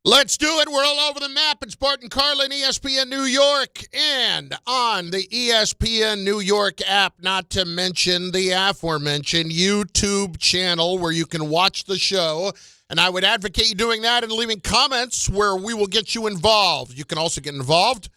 Let's do it. We're all over the map. It's Bart and Carlin, ESPN New York, and on the ESPN New York app, not to mention the aforementioned YouTube channel where you can watch the show. And I would advocate you doing that and leaving comments where we will get you involved. You can also get involved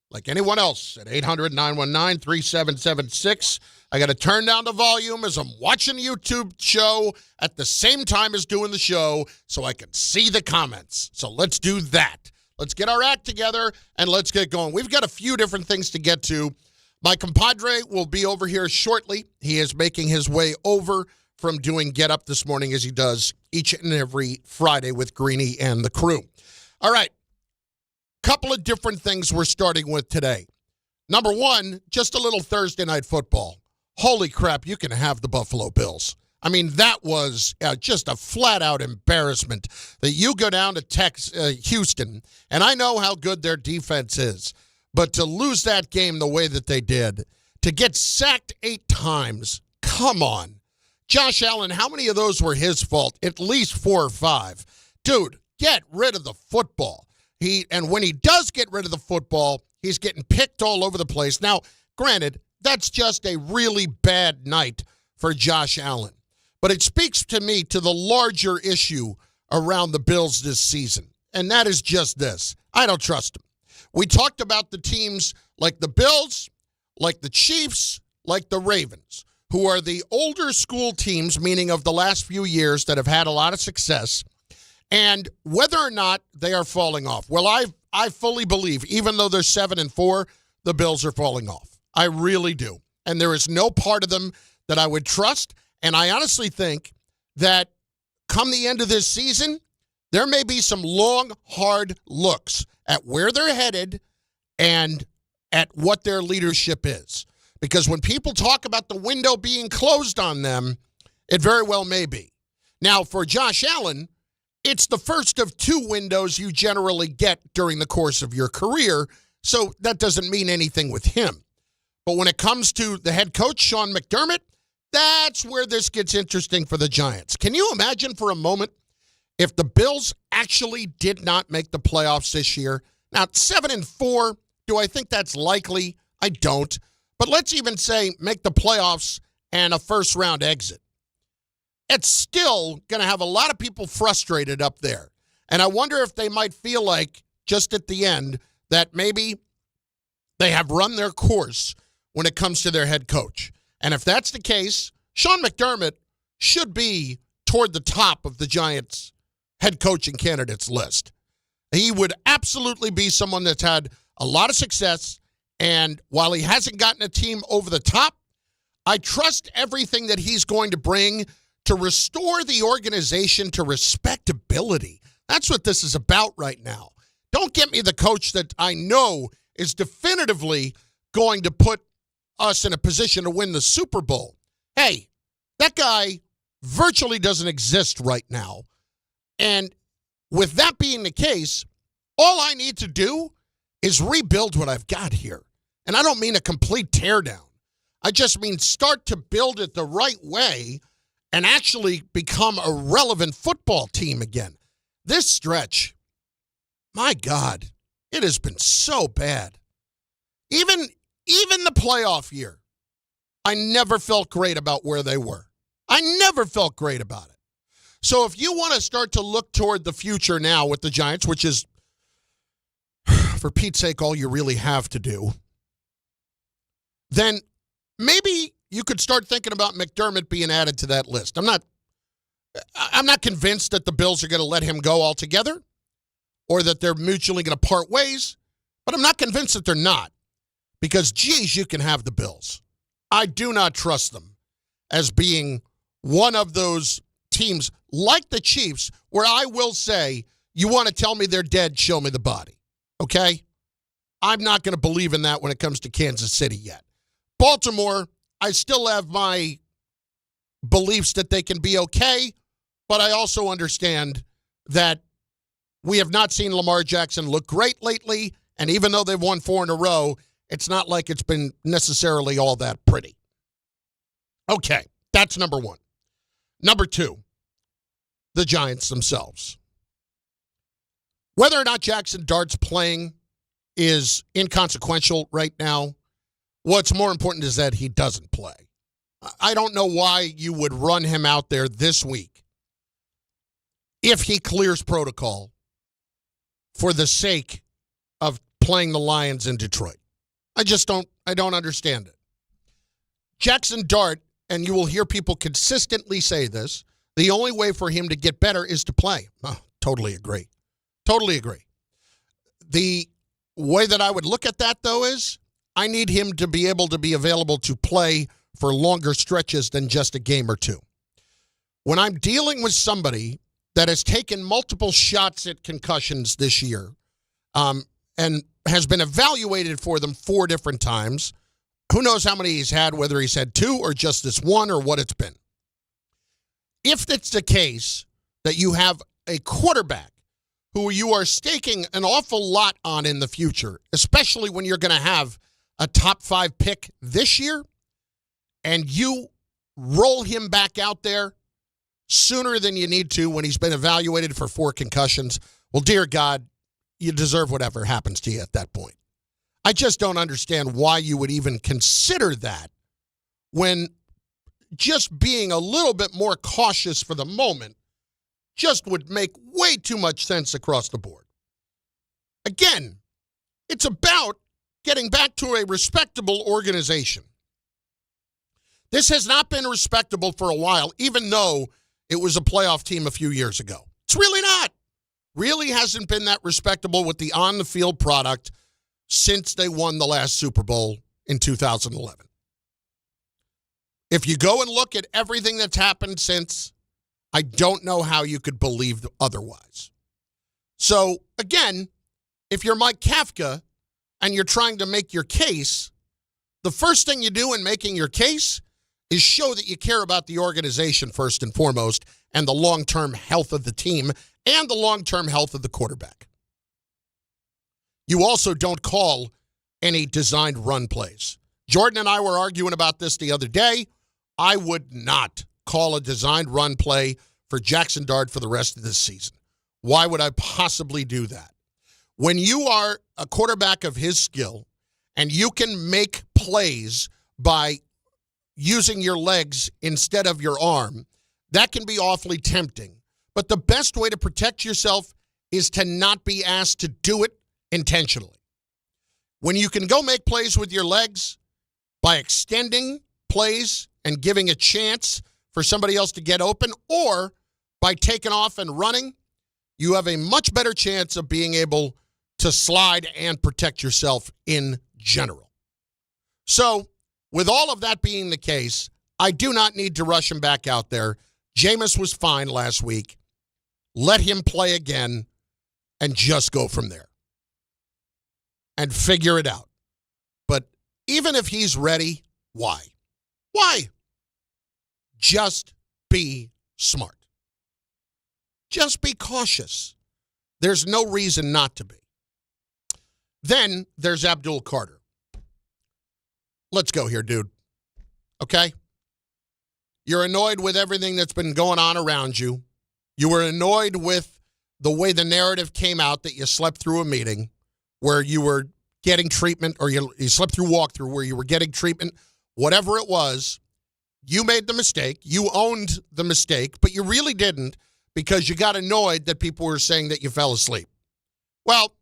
like anyone else at 800-919-3776. I got to turn down the volume as I'm watching the YouTube show at the same time as doing the show so I can see the comments. So let's do that. Let's get our act together and let's get going. We've got a few different things to get to. My compadre will be over here shortly. He is making his way over from doing Get Up this morning as he does each and every Friday with Greeny and the crew. All right. Couple of different things we're starting with today. Number one, just a little Thursday night football. Holy crap, you can have the Buffalo Bills. I mean, that was just a flat-out embarrassment that you go down to Houston, and I know how good their defense is, but to lose that game the way that they did, to get sacked 8 times, come on. Josh Allen, how many of those were his fault? At least 4 or 5. Dude, get rid of the football. And when he does get rid of the football, he's getting picked all over the place. Now, granted, that's just a really bad night for Josh Allen. But it speaks to me to the larger issue around the Bills this season, and that is just this. I don't trust them. We talked about the teams like the Bills, like the Chiefs, like the Ravens, who are the older school teams, meaning of the last few years that have had a lot of success, and whether or not they are falling off. Well, I fully believe, even though they're 7-4, the Bills are falling off. I really do. And there is no part of them that I would trust. And I honestly think that come the end of this season, there may be some long, hard looks at where they're headed and at what their leadership is. Because when people talk about the window being closed on them, it very well may be. Now, for Josh Allen, it's the first of 2 windows you generally get during the course of your career, so that doesn't mean anything with him. But when it comes to the head coach, Sean McDermott, that's where this gets interesting for the Giants. Can you imagine for a moment if the Bills actually did not make the playoffs this year? Now, 7-4, do I think that's likely? I don't. But let's even say make the playoffs and a first-round exit. It's still going to have a lot of people frustrated up there. And I wonder if they might feel like, just at the end, that maybe they have run their course when it comes to their head coach. And if that's the case, Sean McDermott should be toward the top of the Giants' head coaching candidates list. He would absolutely be someone that's had a lot of success, and while he hasn't gotten a team over the top, I trust everything that he's going to bring to restore the organization to respectability. That's what this is about right now. Don't get me the coach that I know is definitively going to put us in a position to win the Super Bowl. Hey, that guy virtually doesn't exist right now. And with that being the case, all I need to do is rebuild what I've got here. And I don't mean a complete teardown. I just mean start to build it the right way and actually become a relevant football team again. This stretch, my God, it has been so bad. Even the playoff year, I never felt great about where they were. I never felt great about it. So if you want to start to look toward the future now with the Giants, which is, for Pete's sake, all you really have to do, then maybe you could start thinking about McDermott being added to that list. I'm not convinced that the Bills are going to let him go altogether or that they're mutually going to part ways, but I'm not convinced that they're not. Because, geez, you can have the Bills. I do not trust them as being one of those teams like the Chiefs where I will say, you want to tell me they're dead, show me the body. Okay? I'm not going to believe in that when it comes to Kansas City yet. Baltimore, I still have my beliefs that they can be okay, but I also understand that we have not seen Lamar Jackson look great lately, and even though they've won 4 in a row, it's not like it's been necessarily all that pretty. Okay, that's number one. Number two, the Giants themselves. Whether or not Jaxson Dart's playing is inconsequential right now. What's more important is that he doesn't play. I don't know why you would run him out there this week if he clears protocol for the sake of playing the Lions in Detroit. I don't understand it. Jaxson Dart, and you will hear people consistently say this, the only way for him to get better is to play. Oh, totally agree. Totally agree. The way that I would look at that, though, is I need him to be able to be available to play for longer stretches than just a game or two. When I'm dealing with somebody that has taken multiple shots at concussions this year and has been evaluated for them 4 different times, who knows how many he's had, whether he's had 2 or just this 1 or what it's been. If it's the case that you have a quarterback who you are staking an awful lot on in the future, especially when you're going to have a top 5 pick this year, and you roll him back out there sooner than you need to when he's been evaluated for 4 concussions, well, dear God, you deserve whatever happens to you at that point. I just don't understand why you would even consider that when just being a little bit more cautious for the moment just would make way too much sense across the board. Again, it's about getting back to a respectable organization. This has not been respectable for a while, even though it was a playoff team a few years ago. It's really not. Really hasn't been that respectable with the on-the-field product since they won the last Super Bowl in 2011. If you go and look at everything that's happened since, I don't know how you could believe otherwise. So, again, if you're Mike Kafka and you're trying to make your case, the first thing you do in making your case is show that you care about the organization first and foremost and the long-term health of the team and the long-term health of the quarterback. You also don't call any designed run plays. Jordan and I were arguing about this the other day. I would not call a designed run play for Jaxson Dart for the rest of this season. Why would I possibly do that? When you are a quarterback of his skill and you can make plays by using your legs instead of your arm, that can be awfully tempting. But the best way to protect yourself is to not be asked to do it intentionally. When you can go make plays with your legs by extending plays and giving a chance for somebody else to get open, or by taking off and running, you have a much better chance of being able to slide and protect yourself in general. So, with all of that being the case, I do not need to rush him back out there. Jameis was fine last week. Let him play again and just go from there and figure it out. But even if he's ready, why? Why? Just be smart. Just be cautious. There's no reason not to be. Then there's Abdul Carter. Let's go here, dude. Okay? You're annoyed with everything that's been going on around you. You were annoyed with the way the narrative came out that you slept through a meeting where you were getting treatment, or you slept through walkthrough where you were getting treatment. Whatever it was, you made the mistake. You owned the mistake, but you really didn't because you got annoyed that people were saying that you fell asleep. Well,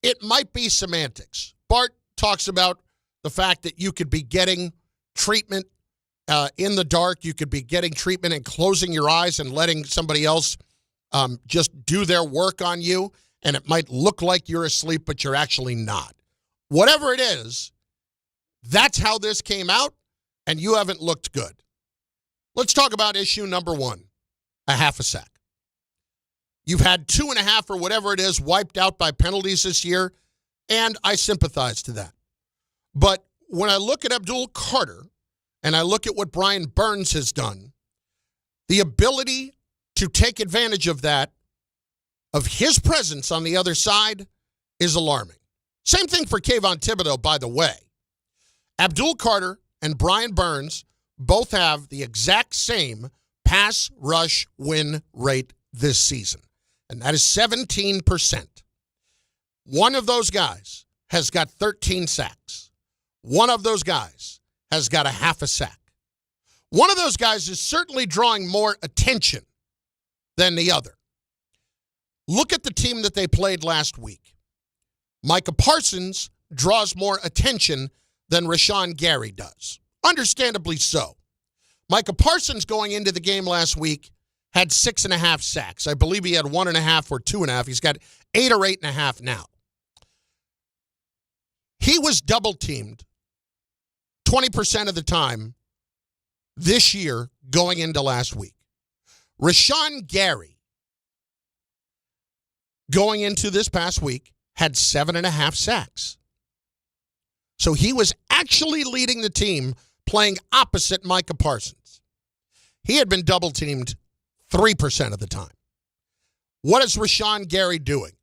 it might be semantics. Bart talks about the fact that you could be getting treatment in the dark. You could be getting treatment and closing your eyes and letting somebody else just do their work on you, and it might look like you're asleep, but you're actually not. Whatever it is, that's how this came out, and you haven't looked good. Let's talk about issue number 1, a half a sack. You've had 2.5 or whatever it is wiped out by penalties this year, and I sympathize to that. But when I look at Abdul Carter and I look at what Brian Burns has done, the ability to take advantage of that, of his presence on the other side, is alarming. Same thing for Kayvon Thibodeau, by the way. Abdul Carter and Brian Burns both have the exact same pass rush win rate this season. and that is 17%. One of those guys has got 13 sacks. One of those guys has got a half a sack. One of those guys is certainly drawing more attention than the other. Look at the team that they played last week. Micah Parsons draws more attention than Rashawn Gary does. Understandably so. Micah Parsons going into the game last week had 6.5 sacks. I believe he had 1.5 or 2.5. He's got 8 or 8.5 now. He was double-teamed 20% of the time this year going into last week. Rashawn Gary, going into this past week, had 7.5 sacks. So he was actually leading the team playing opposite Micah Parsons. He had been double-teamed 3% of the time. What is Rashawn Gary doing?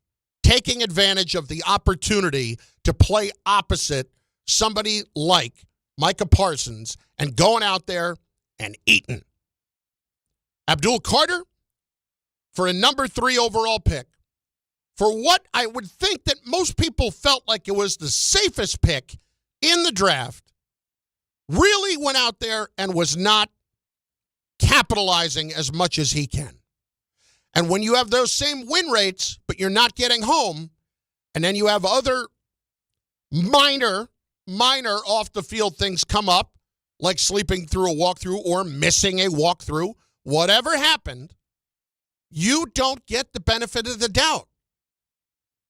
Taking advantage of the opportunity to play opposite somebody like Micah Parsons and going out there and eating. Abdul Carter, for a number 3 overall pick, for what I would think that most people felt like it was the safest pick in the draft, really went out there and was not capitalizing as much as he can. And when you have those same win rates, but you're not getting home, and then you have other minor off-the-field things come up, like sleeping through a walkthrough or missing a walkthrough, whatever happened, you don't get the benefit of the doubt.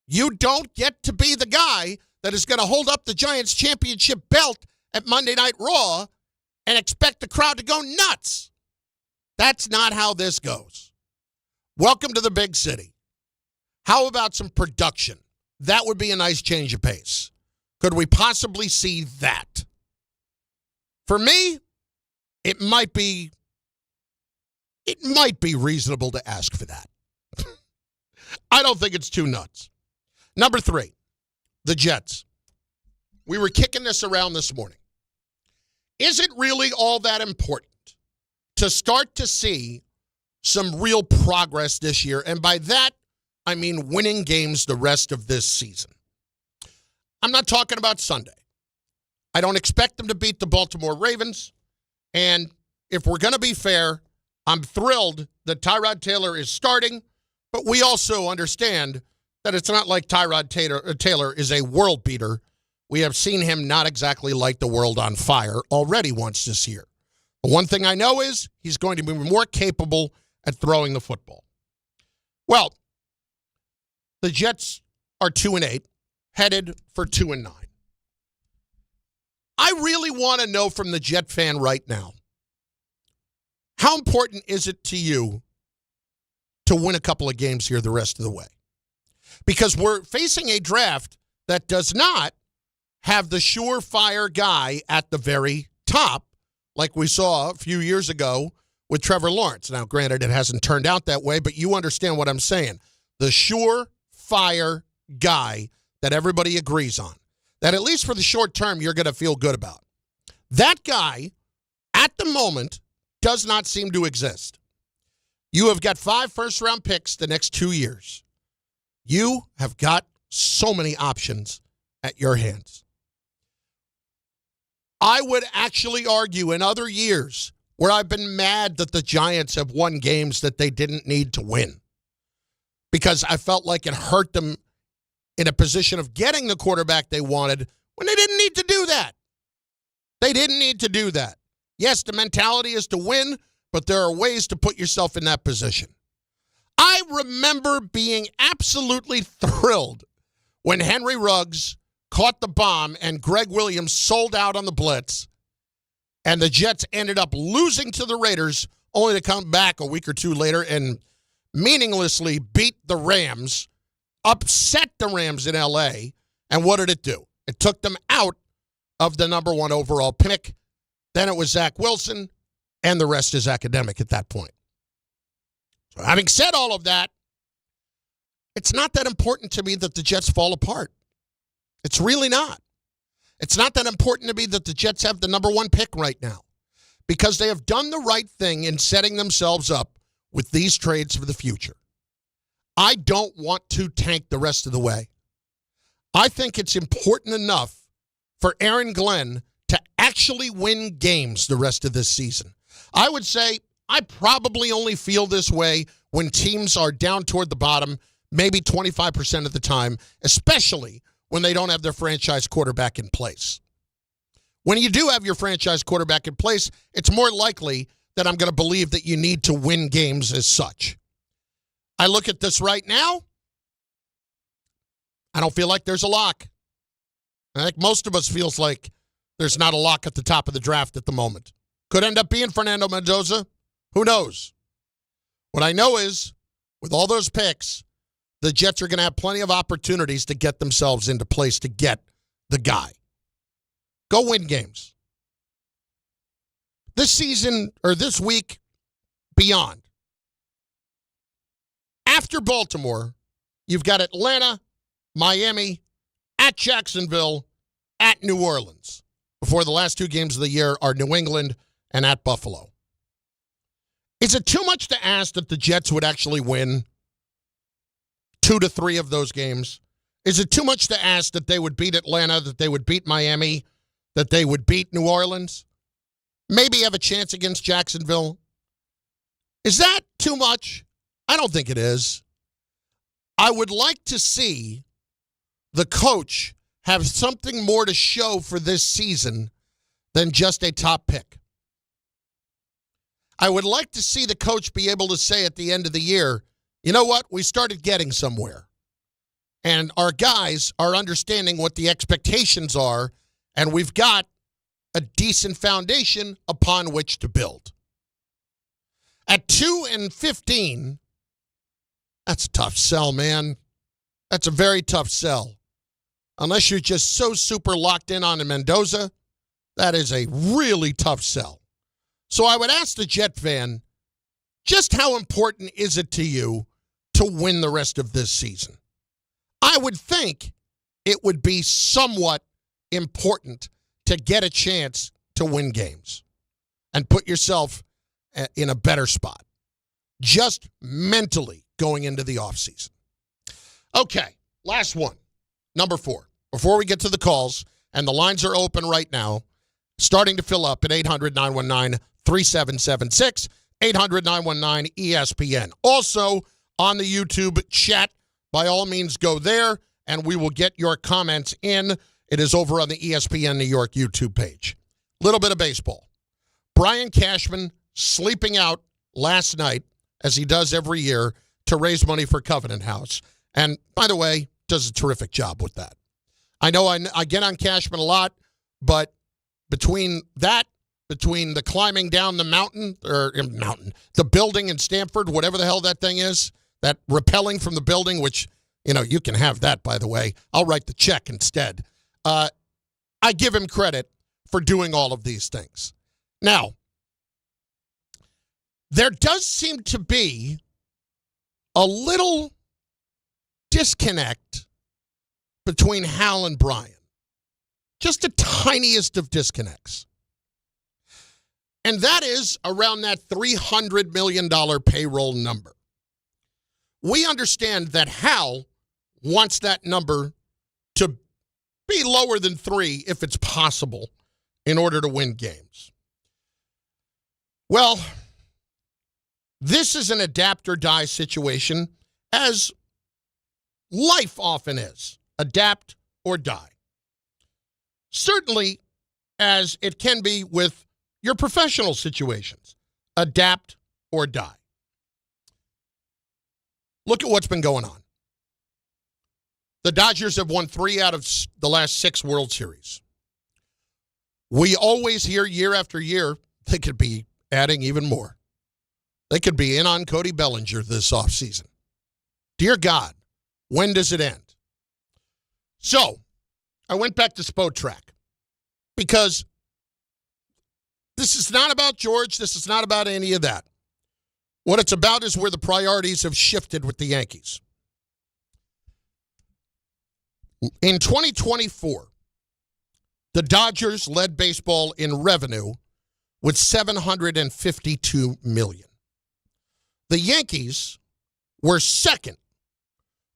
You don't get to be the guy that is going to hold up the Giants championship belt at Monday Night Raw and expect the crowd to go nuts. That's not how this goes. Welcome to the big city. How about some production? That would be a nice change of pace. Could we possibly see that? For me, it might be reasonable to ask for that. I don't think it's too nuts. Number 3, the Jets. We were kicking this around this morning. Is it really all that important to start to see some real progress this year? And by that, I mean winning games the rest of this season. I'm not talking about Sunday. I don't expect them to beat the Baltimore Ravens. And if we're going to be fair, I'm thrilled that Tyrod Taylor is starting, but we also understand that it's not like Tyrod Taylor is a world beater. We have seen him not exactly light the world on fire already once this year. The one thing I know is he's going to be more capable at throwing the football. Well, the Jets are 2-8, headed for 2-9. I really want to know from the Jet fan right now, how important is it to you to win a couple of games here the rest of the way? Because we're facing a draft that does not have the surefire guy at the very top like we saw a few years ago with Trevor Lawrence. Now, granted, it hasn't turned out that way, but you understand what I'm saying. The surefire guy that everybody agrees on, that at least for the short term you're going to feel good about. That guy, at the moment, does not seem to exist. You have got 5 first-round picks the next 2 years. You have got so many options at your hands. I would actually argue in other years where I've been mad that the Giants have won games that they didn't need to win because I felt like it hurt them in a position of getting the quarterback they wanted when they didn't need to do that. They didn't need to do that. Yes, the mentality is to win, but there are ways to put yourself in that position. I remember being absolutely thrilled when Henry Ruggs caught the bomb and Greg Williams sold out on the blitz, and the Jets ended up losing to the Raiders only to come back a week or two later and meaninglessly beat the Rams, upset the Rams in L.A., and what did it do? It took them out of the number 1 overall pick. Then it was Zach Wilson, and the rest is academic at that point. So having said all of that, it's not that important to me that the Jets fall apart. It's really not. It's not that important to me that the Jets have the number 1 pick right now because they have done the right thing in setting themselves up with these trades for the future. I don't want to tank the rest of the way. I think it's important enough for Aaron Glenn to actually win games the rest of this season. I would say I probably only feel this way when teams are down toward the bottom, maybe 25% of the time, especially when they don't have their franchise quarterback in place. When you do have your franchise quarterback in place, it's more likely that I'm going to believe that you need to win games as such. I look at this right now. I don't feel like there's a lock. I think most of us feels like there's not a lock at the top of the draft at the moment. Could end up being Fernando Mendoza. Who knows? What I know is, with all those picks, the Jets are going to have plenty of opportunities to get themselves into place to get the guy. Go win games. This season, or this week, beyond. After Baltimore, you've got Atlanta, Miami, at Jacksonville, at New Orleans. Before the last two games of the year are New England and at Buffalo. Is it too much to ask that the Jets would actually win 2 to 3 of those games? Is it too much to ask that they would beat Atlanta, that they would beat Miami, that they would beat New Orleans? Maybe have a chance against Jacksonville? Is that too much? I don't think it is. I would like to see the coach have something more to show for this season than just a top pick. I would like to see the coach be able to say at the end of the year, you know what, we started getting somewhere. And our guys are understanding what the expectations are, and we've got a decent foundation upon which to build. At 2-15, that's a tough sell, man. That's a very tough sell. Unless you're just so super locked in on Mendoza, that is a really tough sell. So I would ask the Jet fan, just how important is it to you to win the rest of this season? I would think it would be somewhat important to get a chance to win games and put yourself in a better spot, just mentally going into the offseason. Okay, last one, number 4. Before we get to the calls, and the lines are open right now, starting to fill up at 800-919-3776, 800-919-ESPN. Also, on the YouTube chat, by all means, go there, and we will get your comments in. It is over on the ESPN New York YouTube page. Little bit of baseball. Brian Cashman sleeping out last night, as he does every year, to raise money for Covenant House. And, by the way, does a terrific job with that. I know I get on Cashman a lot, but between the climbing down the the building in Stamford, whatever the hell that thing is, that rappelling from the building, which, you can have that, by the way. I'll write the check instead. I give him credit for doing all of these things. Now, there does seem to be a little disconnect between Hal and Brian. Just the tiniest of disconnects. And that is around that $300 million payroll number. We understand that Hal wants that number to be lower than 3 if it's possible in order to win games. Well, this is an adapt or die situation, as life often is. Adapt or die. Certainly, as it can be with your professional situations. Adapt or die. Look at what's been going on. The Dodgers have won 3 out of the last 6 World Series. We always hear year after year they could be adding even more. They could be in on Cody Bellinger this offseason. Dear God, when does it end? So, I went back to Spotrac because this is not about George. This is not about any of that. What it's about is where the priorities have shifted with the Yankees. In 2024, the Dodgers led baseball in revenue with $752 million. The Yankees were second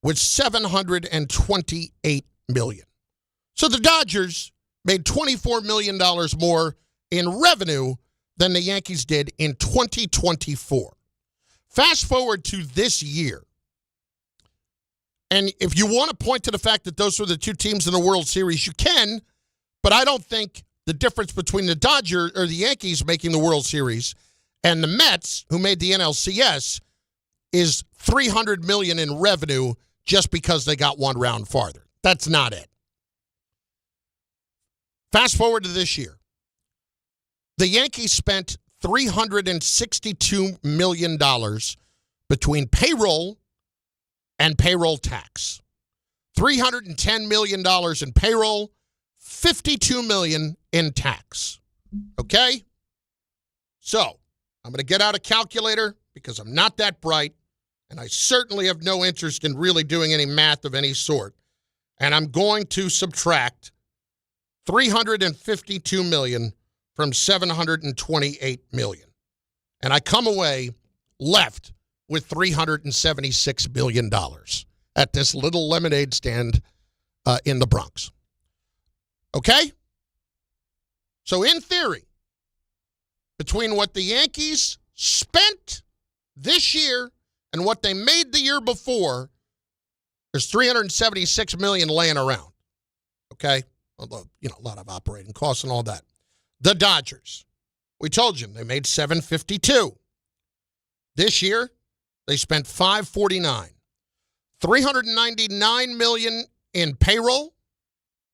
with $728 million. So the Dodgers made $24 million more in revenue than the Yankees did in 2024. Fast forward to this year, and if you want to point to the fact that those were the two teams in the World Series, you can, but I don't think the difference between the Dodgers or the Yankees making the World Series and the Mets, who made the NLCS, is $300 million in revenue just because they got one round farther. That's not it. Fast forward to this year. The Yankees spent $362 million between payroll and payroll tax. $310 million in payroll, $52 million in tax. Okay? So, I'm going to get out a calculator because I'm not that bright, and I certainly have no interest in really doing any math of any sort. And I'm going to subtract $352 million from $728 million. And I come away left with $376 million at this little lemonade stand in the Bronx. Okay? So in theory, between what the Yankees spent this year and what they made the year before, there's $376 million laying around. Okay? Although, a lot of operating costs and all that. The Dodgers. We told you they made $752. This year, they spent $549. $399 million in payroll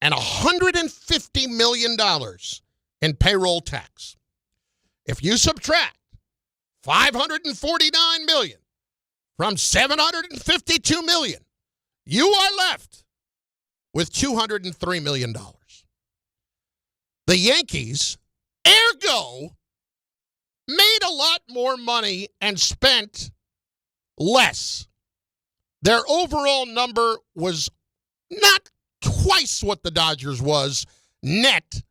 and $150 million in payroll tax. If you subtract $549 million from $752 million, you are left with $203 million. The Yankees, ergo, made a lot more money and spent less. Their overall number was not twice what the Dodgers was net,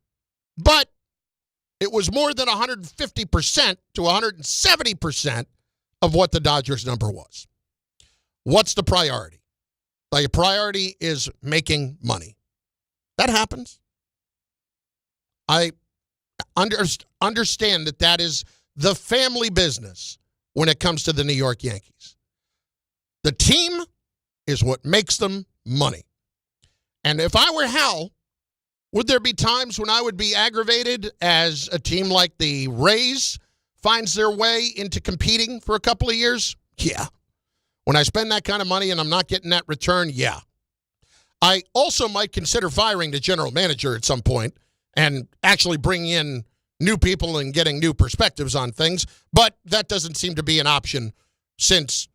but it was more than 150% to 170% of what the Dodgers number was. What's the priority? The priority is making money. That happens. I understand that is the family business when it comes to the New York Yankees. The team is what makes them money. And if I were Hal, would there be times when I would be aggravated as a team like the Rays finds their way into competing for a couple of years? Yeah. When I spend that kind of money and I'm not getting that return, yeah. I also might consider firing the general manager at some point and actually bring in new people and getting new perspectives on things, but that doesn't seem to be an option since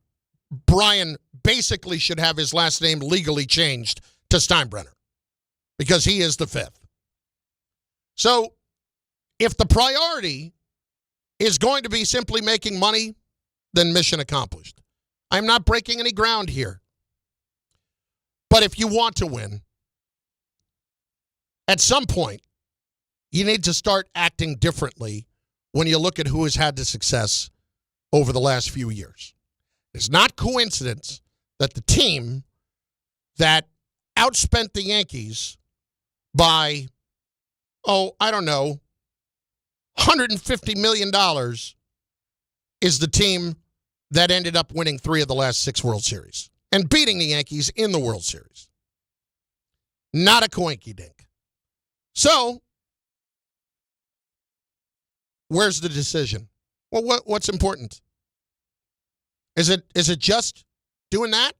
Brian basically should have his last name legally changed to Steinbrenner because he is the fifth. So if the priority is going to be simply making money, then mission accomplished. I'm not breaking any ground here. But if you want to win, at some point, you need to start acting differently when you look at who has had the success over the last few years. It's not coincidence that the team that outspent the Yankees by, $150 million is the team that ended up winning 3 of the last 6 World Series and beating the Yankees in the World Series. Not a coinky-dink. So, where's the decision? Well, what's important? Is it just doing that?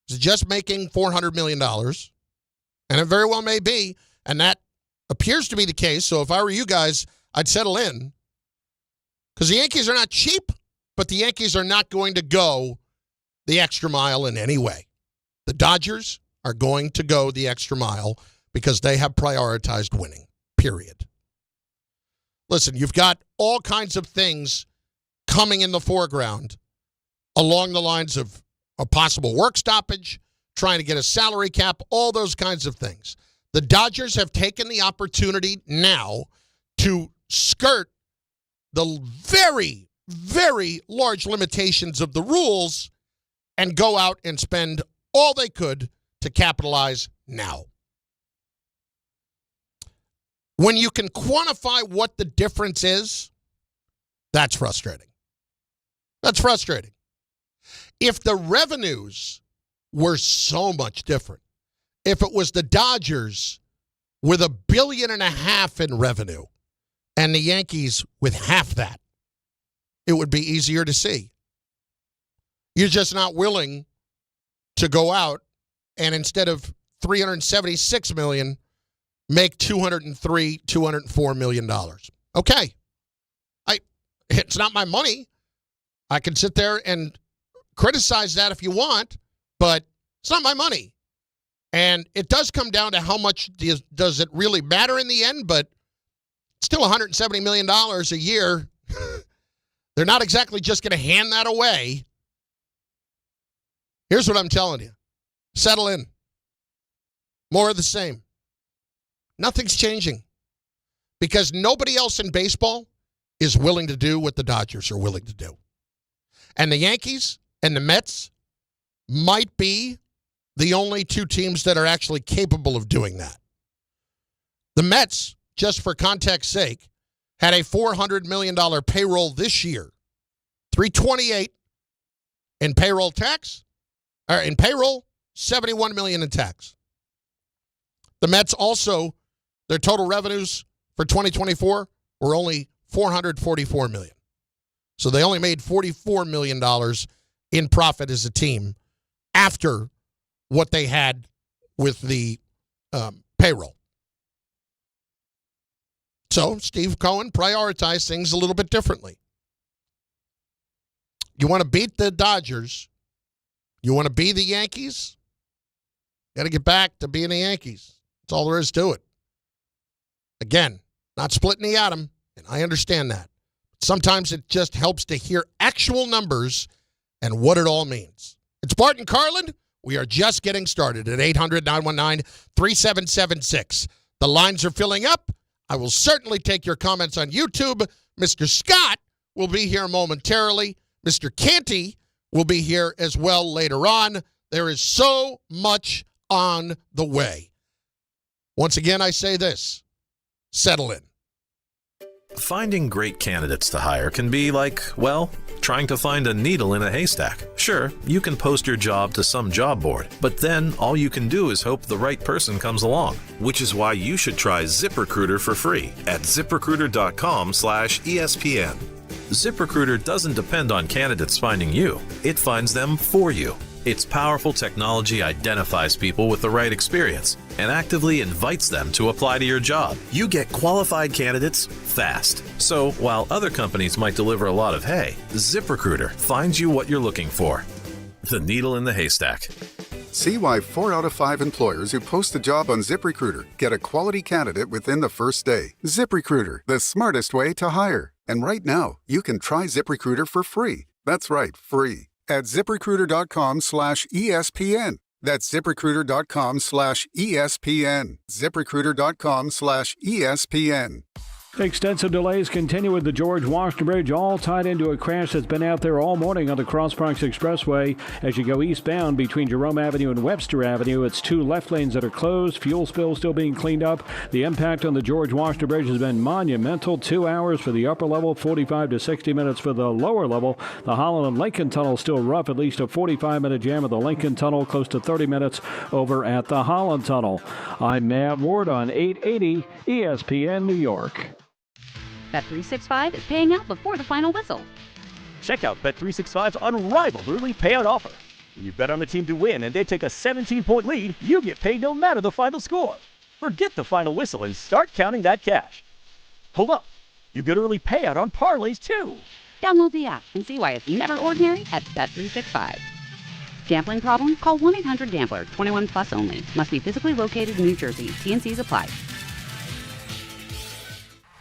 Is it just making $400 million? And it very well may be, and that appears to be the case. So if I were you guys, I'd settle in. Because the Yankees are not cheap, but the Yankees are not going to go the extra mile in any way. The Dodgers are going to go the extra mile because they have prioritized winning, period. Listen, you've got all kinds of things coming in the foreground along the lines of a possible work stoppage, trying to get a salary cap, all those kinds of things. The Dodgers have taken the opportunity now to skirt the very, very large limitations of the rules and go out and spend all they could to capitalize now. When you can quantify what the difference is, that's frustrating. That's frustrating. If the revenues were so much different, if it was the Dodgers with $1.5 billion in revenue and the Yankees with half that, it would be easier to see. You're just not willing to go out and instead of $376 million, make $204 million. Okay. It's not my money. I can sit there and criticize that if you want, but it's not my money. And it does come down to how much does it really matter in the end, but still $170 million a year. They're not exactly just going to hand that away. Here's what I'm telling you. Settle in. More of the same. Nothing's changing because nobody else in baseball is willing to do what the Dodgers are willing to do. And the Yankees and the Mets might be the only two teams that are actually capable of doing that. The Mets, just for context's sake, had a $400 million payroll this year. $328 in payroll tax, or in payroll, $71 million in tax. The Mets also, their total revenues for 2024 were only $444 million. So they only made $44 million in profit as a team after what they had with the payroll. So Steve Cohen prioritized things a little bit differently. You want to beat the Dodgers, you want to be the Yankees, you got to get back to being the Yankees. That's all there is to it. Again, not splitting the atom, and I understand that. Sometimes it just helps to hear actual numbers and what it all means. It's Bart and Carlin. We are just getting started at 800-919-3776. The lines are filling up. I will certainly take your comments on YouTube. Mr. Scott will be here momentarily. Mr. Canty will be here as well later on. There is so much on the way. Once again, I say this. Settle in. Finding great candidates to hire can be like, well, trying to find a needle in a haystack. Sure, you can post your job to some job board, but then all you can do is hope the right person comes along, which is why you should try ZipRecruiter for free at ZipRecruiter.com/ESPN. ZipRecruiter doesn't depend on candidates finding you. It finds them for you. Its powerful technology identifies people with the right experience and actively invites them to apply to your job. You get qualified candidates fast. So while other companies might deliver a lot of hay, ZipRecruiter finds you what you're looking for. The needle in the haystack. See why 4 out of 5 employers who post a job on ZipRecruiter get a quality candidate within the first day. ZipRecruiter, the smartest way to hire. And right now, you can try ZipRecruiter for free. That's right, free. At ZipRecruiter.com/ESPN. That's ZipRecruiter.com/ESPN. ZipRecruiter.com/ESPN. Extensive delays continue with the George Washington Bridge, all tied into a crash that's been out there all morning on the Cross Bronx Expressway. As you go eastbound between Jerome Avenue and Webster Avenue, it's 2 left lanes that are closed. Fuel spill still being cleaned up. The impact on the George Washington Bridge has been monumental. 2 hours for the upper level, 45 to 60 minutes for the lower level. The Holland and Lincoln Tunnel still rough, at least a 45-minute jam of the Lincoln Tunnel, close to 30 minutes over at the Holland Tunnel. I'm Matt Ward on 880 ESPN New York. Bet365 is paying out before the final whistle. Check out Bet365's unrivaled early payout offer. When you bet on the team to win and they take a 17-point lead, you get paid no matter the final score. Forget the final whistle and start counting that cash. Hold up. You get early payout on parlays too. Download the app and see why it's never ordinary at Bet365. Gambling problem? Call 1-800-GAMBLER. 21 plus only. Must be physically located in New Jersey. T&Cs apply.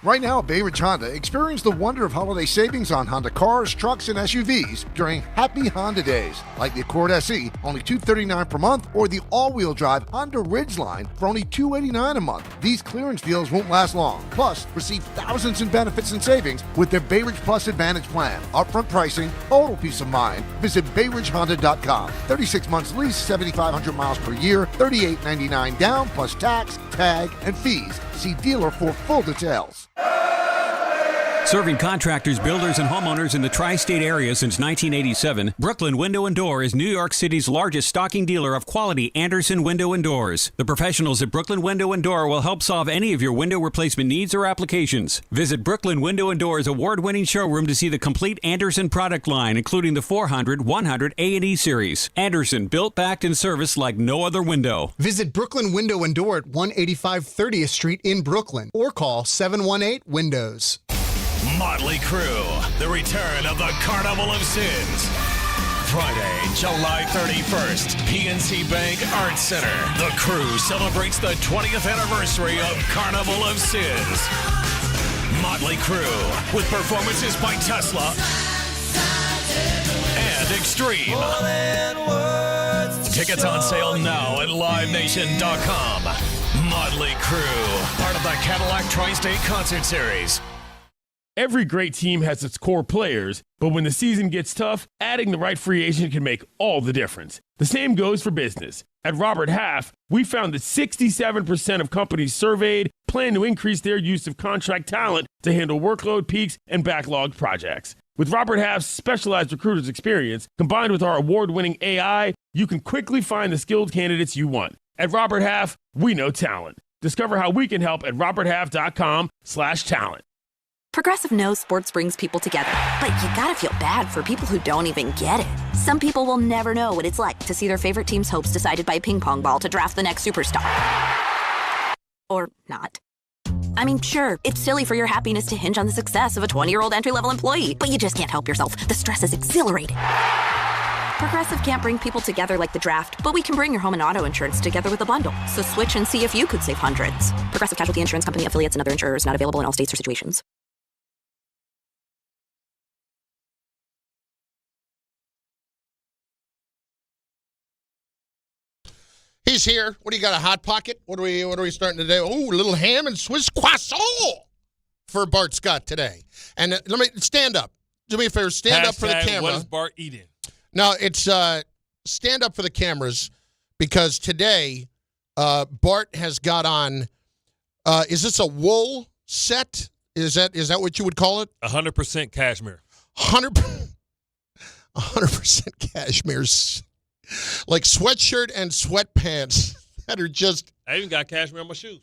Right now at Bay Ridge Honda, experience the wonder of holiday savings on Honda cars, trucks, and SUVs during Happy Honda Days, like the Accord SE, only $239 per month, or the all-wheel drive Honda Ridgeline for only $289 a month. These clearance deals won't last long. Plus, receive thousands in benefits and savings with their Bay Ridge Plus Advantage plan. Upfront pricing, total peace of mind. Visit BayRidgeHonda.com. 36 months lease, 7,500 miles per year, $38.99 down, plus tax, tag, and fees. See dealer for full details. Serving contractors, builders, and homeowners in the tri-state area since 1987, Brooklyn Window & Door is New York City's largest stocking dealer of quality Andersen window and doors. The professionals at Brooklyn Window & Door will help solve any of your window replacement needs or applications. Visit Brooklyn Window & Door's award-winning showroom to see the complete Andersen product line, including the 400, 100, A&E series. Andersen, built, backed, and serviced like no other window. Visit Brooklyn Window & Door at 185 30th Street in Brooklyn or call 718-WINDOWS. Motley Crue, the return of the Carnival of Sins. Friday, July 31st, PNC Bank Arts Center. The Crew celebrates the 20th anniversary of Carnival of Sins. Motley Crue, with performances by Tesla and Extreme. Tickets on sale now at LiveNation.com. Motley Crue, part of the Cadillac Tri-State Concert Series. Every great team has its core players, but when the season gets tough, adding the right free agent can make all the difference. The same goes for business. At Robert Half, we found that 67% of companies surveyed plan to increase their use of contract talent to handle workload peaks and backlogged projects. With Robert Half's specialized recruiters experience, combined with our award-winning AI, you can quickly find the skilled candidates you want. At Robert Half, we know talent. Discover how we can help at roberthalf.com/talent. Progressive knows sports brings people together, but you gotta feel bad for people who don't even get it. Some people will never know what it's like to see their favorite team's hopes decided by a ping pong ball to draft the next superstar. Or not. I mean, sure, it's silly for your happiness to hinge on the success of a 20-year-old entry-level employee, but you just can't help yourself. The stress is exhilarating. Progressive can't bring people together like the draft, but we can bring your home and auto insurance together with a bundle. So switch and see if you could save hundreds. Progressive Casualty Insurance Company, affiliates, and other insurers not available in all states or situations. He's here. What do you got, a Hot Pocket? What are we starting today? Oh, a little ham and Swiss croissant for Bart Scott today. And let me stand up. Do me a favor, stand up for the camera. What is Bart eating? No, it's stand up for the cameras because today Bart has got on, is this a wool set? Is that what you would call it? 100% cashmere. 100% cashmere. Like sweatshirt and sweatpants that are just... I even got cashmere on my shoes.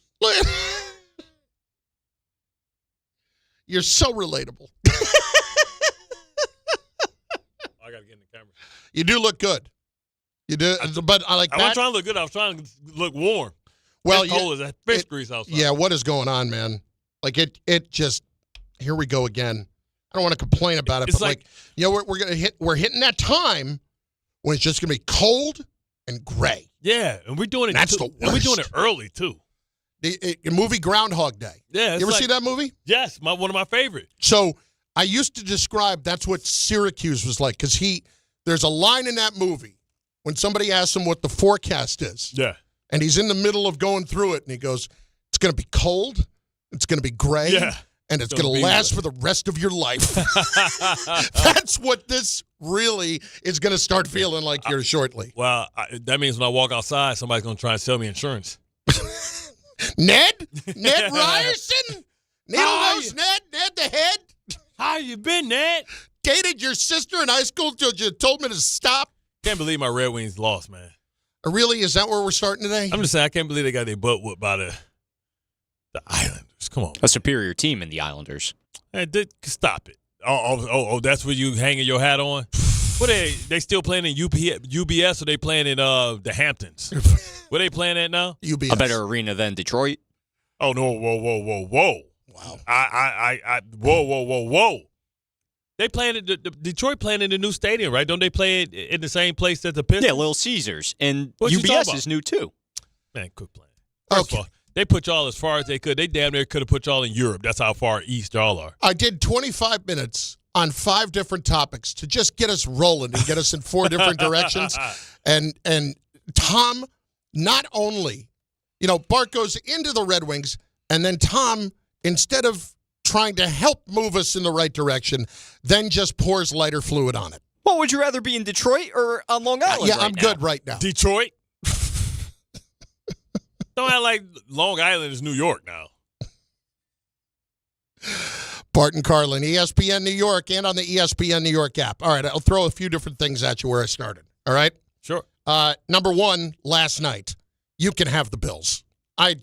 You're so relatable. I got to get in the camera. You do look good. You do, but I like that. I wasn't trying to look good. I was trying to look warm. Well, it's cold as that fish grease outside. Yeah, what is going on, man? Like it just... Here we go again. I don't want to complain about it, it's but like we're hitting that time when it's just going to be cold and gray. Yeah, and we're doing it. That's the worst. And we're doing it early too. The movie Groundhog Day. Yeah, you ever see that movie? Yes, one of my favorites. So I used to describe that's what Syracuse was like because there's a line in that movie when somebody asks him what the forecast is. Yeah, and he's in the middle of going through it, and he goes, "It's going to be cold. It's going to be gray." Yeah. And it's going to last for the rest of your life. That's what this really is going to start feeling like here shortly. Well, that means when I walk outside, somebody's going to try and sell me insurance. Ned Ryerson? Needle-nose Ned the head? How you been, Ned? Dated your sister in high school till you told me to stop? Can't believe my Red Wings lost, man. Really? Is that where we're starting today? I'm just saying, I can't believe they got their butt whooped by the Islanders. Come on. A superior team in the Islanders. Hey, stop it. Oh, that's what you hanging your hat on? What they still playing in UBS or they playing in the Hamptons? Where they playing at now? UBS. A better arena than Detroit. Oh no! Whoa! Wow! Whoa! They playing Detroit playing in the new stadium, right? Don't they play it in the same place as the Pistons? Yeah, Little Caesars, and What UBS is new too. Man, quit playing. Okay. They put y'all as far as they could. They damn near could have put y'all in Europe. That's how far east y'all are. I did 25 minutes on 5 different topics to just get us rolling and get us in 4 different directions. And Tom, not only, Bart goes into the Red Wings, and then Tom, instead of trying to help move us in the right direction, then just pours lighter fluid on it. Well, would you rather be in Detroit or on Long Island? I'm good right now. Detroit? Don't act like Long Island is New York now. Bart and Carlin, ESPN New York, and on the ESPN New York app. All right, I'll throw a few different things at you where I started. All right? Sure. Number 1, last night, you can have the Bills. I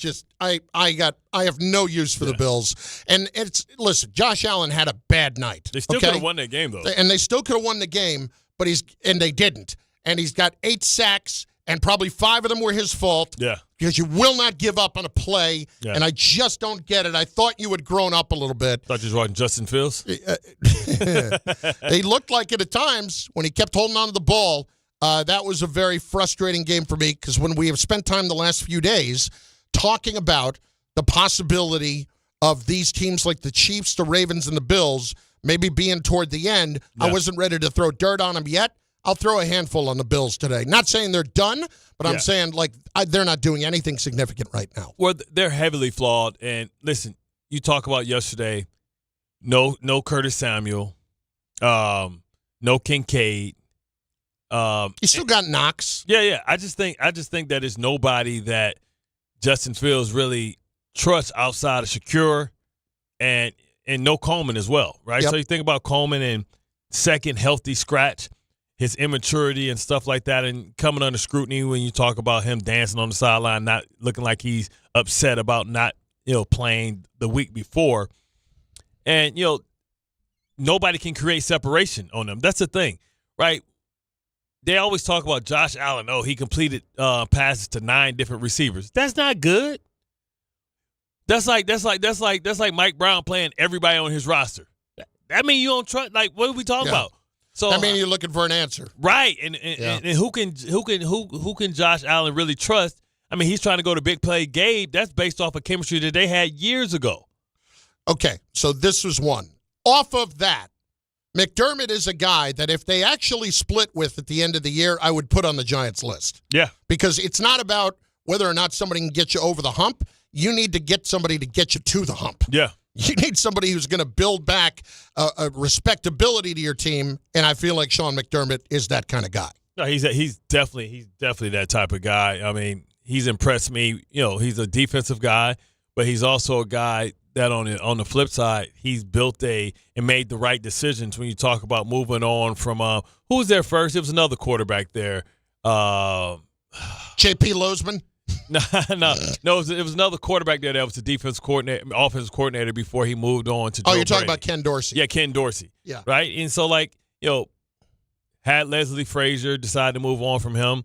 have no use for the Bills. And listen, Josh Allen had a bad night. They still could have won that game, though. And they still could have won the game, but they didn't. And he's got 8 sacks, and probably 5 of them were his fault. Yeah. Because you will not give up on a play, and I just don't get it. I thought you had grown up a little bit. Thought you was watching Justin Fields? He looked like it at times when he kept holding on to the ball. That was a very frustrating game for me because when we have spent time the last few days talking about the possibility of these teams like the Chiefs, the Ravens, and the Bills maybe being toward the end, I wasn't ready to throw dirt on them yet. I'll throw a handful on the Bills today. Not saying they're done, but I'm saying they're not doing anything significant right now. Well, they're heavily flawed. And listen, you talk about yesterday, no Curtis Samuel, no Kincaid. You still got Knox. Yeah. I just think that it's nobody that Justin Fields really trusts outside of Shakur and no Coleman as well, right? Yep. So you think about Coleman and second healthy scratch, his immaturity and stuff like that, and coming under scrutiny when you talk about him dancing on the sideline, not looking like he's upset about not playing the week before, and nobody can create separation on them. That's the thing, right? They always talk about Josh Allen. Oh, he completed passes to 9 different receivers. That's not good. That's like Mike Brown playing everybody on his roster. That means you don't trust. Like, what are we talking about? So I mean, you're looking for an answer, right? And who can Josh Allen really trust? I mean, he's trying to go to big play Gabe. That's based off of chemistry that they had years ago. Okay, so this was one. Off of that, McDermott is a guy that if they actually split with at the end of the year, I would put on the Giants list. Yeah, because it's not about whether or not somebody can get you over the hump. You need to get somebody to get you to the hump. Yeah. You need somebody who's going to build back a respectability to your team, and I feel like Sean McDermott is that kind of guy. No, he's definitely that type of guy. I mean, he's impressed me. He's a defensive guy, but he's also a guy that on the flip side, he's built and made the right decisions when you talk about moving on from who was there first? It was another quarterback there. J.P. Lozman? No, it was another quarterback there that was the offensive coordinator before he moved on to Joe you're talking Brady. about Ken Dorsey. Yeah, Ken Dorsey. Yeah. Right? And so, had Leslie Frazier decide to move on from him.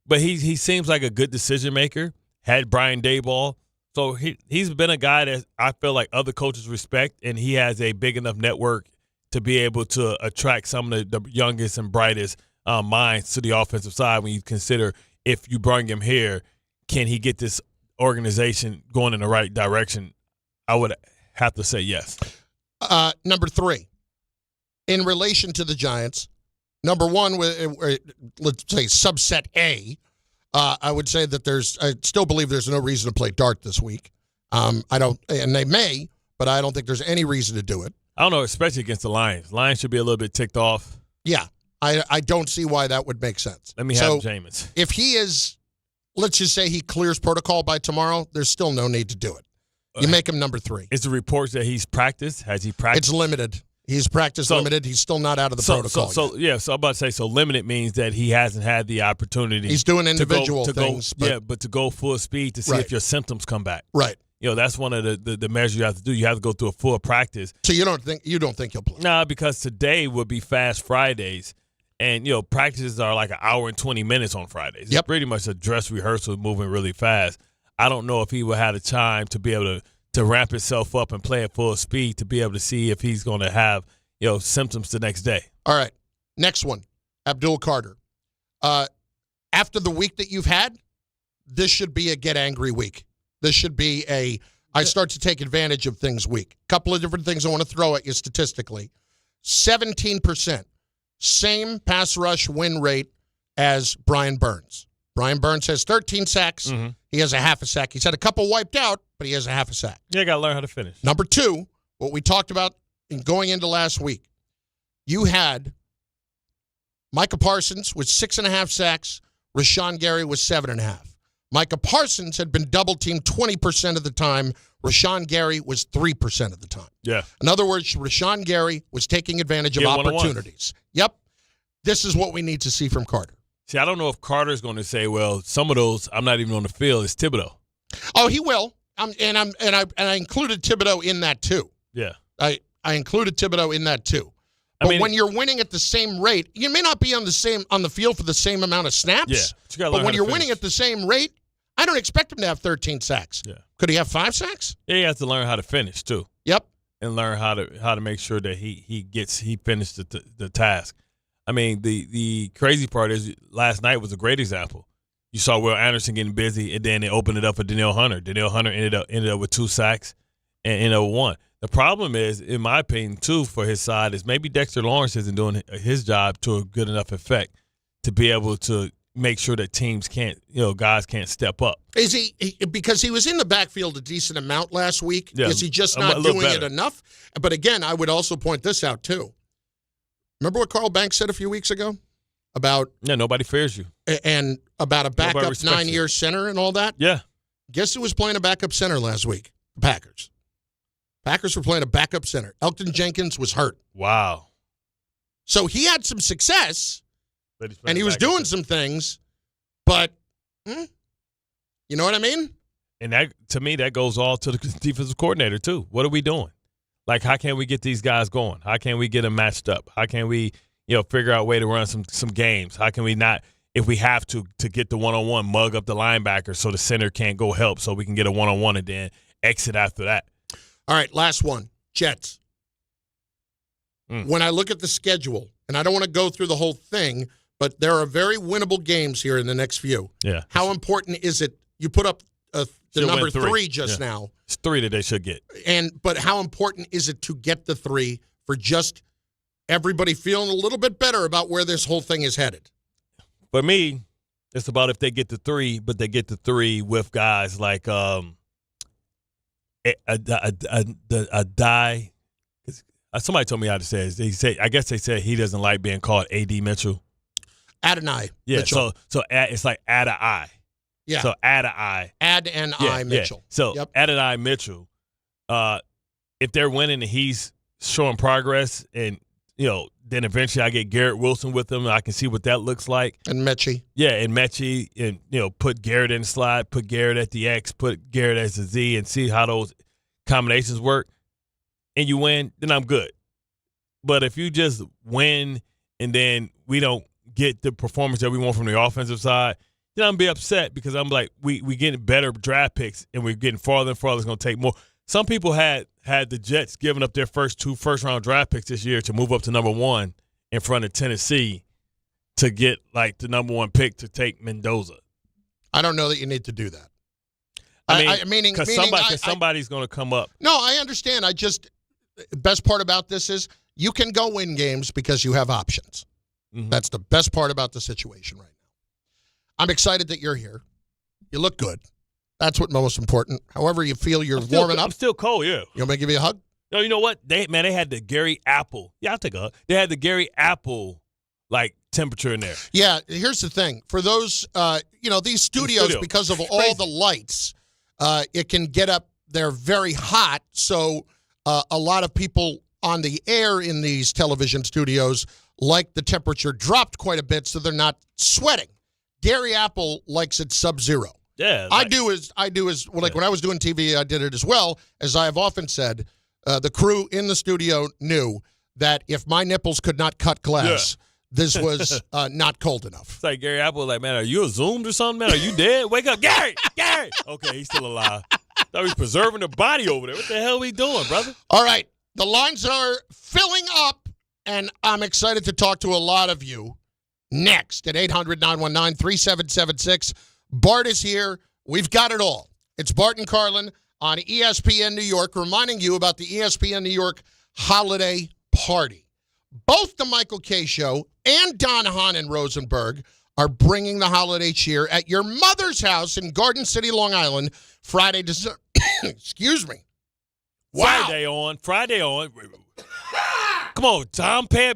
But he seems like a good decision maker. Had Brian Daboll. So he's been a guy that I feel like other coaches respect, and he has a big enough network to be able to attract some of the youngest and brightest minds to the offensive side when you consider if you bring him here, can he get this organization going in the right direction? I would have to say yes. Number 3, in relation to the Giants, number 1, let's say subset A, I would say that I still believe there's no reason to play Dart this week. And they may, but I don't think there's any reason to do it. I don't know, especially against the Lions. Lions should be a little bit ticked off. Yeah, I don't see why that would make sense. Let me have Jameis. If he is, let's just say he clears protocol by tomorrow, there's still no need to do it. You make him number 3. Is the reports that he's practiced? Has he practiced? It's limited. He's practiced limited. He's still not out of the protocol. So I'm about to say, limited means that he hasn't had the opportunity. He's doing individual things. But to go full speed to see if your symptoms come back. Right. That's one of the measures you have to do. You have to go through a full practice. So you don't think he'll play? Nah, because today would be Fast Fridays. And, practices are like an hour and 20 minutes on Fridays. It's pretty much a dress rehearsal moving really fast. I don't know if he will have the time to be able to ramp himself up and play at full speed to be able to see if he's going to have, symptoms the next day. All right. Next one, Abdul Carter. After the week that you've had, this should be a get angry week This should be I start to take advantage of things week. A couple of different things I want to throw at you statistically. 17%. Same pass rush win rate as Brian Burns. Brian Burns has 13 sacks. Mm-hmm. He has a half a sack. He's had a couple wiped out, but he has a half a sack. Yeah, got to learn how to finish. Number 2, what we talked about in going into last week. You had Micah Parsons with 6.5 sacks. Rashawn Gary was 7.5. Micah Parsons had been double-teamed 20% of the time. Rashawn Gary was 3% of the time. Yeah. In other words, Rashawn Gary was taking advantage of opportunities. Yep. This is what we need to see from Carter. See, I don't know if Carter's going to say, well, some of those I'm not even on the field. It's Thibodeau. Oh, he will. I included Thibodeau in that too. Yeah. I included Thibodeau in that too. But when you're winning at the same rate, you may not be on the field for the same amount of snaps. Yeah. But when you're winning at the same rate, I don't expect him to have 13 sacks. Yeah. Could he have 5 sacks? Yeah, he has to learn how to finish too. Yep. And learn how to make sure that he finished the task. I mean, the crazy part is last night was a great example. You saw Will Anderson getting busy, and then they opened it up for Danielle Hunter. Danielle Hunter ended up with 2 sacks and ended up with 1. The problem is, in my opinion, too, for his side, is maybe Dexter Lawrence isn't doing his job to a good enough effect to be able to make sure that guys can't step up. Is he because he was in the backfield a decent amount last week? Yeah, is he just not doing it enough? But again, I would also point this out too. Remember what Carl Banks said a few weeks ago about nobody fears you, and about a backup 9-year center and all that? Yeah. Guess who was playing a backup center last week? The Packers. Packers were playing a backup center. Elton Jenkins was hurt. Wow. So he had some success, and he was doing some things, but you know what I mean? And that, to me, that goes all to the defensive coordinator, too. What are we doing? Like, how can we get these guys going? How can we get them matched up? How can we, figure out a way to run some games? How can we not, if we have to get the one-on-one, mug up the linebacker so the center can't go help so we can get a one-on-one and then exit after that? All right, last one. Jets. When I look at the schedule, and I don't want to go through the whole thing, but there are very winnable games here in the next few. Yeah. How important is it? You put up the number 3 just now. It's 3 that they should get. But how important is it to get the 3 for just everybody feeling a little bit better about where this whole thing is headed? For me, it's about if they get the 3, but they get the 3 with guys like somebody told me how to say it. I guess they said he doesn't like being called A.D. Mitchell. Adonai. Yeah, Mitchell. so it's like Adonai. Yeah. So Adonai. Adonai Mitchell. Yeah. So Adonai Mitchell, if they're winning and he's showing progress, and then eventually I get Garrett Wilson with him, and I can see what that looks like. And Mechie. Yeah, and Mechie, and put Garrett in the slide, put Garrett at the X, put Garrett as a Z, and see how those combinations work. And you win, then I'm good. But if you just win and then we don't get the performance that we want from the offensive side, then I'm be upset because I'm like, we getting better draft picks and we're getting farther and farther. It's going to take more. Some people had the Jets giving up their first 2 first-round draft picks this year to move up to number 1 in front of Tennessee to get like the number 1 pick to take Mendoza. I don't know that you need to do that. Meaning somebody's going to come up. No, I understand. The best part about this is you can go win games because you have options. Mm-hmm. That's the best part about the situation right now. I'm excited that you're here. You look good. That's what's most important. However you feel you're warming up. I'm still cold, yeah. You want me to give you a hug? No, you know what? They had the Gary Apple. Yeah, I'll take a hug. They had the Gary Apple, temperature in there. Yeah, here's the thing. For those, these studios, because of all the lights, it can get up there very hot. So a lot of people on the air in these television studios like the temperature dropped quite a bit so they're not sweating. Gary Apple likes it sub-zero. Yeah. I do as when I was doing TV, I did it as well. As I have often said, the crew in the studio knew that if my nipples could not cut glass, this was not cold enough. It's like Gary Apple, man, are you zoomed or something, man? Are you dead? Wake up, Gary! Okay, he's still alive. Thought he's preserving the body over there. What the hell are we doing, brother? All right. The lines are filling up, and I'm excited to talk to a lot of you next at 800-919-3776. Bart is here. We've got it all. It's Bart and Carlin on ESPN New York, reminding you about the ESPN New York holiday party. Both the Michael Kay Show and Don Hahn and Rosenberg are bringing the holiday cheer at your mother's house in Garden City, Long Island, Friday, December. Excuse me. Wow. Friday on. Come on, Tom, play a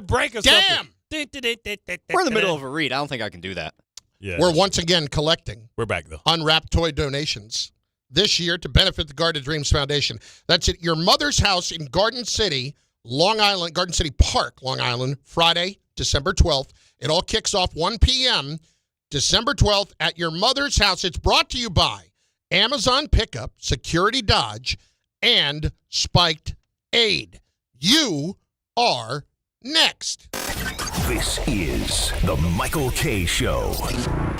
break or something. Damn. We're in the middle of a read. I don't think I can do that. Yeah. We're once again collecting. We're back, though. Unwrapped toy donations this year to benefit the Garden Dreams Foundation. That's at your mother's house in Garden City, Long Island, Garden City Park, Long Island, Friday, December 12th. It all kicks off 1 p.m., December 12th at your mother's house. It's brought to you by Amazon Pickup, Security Dodge, and Spiked Aid. You are next. This is the Michael Kay Show.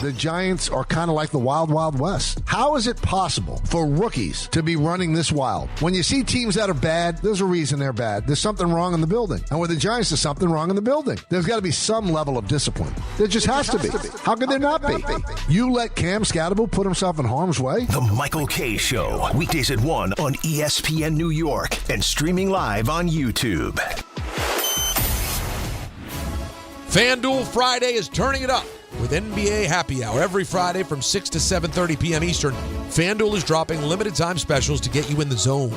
The Giants are kind of like the Wild Wild West. How is it possible for rookies to be running this wild? When you see teams that are bad, there's a reason they're bad. There's something wrong in the building. And with the Giants, there's something wrong in the building. There's got to be some level of discipline. There just has to be. How could there not be? You let Cam Scatterable put himself in harm's way? The Michael Kay Show. Weekdays at 1 on ESPN New York and streaming live on YouTube. FanDuel Friday is turning it up with NBA Happy Hour. Every Friday from 6 to 7:30 p.m. Eastern, FanDuel is dropping limited-time specials to get you in the zone.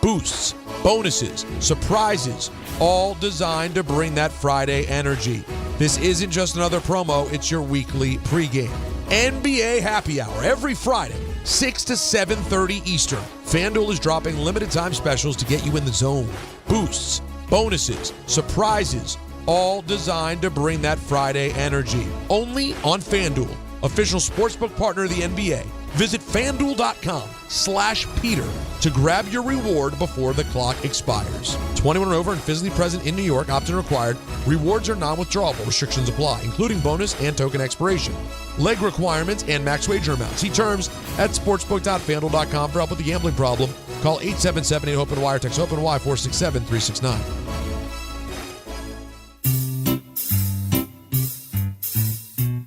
Boosts, bonuses, surprises, all designed to bring that Friday energy. This isn't just another promo, it's your weekly pregame. NBA Happy Hour every Friday, 6 to 7:30 Eastern. FanDuel is dropping limited-time specials to get you in the zone. Boosts, bonuses, surprises, all designed to bring that Friday energy. Only on FanDuel, official sportsbook partner of the NBA. Visit FanDuel.com/Peter to grab your reward before the clock expires. 21 and over and physically present in New York. Opt-in required. Rewards are non-withdrawable. Restrictions apply, including bonus and token expiration. Leg requirements and max wager amounts. See terms at sportsbook.fanduel.com. For help with the gambling problem, call 877-8-OPEN-WIRE. Text OPEN-WIRE 467-369.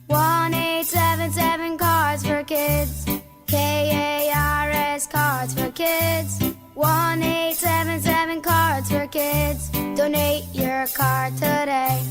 1-877 Cards for Kids. KARS Cards for Kids. 1-877 Cards for Kids. Donate your card today.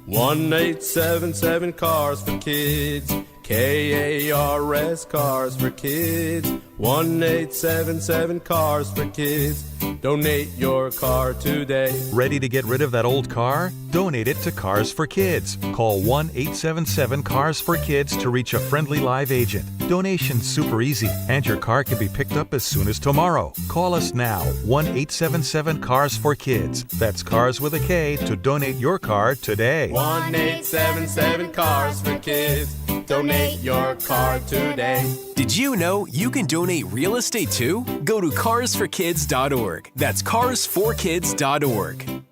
1-877 Cars for Kids. KARS Cars for Kids. 1-877 Cars for Kids. Donate your car today. Ready to get rid of that old car? Donate it to Cars for Kids. Call 1-877-CARS-FOR-KIDS to reach a friendly live agent. Donation's super easy, and your car can be picked up as soon as tomorrow. Call us now, 1-877-CARS-FOR-KIDS. That's Cars with a K to donate your car today. 1-877 Cars for Kids. Donate your car today. Did you know you can donate real estate too? Go to carsforkids.org. That's carsforkids.org.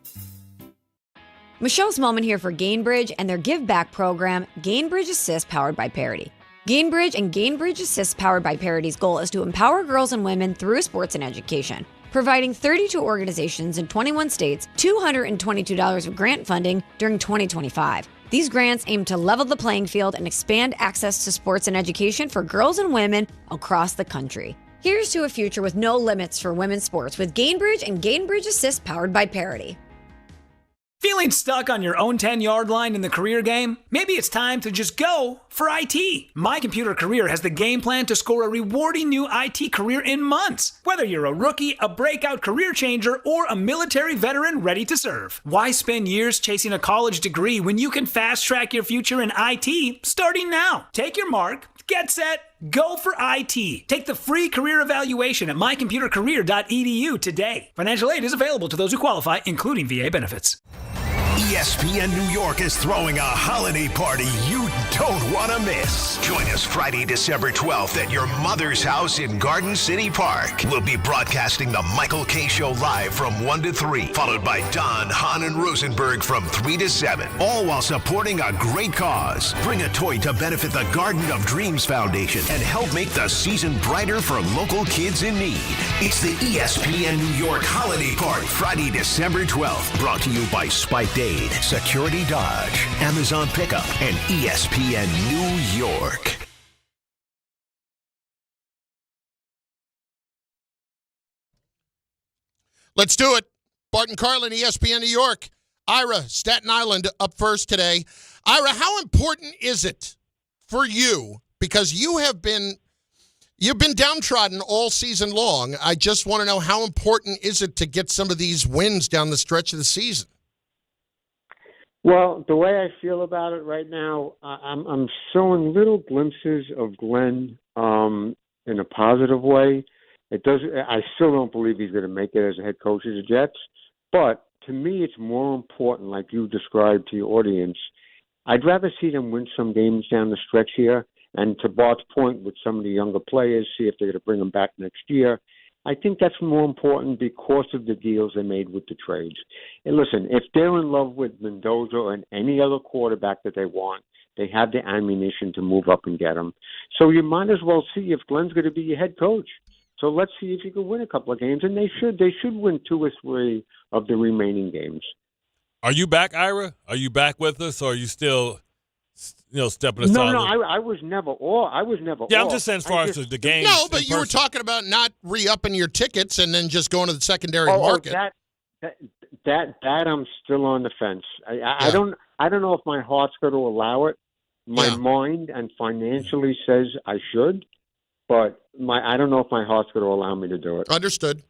Michelle's Moment here for Gainbridge and their Give Back program, Gainbridge Assist, powered by Parity. Gainbridge and Gainbridge Assist, powered by Parity's goal is to empower girls and women through sports and education, providing 32 organizations in 21 states $222 of grant funding during 2025. These grants aim to level the playing field and expand access to sports and education for girls and women across the country. Here's to a future with no limits for women's sports with Gainbridge and Gainbridge Assist, powered by Parity. Feeling stuck on your own 10-yard line in the career game? Maybe it's time to just go for IT. My Computer Career has the game plan to score a rewarding new IT career in months. Whether you're a rookie, a breakout career changer, or a military veteran ready to serve. Why spend years chasing a college degree when you can fast-track your future in IT starting now? Take your mark, get set, go for IT. Take the free career evaluation at mycomputercareer.edu today. Financial aid is available to those who qualify, including VA benefits. ESPN New York is throwing a holiday party you don't want to miss. Join us Friday, December 12th at your mother's house in Garden City Park. We'll be broadcasting the Michael Kay Show live from 1 to 3, followed by Don, Hahn, and Rosenberg from 3 to 7, all while supporting a great cause. Bring a toy to benefit the Garden of Dreams Foundation and help make the season brighter for local kids in need. It's the ESPN New York Holiday Party, Friday, December 12th, brought to you by Spiked Aid, Security Dodge, Amazon Pickup, and ESPN New York. Let's do it. Bart and Carlin, ESPN New York. Ira, Staten Island, up first today. Ira, how important is it for you? Because you've been downtrodden all season long. I just want to know, how important is it to get some of these wins down the stretch of the season? Well, the way I feel about it right now, I'm showing little glimpses of Glenn in a positive way. I still don't believe he's going to make it as a head coach of the Jets. But to me, it's more important, like you described to your audience. I'd rather see them win some games down the stretch here. And to Bart's point, with some of the younger players, see if they're going to bring them back next year. I think that's more important because of the deals they made with the trades. And listen, if they're in love with Mendoza and any other quarterback that they want, they have the ammunition to move up and get them. So you might as well see if Glenn's going to be your head coach. So let's see if you can win a couple of games, and they should win 2 or 3 of the remaining games. Are you back, Ira? Are you back with us, or are you still, stepping aside? No, I was never off. Yeah, I'm just saying as far as the games. No, but you were talking about not re-upping your tickets and then just going to the secondary market. That I'm still on the fence. I don't know if my heart's going to allow it. My mind and financially says I should, but I don't know if my heart's going to allow me to do it. Understood.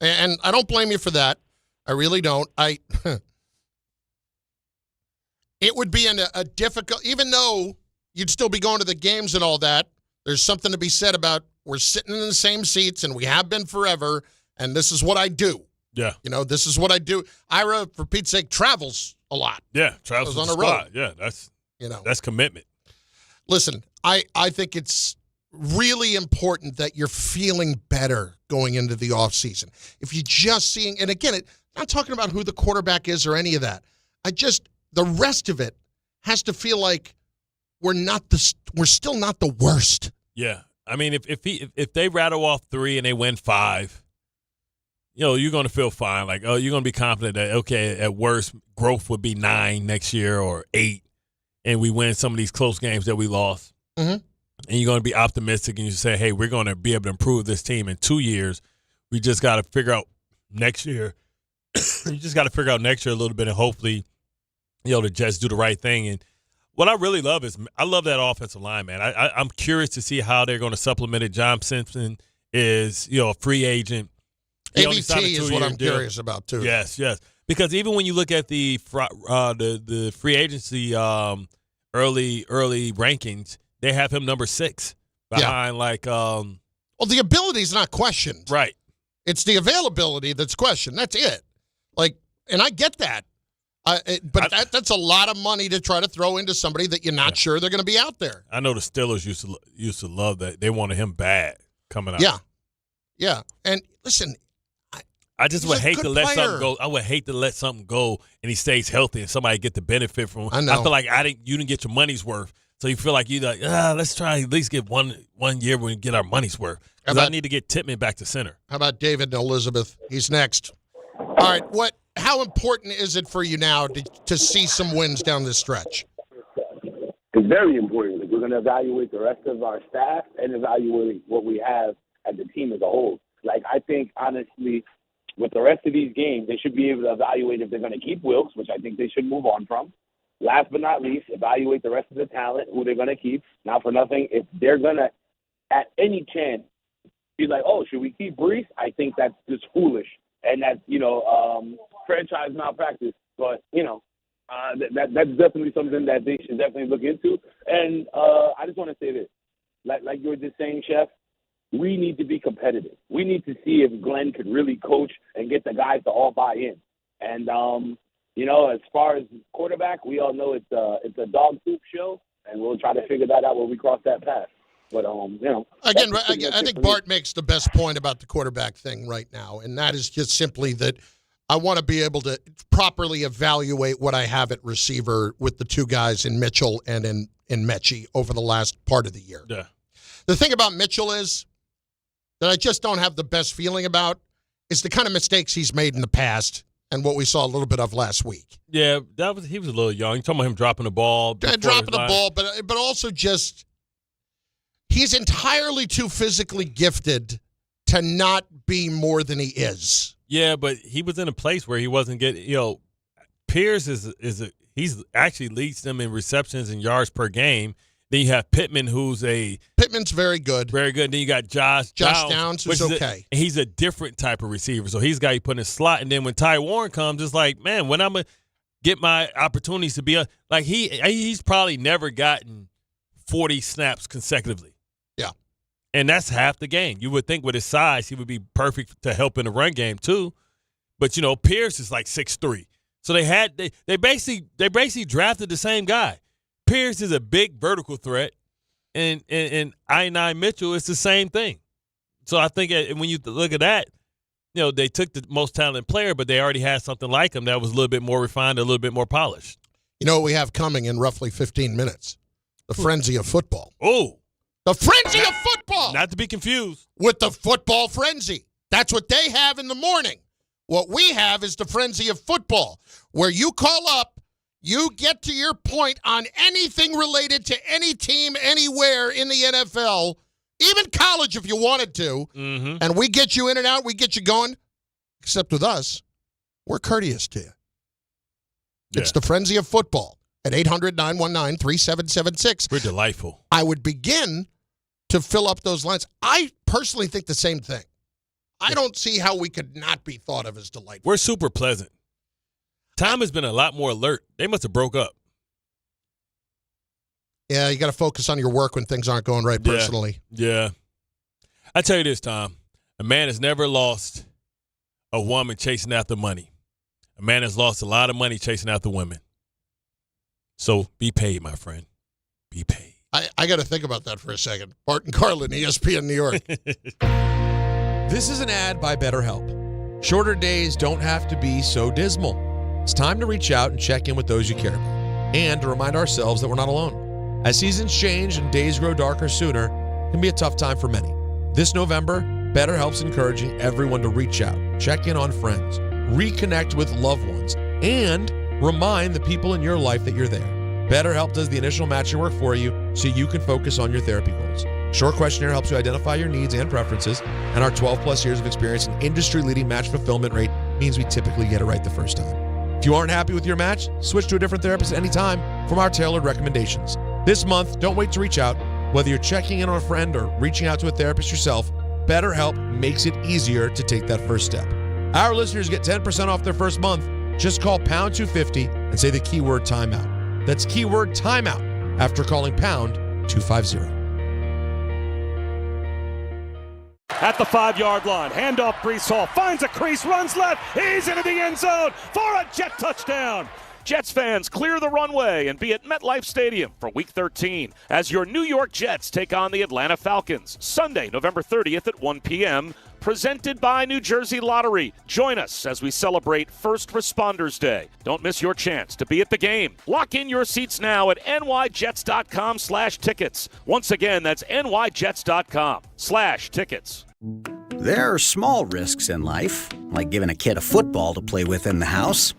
And I don't blame you for that. I really don't. It would be a difficult, even though you'd still be going to the games and all that, there's something to be said about we're sitting in the same seats and we have been forever, and this is what I do. Yeah. This is what I do. Ira, for Pete's sake, travels a lot. Yeah, travels on the the road. road. Yeah, that's commitment. Listen, I think it's really important that you're feeling better going into the offseason. If you're just seeing, and again, I'm not talking about who the quarterback is or any of that. The rest of it has to feel like we're still not the worst. Yeah. I mean, if they rattle off 3 and they win 5, you're going to feel fine. Like, you're going to be confident that, okay, at worst, growth would be 9 next year or 8, and we win some of these close games that we lost. Mm-hmm. And you're going to be optimistic, and you say, hey, we're going to be able to improve this team in 2 years. We just got to figure out next year. You just got to figure out next year a little bit, and hopefully, the Jets do the right thing. And what I really love is I love that offensive line, man. I'm curious to see how they're going to supplement it. John Simpson is, a free agent. AVT is what I'm curious about, too. Yes. Because even when you look at the free agency early rankings, they have him number 6 behind well, the ability is not questioned. Right. It's the availability that's questioned. That's it. And I get that. But that's a lot of money to try to throw into somebody that you're not sure they're going to be out there. I know the Steelers used to love that. They wanted him bad coming out. Yeah. And listen, I just would hate to let something go. I would hate to let something go and he stays healthy and somebody get the benefit from him. I know. I feel like you didn't get your money's worth. So you feel like let's try at least get one year when we get our money's worth. Because I need to get Tippmann back to center. How about David and Elizabeth? He's next. All right, how important is it for you now to see some wins down this stretch? It's very important because we're going to evaluate the rest of our staff and evaluate what we have as a team as a whole. I think, honestly, with the rest of these games, they should be able to evaluate if they're going to keep Wilkes, which I think they should move on from. Last but not least, evaluate the rest of the talent, who they're going to keep. Not for nothing, if they're going to, at any chance, be like, oh, should we keep Brees? I think that's just foolish. And that's, franchise malpractice. But, that's definitely something that they should definitely look into. And I just want to say this. Like you were just saying, Chef, we need to be competitive. We need to see if Glenn could really coach and get the guys to all buy in. And, as far as quarterback, we all know it's a dog poop show, and we'll try to figure that out when we cross that path. But, Again, I think Bart makes the best point about the quarterback thing right now, and that is just simply that I want to be able to properly evaluate what I have at receiver with the 2 guys in Mitchell and in Mechie over the last part of the year. Yeah. The thing about Mitchell is that I just don't have the best feeling about is the kind of mistakes he's made in the past and what we saw a little bit of last week. Yeah, he was a little young. You're talking about him dropping the ball. Dropping the ball, but also just he's entirely too physically gifted to not be more than he is. Yeah, but he was in a place where he wasn't getting. Pierce he's actually leads them in receptions and yards per game. Then you have Pittman, Pittman's very good. Very good. Then you got Josh Downs, who's okay. He's a different type of receiver. So he's got you put in a slot. And then when Ty Warren comes, it's like, man, when I'm going to get my opportunities to be he's probably never gotten 40 snaps consecutively. Yeah. And that's half the game. You would think with his size, he would be perfect to help in the run game too. But, Pierce is like 6'3". So they basically drafted the same guy. Pierce is a big vertical threat, and I-9 Mitchell is the same thing. So I think when you look at that, they took the most talented player, but they already had something like him that was a little bit more refined, a little bit more polished. You know what we have coming in roughly 15 minutes? The frenzy of football. Oh. The frenzy of football! Not to be confused with the football frenzy. That's what they have in the morning. What we have is the frenzy of football, where you call up, you get to your point on anything related to any team anywhere in the NFL, even college if you wanted to, and we get you in and out, we get you going. Except with us, we're courteous to you. Yeah. It's the frenzy of football at 800-919-3776. We're delightful. I would begin to fill up those lines. I personally think the same thing. I don't see how we could not be thought of as delightful. We're super pleasant. Tom has been a lot more alert. They must have broke up. Yeah, you got to focus on your work when things aren't going right personally. Yeah. I tell you this, Tom. A man has never lost a woman chasing after money. A man has lost a lot of money chasing after women. So be paid, my friend. Be paid. I got to think about that for a second. Bart and Carlin, ESPN New York. This is an ad by BetterHelp. Shorter days don't have to be so dismal. It's time to reach out and check in with those you care about, and to remind ourselves that we're not alone. As seasons change and days grow darker sooner, it can be a tough time for many. This November, BetterHelp's encouraging everyone to reach out, check in on friends, reconnect with loved ones, and remind the people in your life that you're there. BetterHelp does the initial matching work for you so you can focus on your therapy goals. Short questionnaire helps you identify your needs and preferences, and our 12-plus years of experience and industry-leading match fulfillment rate means we typically get it right the first time. If you aren't happy with your match, switch to a different therapist at any time from our tailored recommendations. This month, don't wait to reach out. Whether you're checking in on a friend or reaching out to a therapist yourself, BetterHelp makes it easier to take that first step. Our listeners get 10% off their first month. Just call pound 250 and say the keyword timeout. That's keyword timeout after calling pound 250. At the 5-yard line, handoff Breece Hall, finds a crease, runs left, he's into the end zone for a Jet touchdown. Jets fans, clear the runway and be at MetLife Stadium for Week 13 as your New York Jets take on the Atlanta Falcons. Sunday, November 30th at 1 p.m., presented by New Jersey Lottery. Join us as we celebrate First Responders Day. Don't miss your chance to be at the game. Lock in your seats now at nyjets.com/tickets. Once again, that's nyjets.com/tickets. There are small risks in life, like giving a kid a football to play with in the house.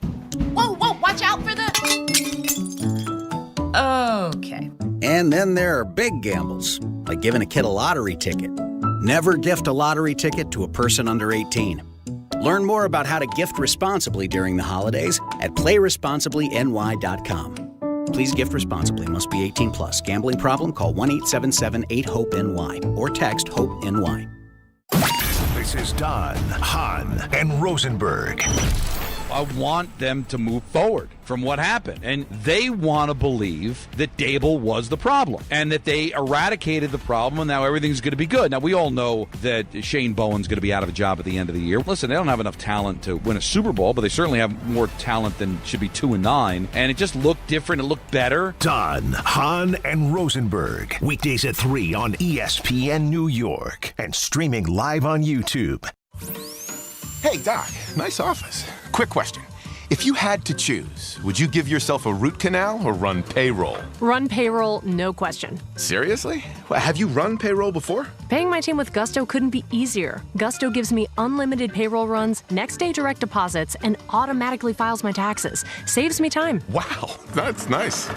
Whoa, watch out for the... Okay. And then there are big gambles, like giving a kid a lottery ticket. Never gift a lottery ticket to a person under 18. Learn more about how to gift responsibly during the holidays at playresponsiblyny.com. Please gift responsibly. Must be 18 plus. Gambling problem? Call 1-877-8-HOPE-NY or text HOPE-NY. This is Don, Hahn, and Rosenberg. I want them to move forward from what happened. And they want to believe that Dable was the problem and that they eradicated the problem and now everything's going to be good. Now, we all know that Shane Bowen's going to be out of a job at the end of the year. Listen, they don't have enough talent to win a Super Bowl, but they certainly have more talent than should be 2-9. And it just looked different. It looked better. Don, Hahn, and Rosenberg. Weekdays at 3 on ESPN New York and streaming live on YouTube. Hey, Doc, nice office. Quick question. If you had to choose, would you give yourself a root canal or run payroll? Run payroll, no question. Seriously? Have you run payroll before? Paying my team with Gusto couldn't be easier. Gusto gives me unlimited payroll runs, next-day direct deposits, and automatically files my taxes. Saves me time. Wow, that's nice.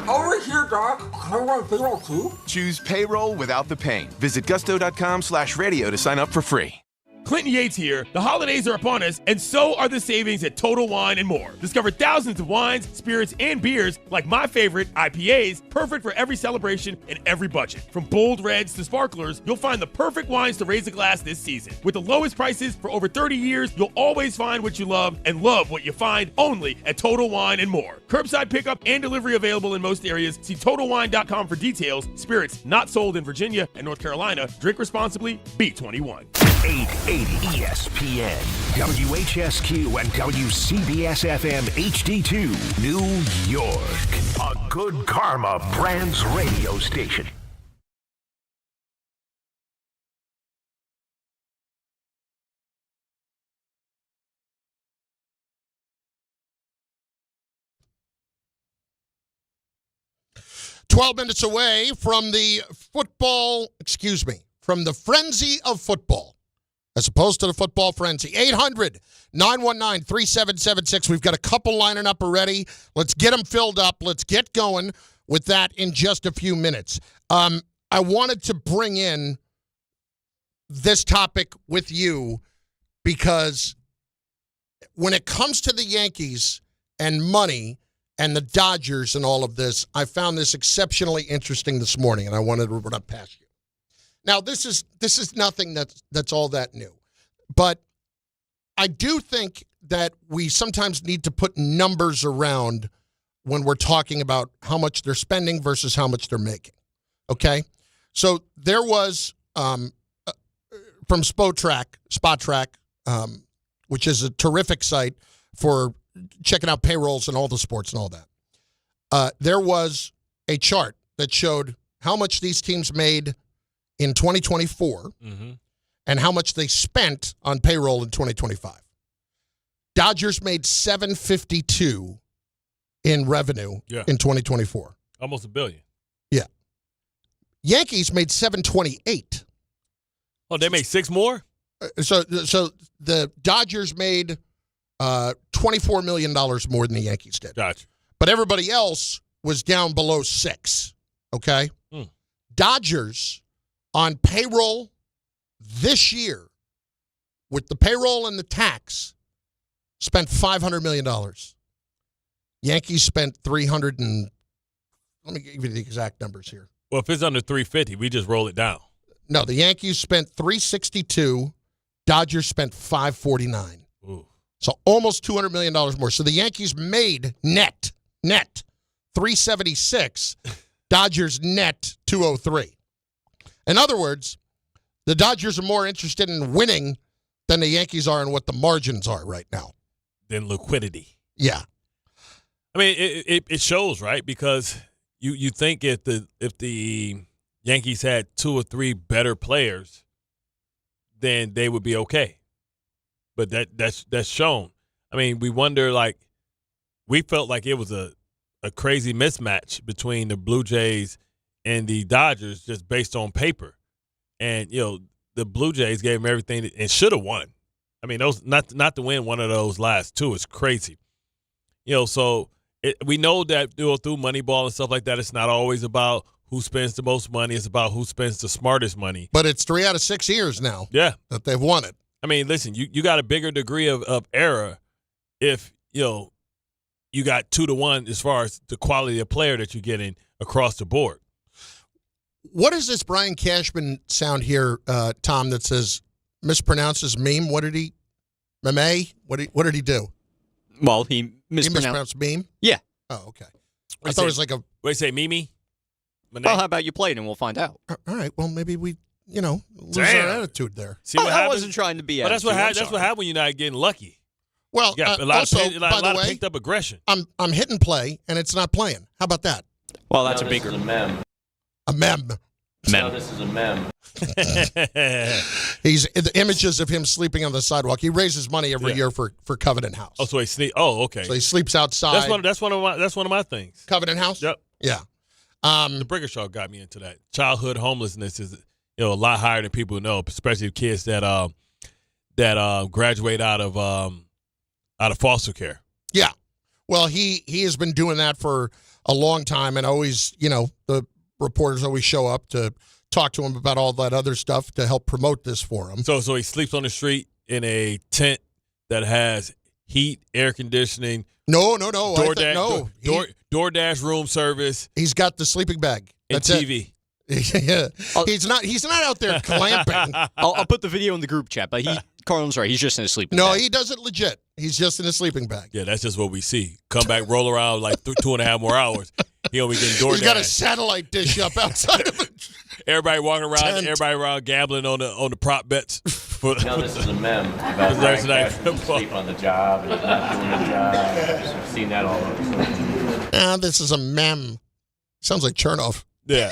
Over here, Doc. Can I run payroll too? Choose payroll without the pain. Visit gusto.com/radio to sign up for free. Clinton Yates here. The holidays are upon us, and so are the savings at Total Wine & More. Discover thousands of wines, spirits, and beers, like my favorite, IPAs, perfect for every celebration and every budget. From bold reds to sparklers, you'll find the perfect wines to raise a glass this season. With the lowest prices for over 30 years, you'll always find what you love and love what you find only at Total Wine & More. Curbside pickup and delivery available in most areas. See TotalWine.com for details. Spirits not sold in Virginia and North Carolina. Drink responsibly. Be 21. 880 ESPN, WHSQ, and WCBS-FM HD2, New York. A Good Karma Brands radio station. Minutes away from the from the frenzy of football, as opposed to the football frenzy. 800-919-3776. We've got a couple lining up already. Let's get them filled up. Let's get going with that in just a few minutes. I wanted to bring in this topic with you because when it comes to the Yankees and money and the Dodgers and all of this, I found this exceptionally interesting this morning, and I wanted to run up past you. Now, this is nothing that's all that new. But I do think that we sometimes need to put numbers around when we're talking about how much they're spending versus how much they're making. Okay? So there was, from Spotrac, which is a terrific site for checking out payrolls and all the sports and all that. There was a chart that showed how much these teams made in 2024 and how much they spent on payroll in 2025. Dodgers made $752 in revenue in 2024. Almost $1 billion. Yeah. Yankees made $728. Oh, they made $6 more? So the Dodgers made $24 million more than the Yankees did. Gotcha. But everybody else was down below $6. Okay? Dodgers on payroll this year, with the payroll and the tax, spent $500 million. Yankees spent $300 and let me give you the exact numbers here. Well, if it's under $350, we just roll it down. No, the Yankees spent $362. Dodgers spent $549. Ooh. So almost $200 million more. So the Yankees made net $376. Dodgers net $203. In other words, the Dodgers are more interested in winning than the Yankees are in what the margins are right now. Than liquidity. Yeah. I mean, it shows, right? Because you think if the Yankees had 2 or 3 better players, then they would be okay. But that's shown. I mean, we wonder, like, we felt like it was a crazy mismatch between the Blue Jays and the Dodgers just based on paper. And, the Blue Jays gave them everything and should have won. I mean, those not to win one of those last 2 is crazy. So we know that through Moneyball and stuff like that, it's not always about who spends the most money. It's about who spends the smartest money. But it's 3 out of 6 years now that they've won it. I mean, listen, you got a bigger degree of error if, you got 2-1 as far as the quality of player that you're getting across the board. What is this Brian Cashman sound here, Tom, that says mispronounces meme? What did he – meme? What did he do? Well, he mispronounced meme? Yeah. Oh, okay. I thought it was like a – What do you say, Mimi? Well, how about you play it and we'll find out. All right. Well, maybe we – lose our attitude there. See what happens? I wasn't trying to be That's what happens when you're not getting lucky. Well, a lot of picked up aggression. I'm hitting play, and it's not playing. How about that? Well, that's a bigger mem. A mem. No, this is a mem. He's the images of him sleeping on the sidewalk. He raises money every year for Covenant House. Oh, so he okay. So he sleeps outside. That's one of my things. Covenant House. Yep. Yeah. The Briggershaw got me into that. Childhood homelessness is a lot higher than people know, especially kids that graduate out of foster care. Yeah. Well, he has been doing that for a long time, and always, the reporters always show up to talk to him about all that other stuff to help promote this for him. So he sleeps on the street in a tent that has heat, air conditioning. No. DoorDash room service. He's got the sleeping bag. That's TV. Yeah. He's not out there clamping. I'll put the video in the group chat, but Carlin's right. He's just in a sleeping No, bag. he does it legit. He's just in a sleeping bag. Yeah, that's just what we see. Come back, roll around like 2.5 more hours. He'll be getting DoorDash. He's got a satellite dish up outside of it. Everybody walking around, gambling on the prop bets. This is a meme about Brian Cashman sleep on the job and not doing the job. I've seen that all over. This is a meme. Sounds like Chernoff. Yeah.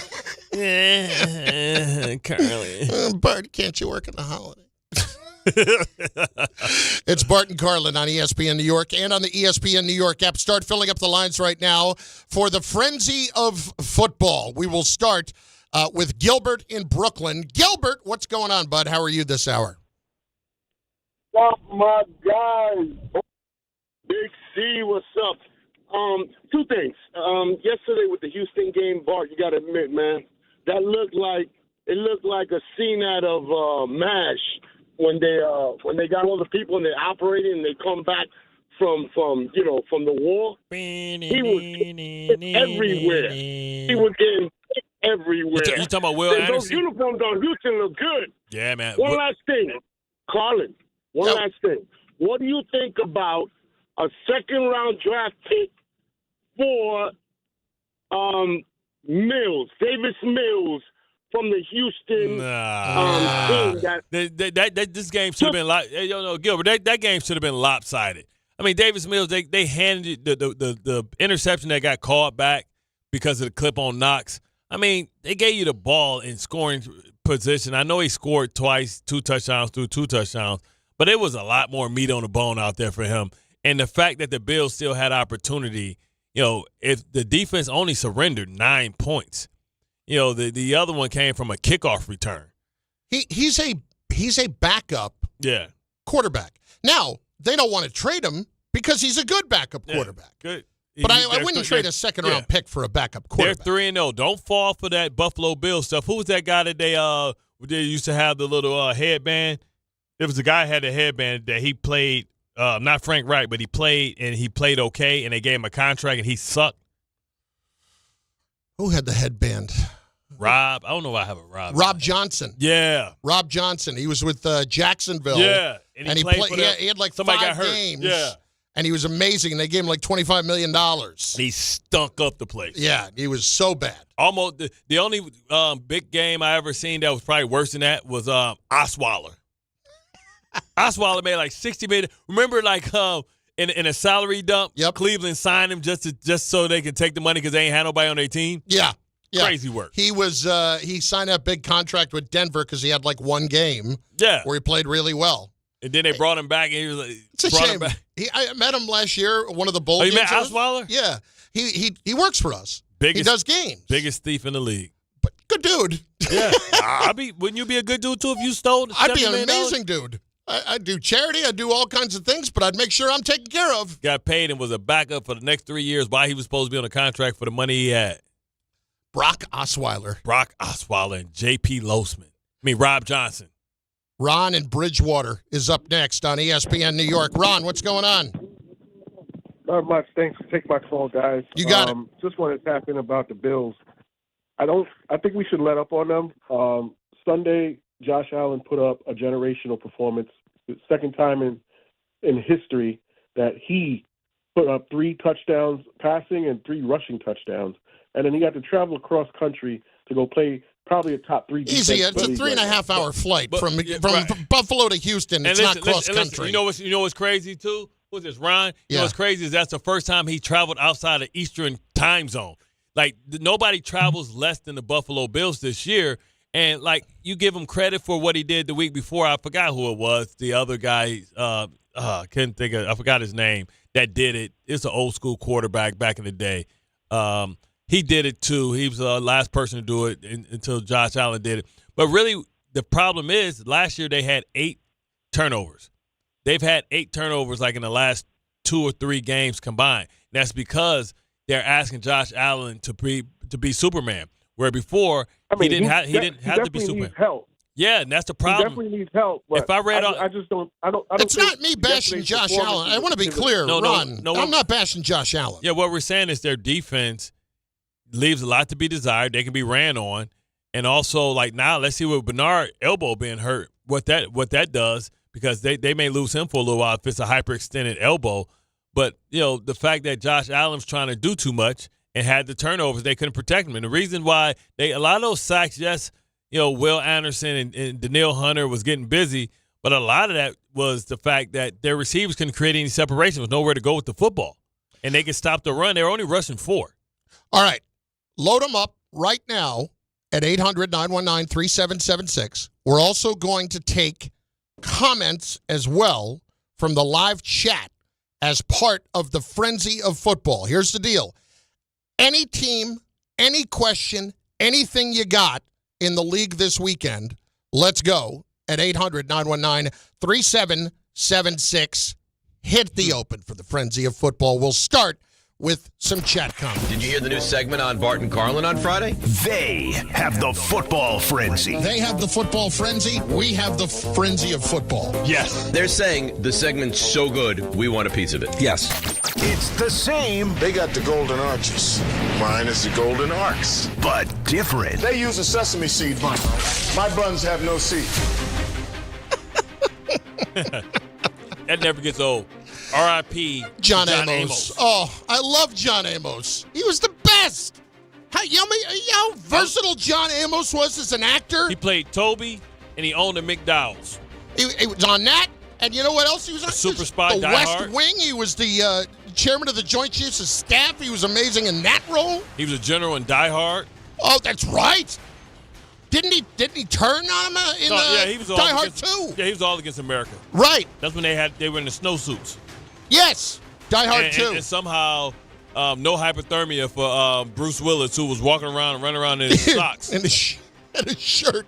Carlin. Bart, can't you work in the holiday? It's Bart and Carlin on ESPN New York and on the ESPN New York app. Start filling up the lines right now for the frenzy of football. We will start with Gilbert in Brooklyn. Gilbert, what's going on, bud? How are you this hour? What's up, my guys? Big C, what's up? Two things. Yesterday with the Houston game, Bart, you got to admit, man, that looked like a scene out of MASH when they got all the people and they're operating and they come back from the war. He was everywhere. He was getting everywhere. You talking about Will Anderson? Those uniforms on Houston look good. Yeah, man. One last thing, Carlin. Last thing. What do you think about a second-round draft pick for Davis Mills from the Houston team? This game should have been Gilbert. That game should have been lopsided. I mean, Davis Mills, they handed the interception that got called back because of the clip on Knox. I mean, they gave you the ball in scoring position. I know he scored twice, 2 touchdowns through 2 touchdowns, but it was a lot more meat on the bone out there for him. And the fact that the Bills still had opportunity, if the defense only surrendered 9 points, the other one came from a kickoff return. He's a backup quarterback. Now, they don't want to trade him because he's a good backup quarterback. Good. But I wouldn't trade a second-round pick for a backup quarterback. They're 3-0. Don't fall for that Buffalo Bills stuff. Who was that guy that they used to have the little headband? There was a guy who had a headband that he played, not Frank Wright, but he played okay, and they gave him a contract, and he sucked. Who had the headband? Rob. I don't know if I have a Rob. Rob Johnson. Yeah. Rob Johnson. He was with Jacksonville. Yeah. And he had like 5 games. Yeah. And he was amazing, and they gave him like $25 million. He stunk up the place. Yeah, he was so bad. Almost the only big game I ever seen that was probably worse than that was Osweiler. Osweiler made like $60 million. Remember, like in a salary dump, Cleveland signed him just so they could take the money because they ain't had nobody on their team. Yeah. Crazy work. He signed that big contract with Denver because he had like 1 game. Where he played really well. And then they brought him back, and he was like, "It's a shame." I met him last year, one of the bowl games. You met Osweiler? Yeah, he works for us. He does games. Biggest thief in the league. But good dude. Yeah, wouldn't you be a good dude too if you stole? I'd be an amazing dude. I do charity. I do all kinds of things, but I'd make sure I'm taken care of. Got paid and was a backup for the next 3 years while he was supposed to be on a contract for the money he had. Brock Osweiler and J.P. Losman. Rob Johnson. Ron in Bridgewater is up next on ESPN New York. Ron, what's going on? Not much. Thanks for taking my call, guys. You got it. Just wanted to tap in about the Bills. I think we should let up on them. Sunday, Josh Allen put up a generational performance. The second time in history that he put up 3 touchdowns passing and 3 rushing touchdowns. And then he got to travel across country to go play probably a top 3 defense. Easy. It's a 3.5-hour flight from Buffalo to Houston. It's not cross country. You know what's crazy too? What's this, Ron? You know what's crazy is that's the first time he traveled outside of Eastern time zone. Like, nobody travels less than the Buffalo Bills this year. And, like, you give him credit for what he did the week before. I forgot who it was. The other guy, I forgot his name, that did it. It's an old school quarterback back in the day. He did it too. He was the last person to do it until Josh Allen did it. But really, the problem is last year they had 8 turnovers. They've had 8 turnovers like in the last 2 or 3 games combined. That's because they're asking Josh Allen to be Superman, where before he didn't have to be Superman. Needs help. Yeah, and that's the problem. He definitely needs help. But if I read, I just don't. I don't. It's not me bashing Josh Allen. I want to be clear, Ron. I'm not bashing Josh Allen. Yeah, what we're saying is their defense leaves a lot to be desired. They can be ran on, and also like now, let's see what Bernard elbow being hurt, what that does, because they may lose him for a little while if it's a hyperextended elbow. But the fact that Josh Allen's trying to do too much and had the turnovers, they couldn't protect him. And the reason why a lot of those sacks, yes. Will Anderson and Danielle Hunter was getting busy, but a lot of that was the fact that their receivers couldn't create any separation. There was nowhere to go with the football. And they could stop the run. They were only rushing 4. All right. Load them up right now at 800-919-3776. We're also going to take comments as well from the live chat as part of the frenzy of football. Here's the deal. Any team, any question, anything you got in the league this weekend, let's go at 800-919-3776. Hit the open for the frenzy of football. We'll start with some chat comments. Did you hear the new segment on Bart and Carlin on Friday? They have the football frenzy. They have the football frenzy. We have the frenzy of football. Yes. They're saying the segment's so good, we want a piece of it. Yes. It's the same. They got the golden arches. Mine is the golden arcs. But different. They use a sesame seed bun. My buns have no seed. That never gets old. R.I.P. John Amos. Oh, I love John Amos. He was the best. You know how versatile John Amos was as an actor? He played Toby, and he owned the McDowell's. He was on that, and you know what else he was on? Super Spy, The Die West Hard. Wing. He was the chairman of the Joint Chiefs of Staff. He was amazing in that role. He was a general in Die Hard. Oh, that's right. Didn't he turn on him he was Die Hard 2? Yeah, he was all against America. Right. That's when they were in the snowsuits. Yes, Die Hard 2. And somehow, no hypothermia for Bruce Willis, who was walking around and running around in his socks. And a shirt. And a t-shirt.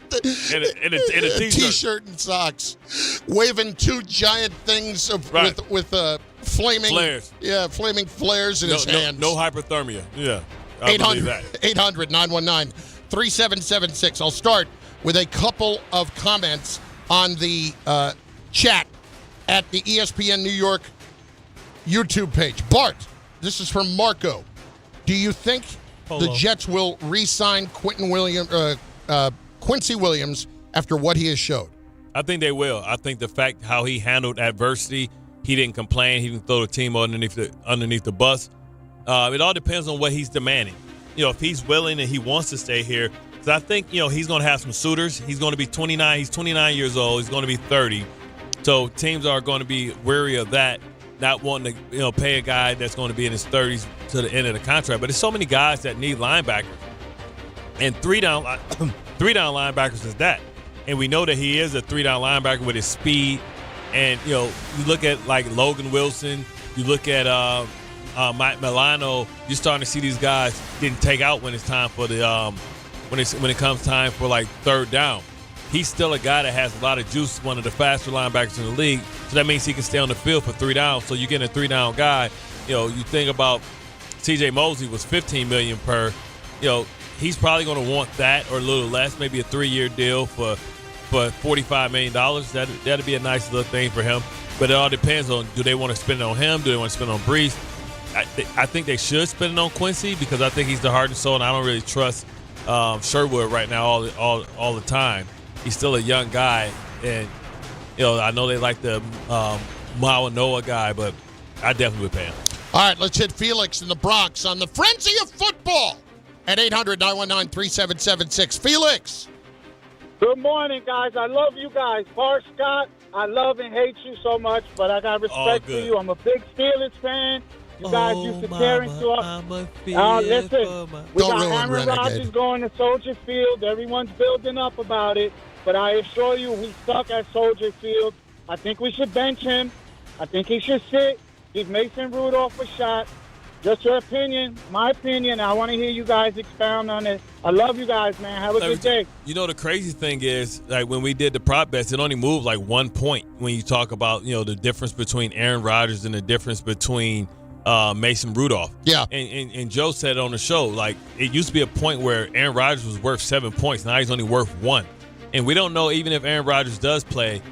T-shirt and socks. Waving 2 giant things with flaming flares. Yeah, flaming flares in his hands. No hypothermia. Yeah. 800-919-3776. I'll start with a couple of comments on the chat at the ESPN New York YouTube page. Bart, this is from Marco. Do you think the Jets will re-sign Quincy Williams after what he has showed? I think they will. I think the fact how he handled adversity, he didn't complain, he didn't throw the team underneath the bus. It all depends on what he's demanding. If he's willing and he wants to stay here, because I think he's going to have some suitors. He's going to be 29. He's 29 years old. He's going to be 30. So teams are going to be wary of that, not wanting to pay a guy that's going to be in his 30s to the end of the contract. But there's so many guys that need linebackers, and three down linebackers is that. And we know that he is a 3-down linebacker with his speed. And you look at like Logan Wilson, you look at Mike Milano. You're starting to see these guys getting take out when it's time for the when it comes time for like 3rd down. He's still a guy that has a lot of juice, one of the faster linebackers in the league. So that means he can stay on the field for 3 downs. So you get a 3-down guy. You think about C.J. Mosley was $15 million per. He's probably going to want that or a little less, maybe a 3-year deal for $45 million. That'd be a nice little thing for him. But it all depends on, do they want to spend it on him? Do they want to spend it on Brees? I think they should spend it on Quincy because I think he's the heart and soul, and I don't really trust Sherwood right now all the time. He's still a young guy, and I know they like the Noah guy, but I definitely would pay him. All right, let's hit Felix in the Bronx on the frenzy of football at 800-919-3776. Felix. Good morning, guys. I love you guys. Bart Scott, I love and hate you so much, but I got respect for you. I'm a big Steelers fan. You guys used to tear into us. Listen, we got Aaron Rodgers going to Soldier Field. Everyone's building up about it, but I assure you we suck at Soldier Field. I think we should bench him. I think he should sit. Give Mason Rudolph a shot. Just your opinion, my opinion. I want to hear you guys expound on it. I love you guys, man. Have a good day. You know, the crazy thing is, like, when we did the prop bets, it only moved like 1 point when you talk about, the difference between Aaron Rodgers and the difference between Mason Rudolph. Yeah. And Joe said on the show, like, it used to be a point where Aaron Rodgers was worth 7 points. Now he's only worth 1. And we don't know, even if Aaron Rodgers does play,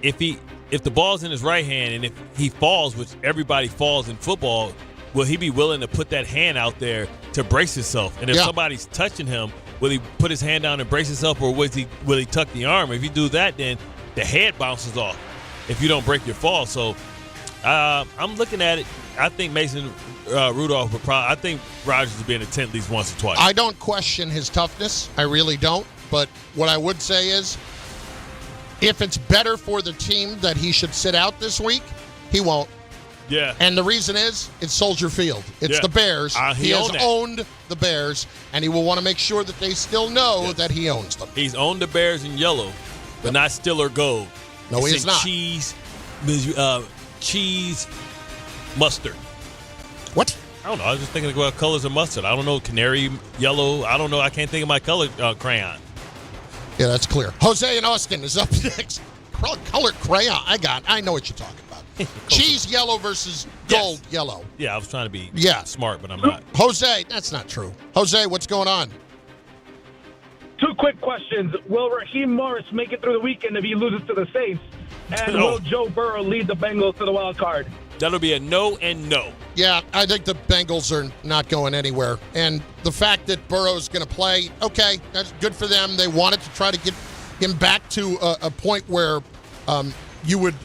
if the ball's in his right hand and if he falls, which everybody falls in football, will he be willing to put that hand out there to brace himself? And if somebody's touching him, will he put his hand down and brace himself, or will he tuck the arm? If you do that, then the head bounces off if you don't break your fall. So I'm looking at it. I think Mason Rudolph would probably – I think Rodgers will be in the tent at least once or twice. I don't question his toughness. I really don't. But what I would say is, if it's better for the team that he should sit out this week, he won't. Yeah. And the reason is, it's Soldier Field. It's the Bears. He has owned the Bears, and he will want to make sure that they still know that he owns them. He's owned the Bears in yellow, but not Stiller gold. No, it's he is not. Cheese mustard. What? I don't know. I was just thinking about colors of mustard. I don't know. Canary yellow. I don't know. I can't think of my color crayon. Yeah, that's clear. Jose in Austin is up next. Colored crayon. I know what you're talking about. Cheese yellow versus gold yellow. Yeah, I was trying to be smart, but I'm not. Jose, that's not true. Jose, what's going on? 2 quick questions. Will Raheem Morris make it through the weekend if he loses to the Saints? And will Joe Burrow lead the Bengals to the wild card? That'll be a no and no. Yeah, I think the Bengals are not going anywhere. And the fact that Burrow's going to play, okay, that's good for them. They wanted to try to get him back to a point where you would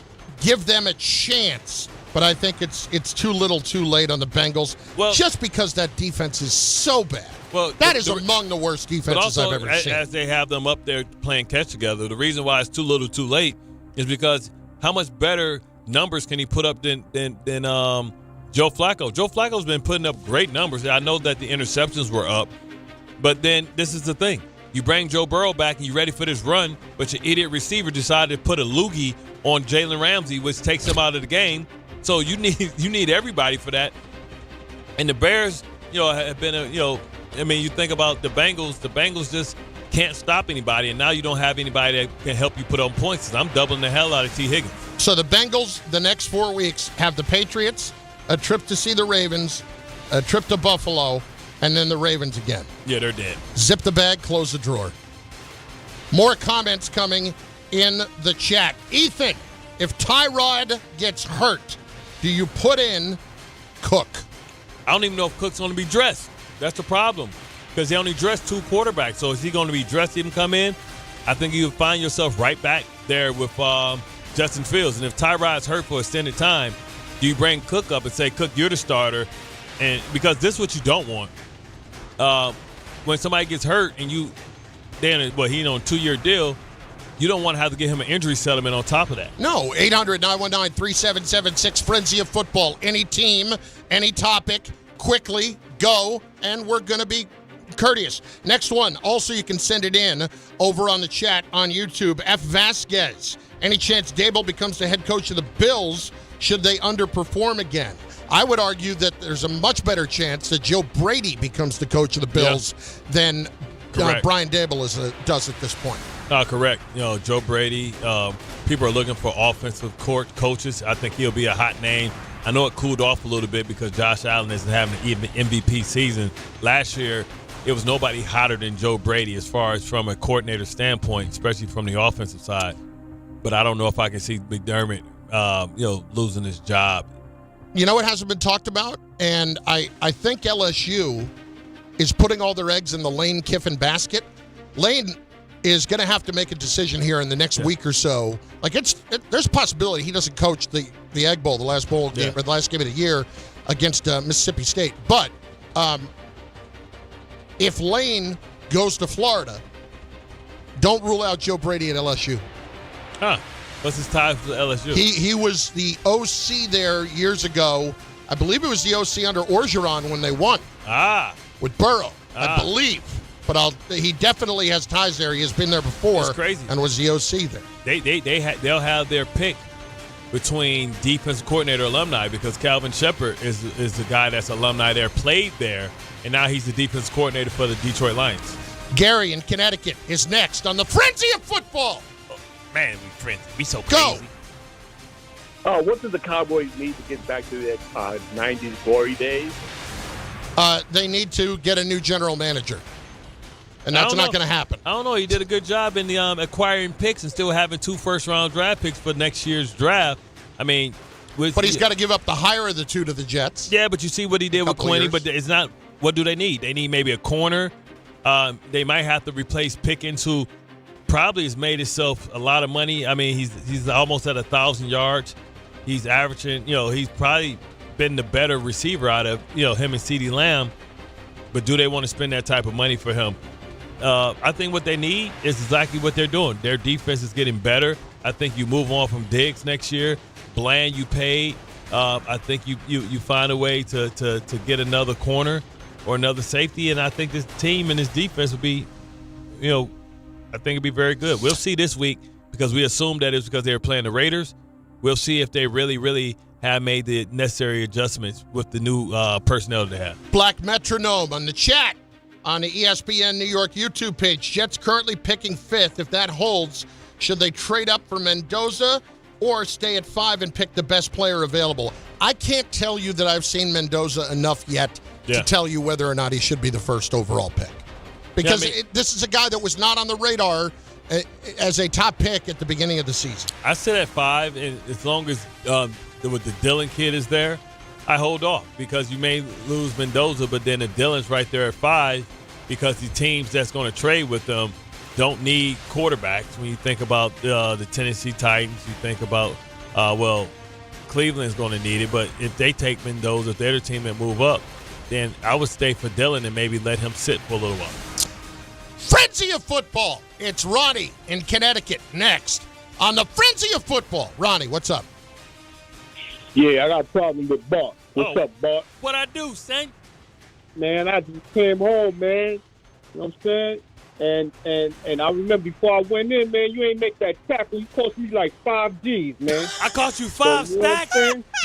give them a chance. But I think it's too little too late on the Bengals, just because that defense is so bad. Well, that is among the worst defenses I've ever seen. As they have them up there playing catch together, the reason why it's too little too late is because how much better numbers can he put up than Joe Flacco? Joe Flacco's been putting up great numbers. I know that the interceptions were up, but then this is the thing. You bring Joe Burrow back and you're ready for this run, but your idiot receiver decided to put a loogie on Jalen Ramsey, which takes him out of the game. So you need everybody for that. And the Bears, have been you think about the Bengals. The Bengals just can't stop anybody, and now you don't have anybody that can help you put on points. I'm doubling the hell out of T. Higgins. So the Bengals, the next 4 weeks, have the Patriots, a trip to see the Ravens, a trip to Buffalo, and then the Ravens again. Yeah, they're dead. Zip the bag, close the drawer. More comments coming in the chat. Ethan, if Tyrod gets hurt, do you put in Cook? I don't even know if Cook's going to be dressed. That's the problem, because they only dressed 2 quarterbacks. So is he going to be dressed to even come in? I think you'll find yourself right back there with Justin Fields. And if Tyrod's hurt for extended time, do you bring Cook up and say, Cook, you're the starter? And because this is what you don't want. When somebody gets hurt and he's on a 2-year deal, you don't want to have to give him an injury settlement on top of that. No, 800-919-3776, Frenzy of Football. Any team, any topic, quickly go, and we're going to be courteous. Next one, also you can send it in over on the chat on YouTube. F. Vasquez, any chance Dable becomes the head coach of the Bills should they underperform again? I would argue that there's a much better chance that Joe Brady becomes the coach of the Bills than Brian Dable does at this point. Correct. Joe Brady, people are looking for offensive coaches. I think he'll be a hot name. I know it cooled off a little bit because Josh Allen isn't having an MVP season. Last year, it was nobody hotter than Joe Brady as far as from a coordinator standpoint, especially from the offensive side. But I don't know if I can see McDermott, losing his job. You know what hasn't been talked about? And I think LSU is putting all their eggs in the Lane Kiffin basket. Lane is going to have to make a decision here in the next week or so. There's a possibility he doesn't coach the Egg Bowl, the last bowl game, or the last game of the year against Mississippi State. But if Lane goes to Florida, don't rule out Joe Brady at LSU. What's his ties with LSU? He was the OC there years ago. I believe it was the OC under Orgeron when they won. With Burrow, I believe. But he definitely has ties there. He has been there before. It's crazy. And was the OC there. They'll have their pick between defensive coordinator alumni, because Calvin Shepard is the guy that's alumni there, played there, and now he's the defensive coordinator for the Detroit Lions. Gary in Connecticut is next on the Frenzy of Football. Oh, man, we frenzy. We so crazy. Go. What do the Cowboys need to get back to their 90s glory days? They need to get a new general manager. And that's not going to happen. I don't know. He did a good job in the acquiring picks and still having 2 first-round draft picks for next year's draft. I mean, but he's got to give up the higher of the 2 to the Jets. Yeah, but you see what he did with Quinny. But it's not. What do they need? They need maybe a corner. They might have to replace Pickens, who probably has made himself a lot of money. I mean, he's almost at 1,000 yards. He's averaging. He's probably been the better receiver out of him and CeeDee Lamb. But do they want to spend that type of money for him? I think what they need is exactly what they're doing. Their defense is getting better. I think you move on from Diggs next year. Bland, you paid. I think you find a way to get another corner or another safety, and I think this team and this defense will be, I think it'll be very good. We'll see this week, because we assume that it's because they were playing the Raiders. We'll see if they really, really have made the necessary adjustments with the new personnel they have. Black Metronome on the chat. On the ESPN New York YouTube page, Jets currently picking 5th. If that holds, should they trade up for Mendoza or stay at 5 and pick the best player available? I can't tell you that I've seen Mendoza enough yet to tell you whether or not he should be the first overall pick. Because this is a guy that was not on the radar as a top pick at the beginning of the season. I sit at 5, and as long as the Dillon kid is there, I hold off, because you may lose Mendoza, but then the Dillon's right there at 5, because the teams that's going to trade with them don't need quarterbacks. When you think about the Tennessee Titans, you think about, Cleveland's going to need it, but if they take Mendoza, if they're the team that move up, then I would stay for Dillon and maybe let him sit for a little while. Frenzy of Football. It's Ronnie in Connecticut next on the Frenzy of Football. Ronnie, what's up? Yeah, I got a problem with Bart. What's up, Bart? What I do, son? Man, I just came home, man. You know what I'm saying? And I remember before I went in, man, you ain't make that tackle. You cost me like 5 G's, man. I cost you 5 stacks?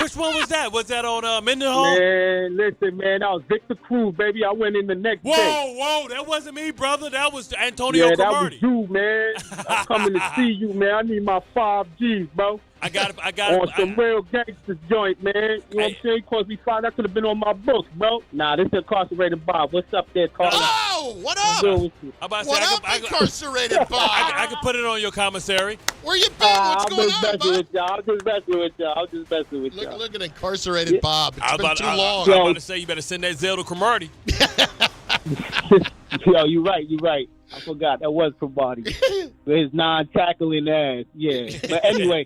Which one was that? Was that on Mendenhall? Man, listen, man, that was Victor Cruz, baby. I went in the next day. Whoa, that wasn't me, brother. That was Antonio Cromartie. That was you, man. I'm coming to see you, man. I need my 5 G's, bro. I got on some real gangster joint, man. You know what I'm saying? Because we found that could have been on my books, bro. Nah, this is Incarcerated Bob. What's up there, Carlin? Oh, what up? Incarcerated Bob? I can put it on your commissary. Where you been? What's going on, bud? I'm just messing with y'all. Look at Incarcerated Bob. It's been too long. I'm about to say you better send that Zell to Cromartie. Yo, you're right. I forgot. That was Cromartie. With his non-tackling ass. Yeah. But anyway...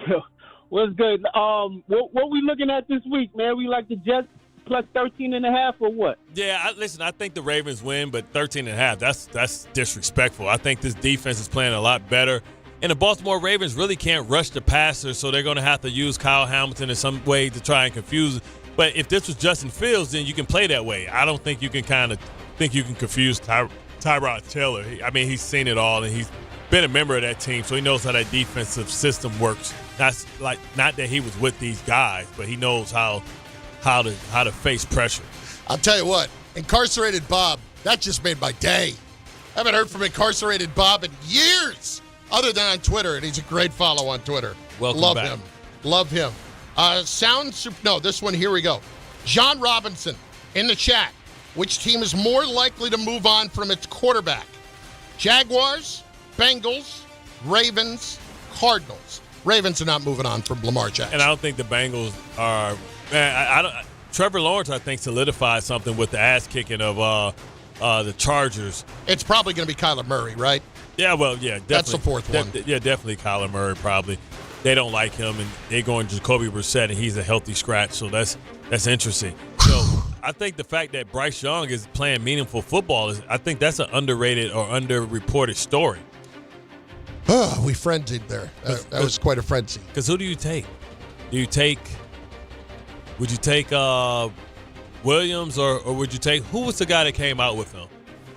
Yo, what's good? What we looking at this week, man? We like the Jets plus 13.5 or what? Yeah, listen, I think the Ravens win, but 13.5, that's disrespectful. I think this defense is playing a lot better. And the Baltimore Ravens really can't rush the passer, so they're going to have to use Kyle Hamilton in some way to try and confuse. But if this was Justin Fields, then you can play that way. I don't think you can confuse Tyrod Taylor. I mean, he's seen it all, and he's been a member of that team, so he knows how that defensive system works. That's not that he was with these guys, but he knows how to face pressure. I'll tell you what, Incarcerated Bob, that just made my day. I haven't heard from Incarcerated Bob in years, other than on Twitter, and he's a great follow on Twitter. Welcome back. Love him. This one, here we go. John Robinson in the chat. Which team is more likely to move on from its quarterback? Jaguars, Bengals, Ravens, Cardinals. Ravens are not moving on from Lamar Jackson. And I don't think the Bengals are. Man, Trevor Lawrence, I think, solidified something with the ass kicking of the Chargers. It's probably going to be Kyler Murray, right? Yeah, well, yeah, definitely. That's the fourth one. Definitely Kyler Murray, probably. They don't like him, and they're going Jacoby Brissett, and he's a healthy scratch, so that's interesting. So I think the fact that Bryce Young is playing meaningful football I think that's an underrated or underreported story. Oh, we frenzied there. That was quite a frenzy. Because who do you take? Would you take Williams or would you take – who was the guy that came out with him?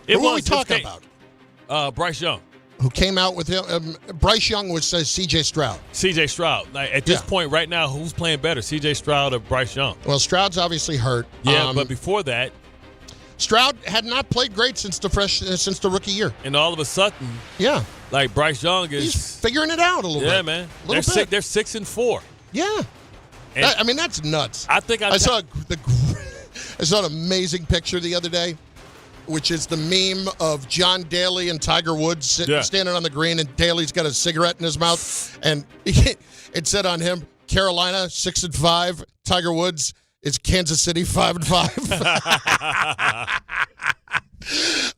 Who are we talking about? Bryce Young. who came out with him. Bryce Young says C.J. Stroud. C.J. Stroud. Like, at this point right now, who's playing better, C.J. Stroud or Bryce Young? Well, Stroud's obviously hurt. Yeah, but before that, Stroud had not played great since the rookie year. And all of a sudden, like Bryce Young he's figuring it out a little bit. Yeah, man. They're 6-4. Yeah. And that's nuts. I think I saw an amazing picture the other day, which is the meme of John Daly and Tiger Woods standing on the green, and Daly's got a cigarette in his mouth, and it said on him, Carolina 6-5, Tiger Woods is Kansas City 5-5.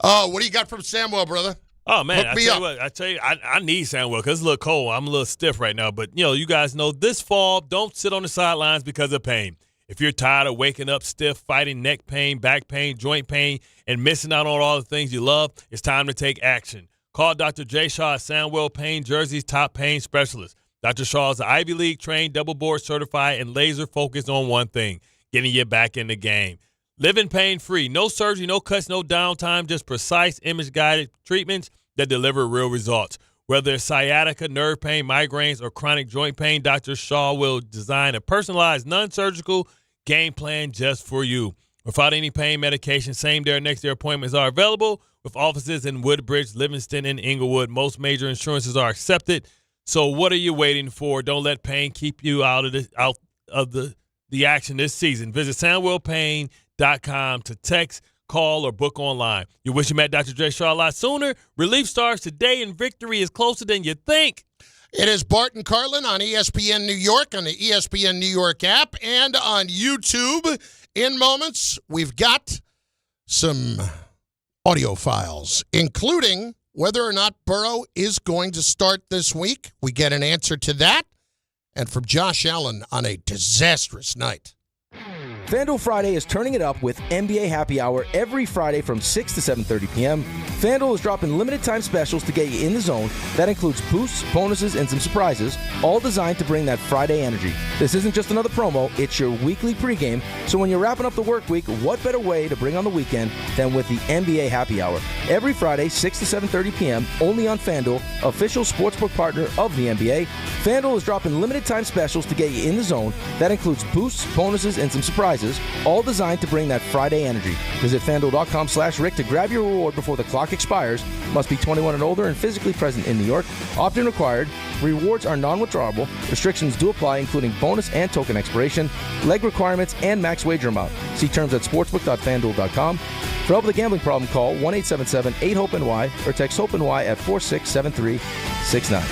Oh, what do you got from Samuel, brother? Oh, man, Hook me up. I tell you, I need Samuel because it's a little cold. I'm a little stiff right now. But, you guys know this fall, don't sit on the sidelines because of pain. If you're tired of waking up stiff, fighting neck pain, back pain, joint pain, and missing out on all the things you love, it's time to take action. Call Dr. J. Shaw at Sandwell Pain, Jersey's top pain specialist. Dr. Shaw is an Ivy League trained, double board certified, and laser focused on one thing, getting you back in the game. Living pain-free, no surgery, no cuts, no downtime, just precise image-guided treatments that deliver real results. Whether it's sciatica, nerve pain, migraines, or chronic joint pain, Dr. Shaw will design a personalized, non-surgical game plan just for you. Without any pain medication, same-day or next-day appointments are available with offices in Woodbridge, Livingston, and Inglewood. Most major insurances are accepted. So what are you waiting for? Don't let pain keep you out of the action this season. Visit SandwellPain.com to text, call, or book online. You wish you met Dr. J. Shaw a lot sooner? Relief starts today, and victory is closer than you think. It is Bart and Carlin on ESPN New York, on the ESPN New York app, and on YouTube. In moments, we've got some audio files, including whether or not Burrow is going to start this week. We get an answer to that. And from Josh Allen on a disastrous night. FanDuel Friday is turning it up with NBA Happy Hour every Friday from 6 to 7:30 p.m. FanDuel is dropping limited time specials to get you in the zone. That includes boosts, bonuses, and some surprises, all designed to bring that Friday energy. This isn't just another promo, it's your weekly pregame. So when you're wrapping up the work week, what better way to bring on the weekend than with the NBA Happy Hour? Every Friday, 6 to 7:30 p.m., only on FanDuel, official sportsbook partner of the NBA. FanDuel is dropping limited time specials to get you in the zone. That includes boosts, bonuses, and some surprises, all designed to bring that Friday energy. Visit FanDuel.com/Rick to grab your reward before the clock expires. Must be 21 and older and physically present in New York. Opt-in required. Rewards are non-withdrawable. Restrictions do apply, including bonus and token expiration, leg requirements, and max wager amount. See terms at sportsbook.fanduel.com. For help with a gambling problem, call 1-877-8-HOPE-NY or text HOPE-NY at 467369.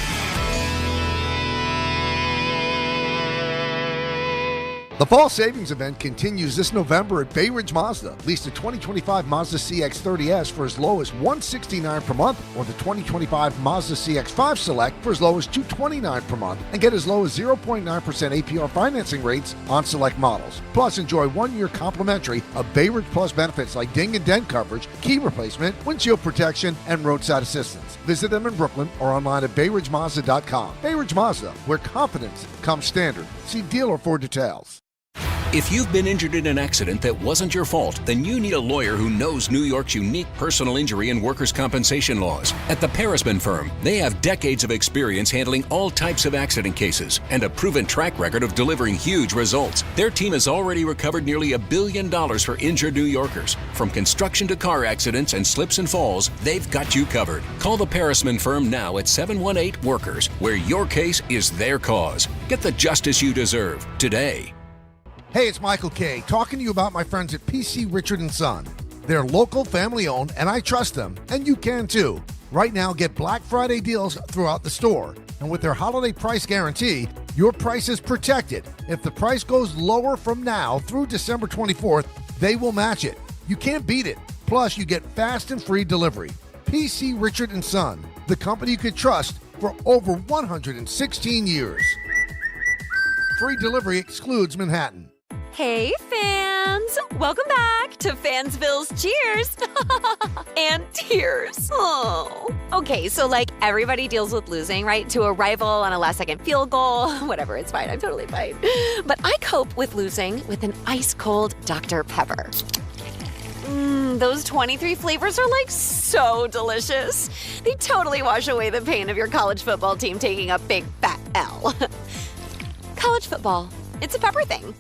The Fall Savings Event continues this November at Bay Ridge Mazda. Lease the 2025 Mazda CX-30S for as low as $169 per month, or the 2025 Mazda CX-5 Select for as low as $229 per month, and get as low as 0.9% APR financing rates on select models. Plus, enjoy 1 year complimentary of Bay Ridge Plus benefits like ding and dent coverage, key replacement, windshield protection, and roadside assistance. Visit them in Brooklyn or online at BayRidgeMazda.com. Bay Ridge Mazda, where confidence comes standard. See dealer for details. If you've been injured in an accident that wasn't your fault, then you need a lawyer who knows New York's unique personal injury and workers' compensation laws. At the Parisman Firm, they have decades of experience handling all types of accident cases and a proven track record of delivering huge results. Their team has already recovered nearly $1 billion for injured New Yorkers. From construction to car accidents and slips and falls, they've got you covered. Call the Parisman Firm now at 718-WORKERS, where your case is their cause. Get the justice you deserve today. Hey, it's Michael Kay, talking to you about my friends at PC Richard & Son. They're local, family-owned, and I trust them, and you can too. Right now, get Black Friday deals throughout the store. And with their holiday price guarantee, your price is protected. If the price goes lower from now through December 24th, they will match it. You can't beat it. Plus, you get fast and free delivery. PC Richard & Son, the company you can trust for over 116 years. Free delivery excludes Manhattan. Hey, fans! Welcome back to Fansville's Cheers and Tears. Oh. Okay, so everybody deals with losing, right? To a rival on a last-second field goal. Whatever, it's fine. I'm totally fine. But I cope with losing with an ice-cold Dr. Pepper. Those 23 flavors are like so delicious. They totally wash away the pain of your college football team taking a big fat L. College football, it's a pepper thing.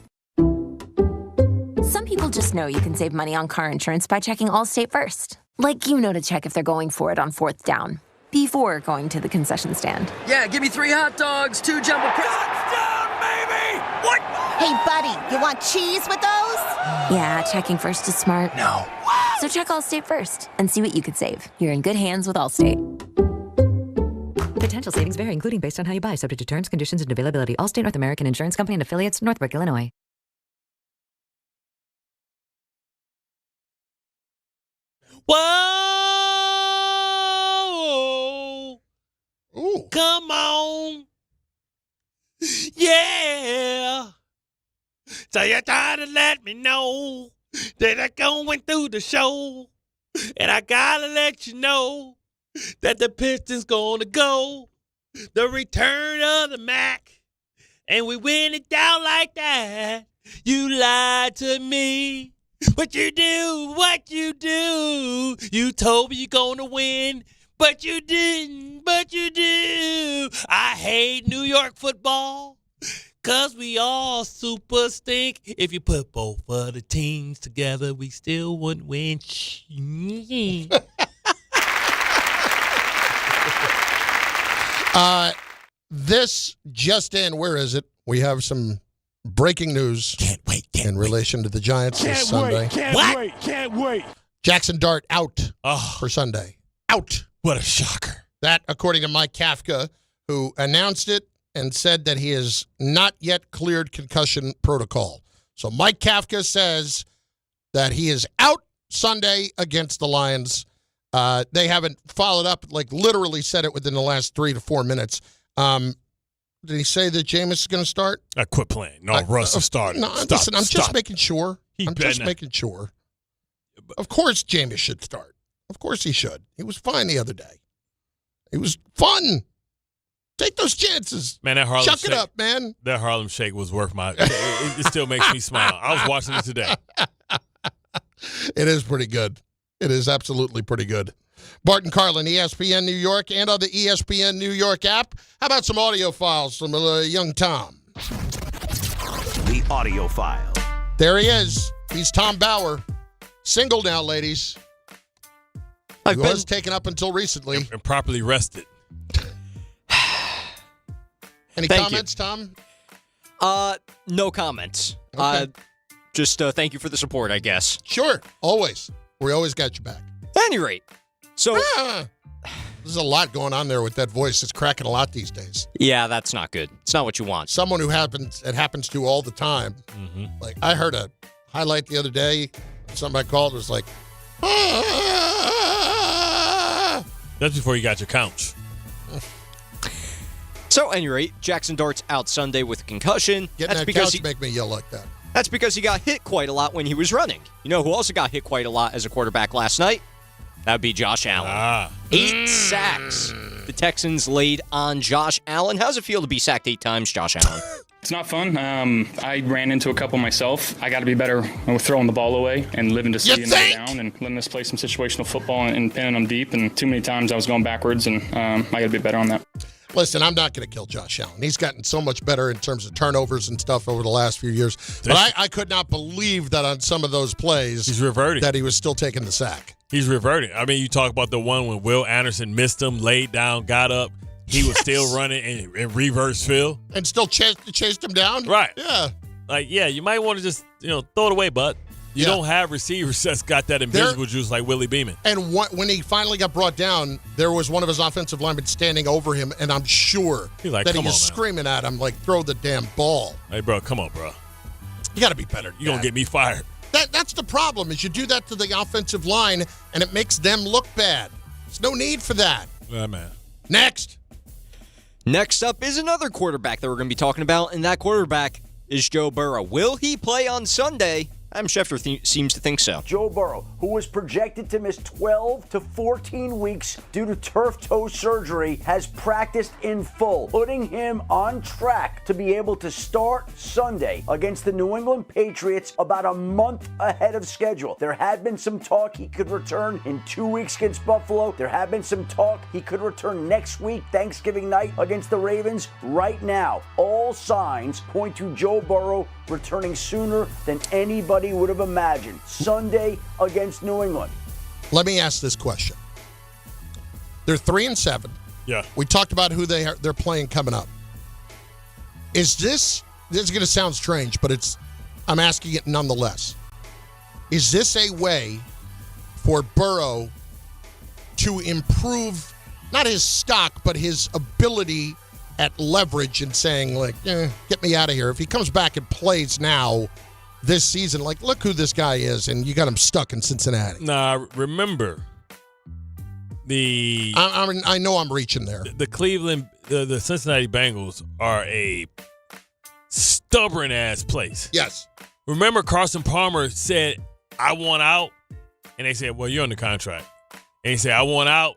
Some people just know you can save money on car insurance by checking Allstate first. Like to check if they're going for it on 4th down, before going to the concession stand. Yeah, give me 3 hot dogs, 2 jumbo Touchdown, baby! What? Hey, buddy, you want cheese with those? Yeah, checking first is smart. No. So check Allstate first and see what you could save. You're in good hands with Allstate. Potential savings vary, including based on how you buy, subject to terms, conditions, and availability. Allstate North American Insurance Company and affiliates, Northbrook, Illinois. Whoa! Ooh. Come on. Yeah. So you're trying to let me know that I'm going through the show. And I gotta let you know that the Pistons gonna go. The return of the Mac. And we win it down like that. You lied to me. But you do what you do. You told me you're gonna win. But you didn't. But you do. I hate New York football. Cause we all super stink. If you put both of the teams together, we still wouldn't win. This just in, where is it? We have some breaking news. Can't wait. In relation to the Giants this Sunday. Can't wait. Jaxson Dart out for Sunday. Out. What a shocker. That, according to Mike Kafka, who announced it and said that he has not yet cleared concussion protocol. So Mike Kafka says that he is out Sunday against the Lions. They haven't followed up, like literally said it within the last 3 to 4 minutes. Did he say that Jameis is going to start? I quit playing. No, Russ is starting. No, listen, I'm just making sure. Making sure. Of course Jameis should start. Of course he should. He was fine the other day. It was fun. Take those chances. Man, that Harlem Chuck Shake, it up, man. That Harlem Shake was worth my... It still makes me smile. I was watching it today. It is pretty good. It is absolutely pretty good. Bart and Carlin, ESPN New York, and on the ESPN New York app. How about some audio files from young Tom? The audio file. There he is. He's Tom Bauer. Single now, ladies. He was taken up until recently. And properly rested. Any comments, Tom? No comments. Okay. Just thank you for the support, I guess. Sure. Always. We always got you back. At any rate, so... There's a lot going on there with that voice. It's cracking a lot these days. Yeah, that's not good. It's not what you want. Someone who it happens to all the time. Mm-hmm. Like, I heard a highlight the other day. Somebody called, was like... That's before you got your couch. So, at any rate, Jaxson Dart's out Sunday with a concussion. Getting that couch make me yell like that. That's because he got hit quite a lot when he was running. You know who also got hit quite a lot as a quarterback last night? That would be Josh Allen. 8 sacks. The Texans laid on Josh Allen. How's it feel to be sacked 8 times, Josh Allen? It's not fun. I ran into a couple myself. I got to be better with throwing the ball away and living to see another down and letting us play some situational football and pinning them deep. And too many times I was going backwards, and I got to be better on that. Listen, I'm not going to kill Josh Allen. He's gotten so much better in terms of turnovers and stuff over the last few years. But I could not believe that on some of those plays he's reverting. That he was still taking the sack. He's reverting. I mean, you talk about the one when Will Anderson missed him, laid down, got up. He was still running in reverse field. And still chased him down? Right. Yeah. Like, yeah, you might want to just, throw it away, bud. You don't have receivers that's got that invisible juice like Willie Beeman. And when he finally got brought down, there was one of his offensive linemen standing over him, and I'm sure that he was screaming at him, like, throw the damn ball. Hey, bro, come on, bro. You got to be better. You're going to get me fired. That's the problem, is you do that to the offensive line, and it makes them look bad. There's no need for that. Yeah, man. Next up is another quarterback that we're going to be talking about, and that quarterback is Joe Burrow. Will he play on Sunday? Adam Schefter seems to think so. Joe Burrow, who was projected to miss 12 to 14 weeks due to turf toe surgery, has practiced in full, putting him on track to be able to start Sunday against the New England Patriots about a month ahead of schedule. There had been some talk he could return in 2 weeks against Buffalo. There had been some talk he could return next week, Thanksgiving night, against the Ravens. Right now, all signs point to Joe Burrow returning sooner than anybody would have imagined. Sunday against New England. Let me ask this question. They're 3-7. Yeah. We talked about who they're playing coming up. Is this is going to sound strange, but I'm asking it nonetheless. Is this a way for Burrow to improve not his stock, but his ability at leverage and saying, like, get me out of here? If he comes back and plays now this season, like, look who this guy is, and you got him stuck in Cincinnati. Nah, remember, I know I'm reaching there. The Cincinnati Bengals are a stubborn-ass place. Yes. Remember Carson Palmer said, I want out, and they said, well, you're on the contract. And he said, I want out,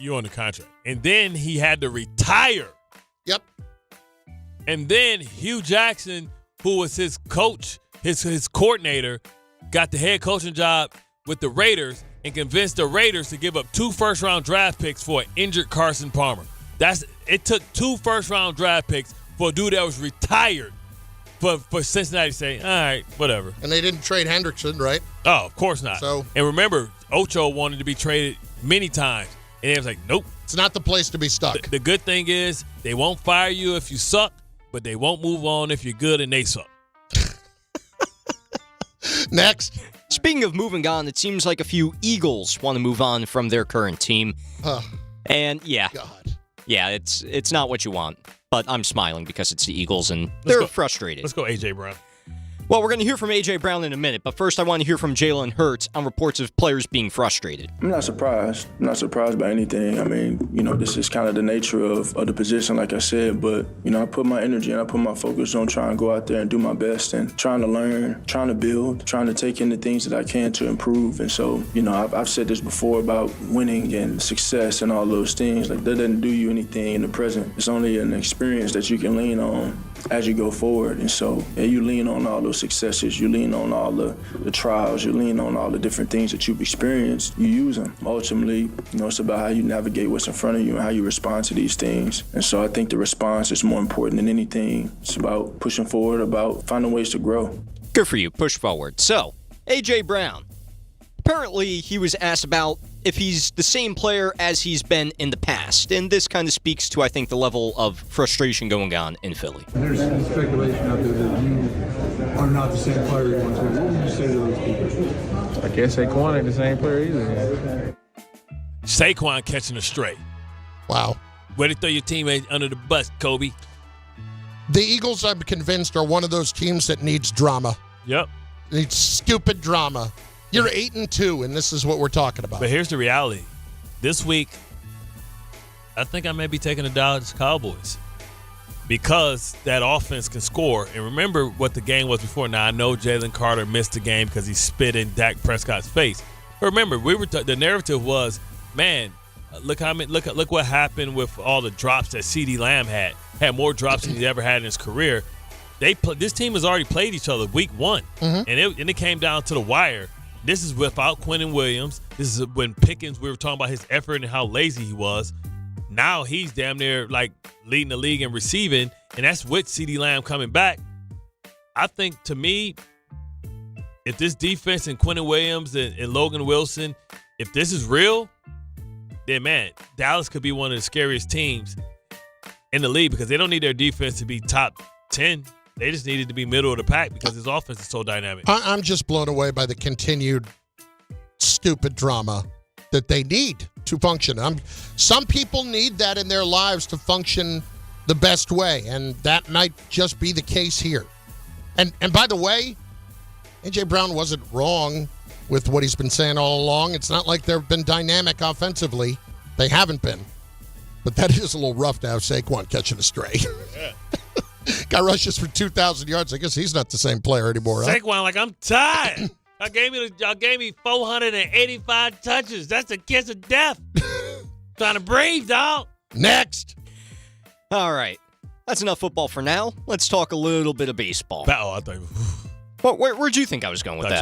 you're on the contract. And then he had to retire. Yep. And then Hugh Jackson, who was his coach, his coordinator, got the head coaching job with the Raiders and convinced the Raiders to give up 2 first-round draft picks for an injured Carson Palmer. It took 2 first-round draft picks for a dude that was retired for Cincinnati to say, all right, whatever. And they didn't trade Hendrickson, right? Oh, of course not. And remember, Ocho wanted to be traded many times. And it was like, nope. It's not the place to be stuck. The good thing is they won't fire you if you suck, but they won't move on if you're good and they suck. Next. Speaking of moving on, it seems like a few Eagles want to move on from their current team. And yeah. God. Yeah, it's not what you want. But I'm smiling because it's the Eagles and they're frustrated. Let's go A.J. Brown. Well, we're going to hear from A.J. Brown in a minute, but first I want to hear from Jalen Hurts on reports of players being frustrated. I'm not surprised. I'm not surprised by anything. I mean, this is kind of the nature of the position, like I said, but, I put my energy and I put my focus on trying to go out there and do my best and trying to learn, trying to build, trying to take in the things that I can to improve. And so, I've said this before about winning and success and all those things. Like, that doesn't do you anything in the present. It's only an experience that you can lean on as you go forward. And so, you lean on all those successes, you lean on all the trials, you lean on all the different things that you've experienced, you use them. Ultimately, it's about how you navigate what's in front of you and how you respond to these things. And so I think the response is more important than anything. It's about pushing forward, about finding ways to grow. Good for you. Push forward. So, A.J. Brown. Apparently, he was asked about if he's the same player as he's been in the past. And this kind of speaks to, I think, the level of frustration going on in Philly. There's speculation out there that you are not the same player you once were. What would you say to those people? I guess Saquon ain't the same player either. Saquon catching a stray. Wow. Way to throw your teammate under the bus, Kobe. The Eagles, I'm convinced, are one of those teams that needs drama. Yep. Needs stupid drama. You're 8-2, and this is what we're talking about. But here's the reality. This week, I think I may be taking the Dallas Cowboys because that offense can score. And remember what the game was before. Now, I know Jalen Carter missed the game because he spit in Dak Prescott's face. But remember, the narrative was, man, look what happened with all the drops that CeeDee Lamb had. Had more drops than he ever had in his career. This team has already played each other week 1, and it came down to the wire. This is without Quinnen Williams. This is when Pickens, we were talking about his effort and how lazy he was. Now he's damn near like leading the league in receiving, and that's with CeeDee Lamb coming back. I think, to me, if this defense and Quinnen Williams and Logan Wilson, if this is real, then, man, Dallas could be one of the scariest teams in the league because they don't need their defense to be top 10. They just needed to be middle of the pack because his offense is so dynamic. I'm just blown away by the continued stupid drama that they need to function. Some people need that in their lives to function the best way, and that might just be the case here. And by the way, A.J. Brown wasn't wrong with what he's been saying all along. It's not like they've been dynamic offensively. They haven't been. But that is a little rough to have Saquon catching a stray. Yeah. Guy rushes for 2,000 yards. I guess he's not the same player anymore, huh? Saquon, like, I'm tired. Y'all gave me 485 touches. That's a kiss of death. Trying to breathe, dog. Next. All right. That's enough football for now. Let's talk a little bit of baseball. Oh, I thought. Where'd you think I was going with that? I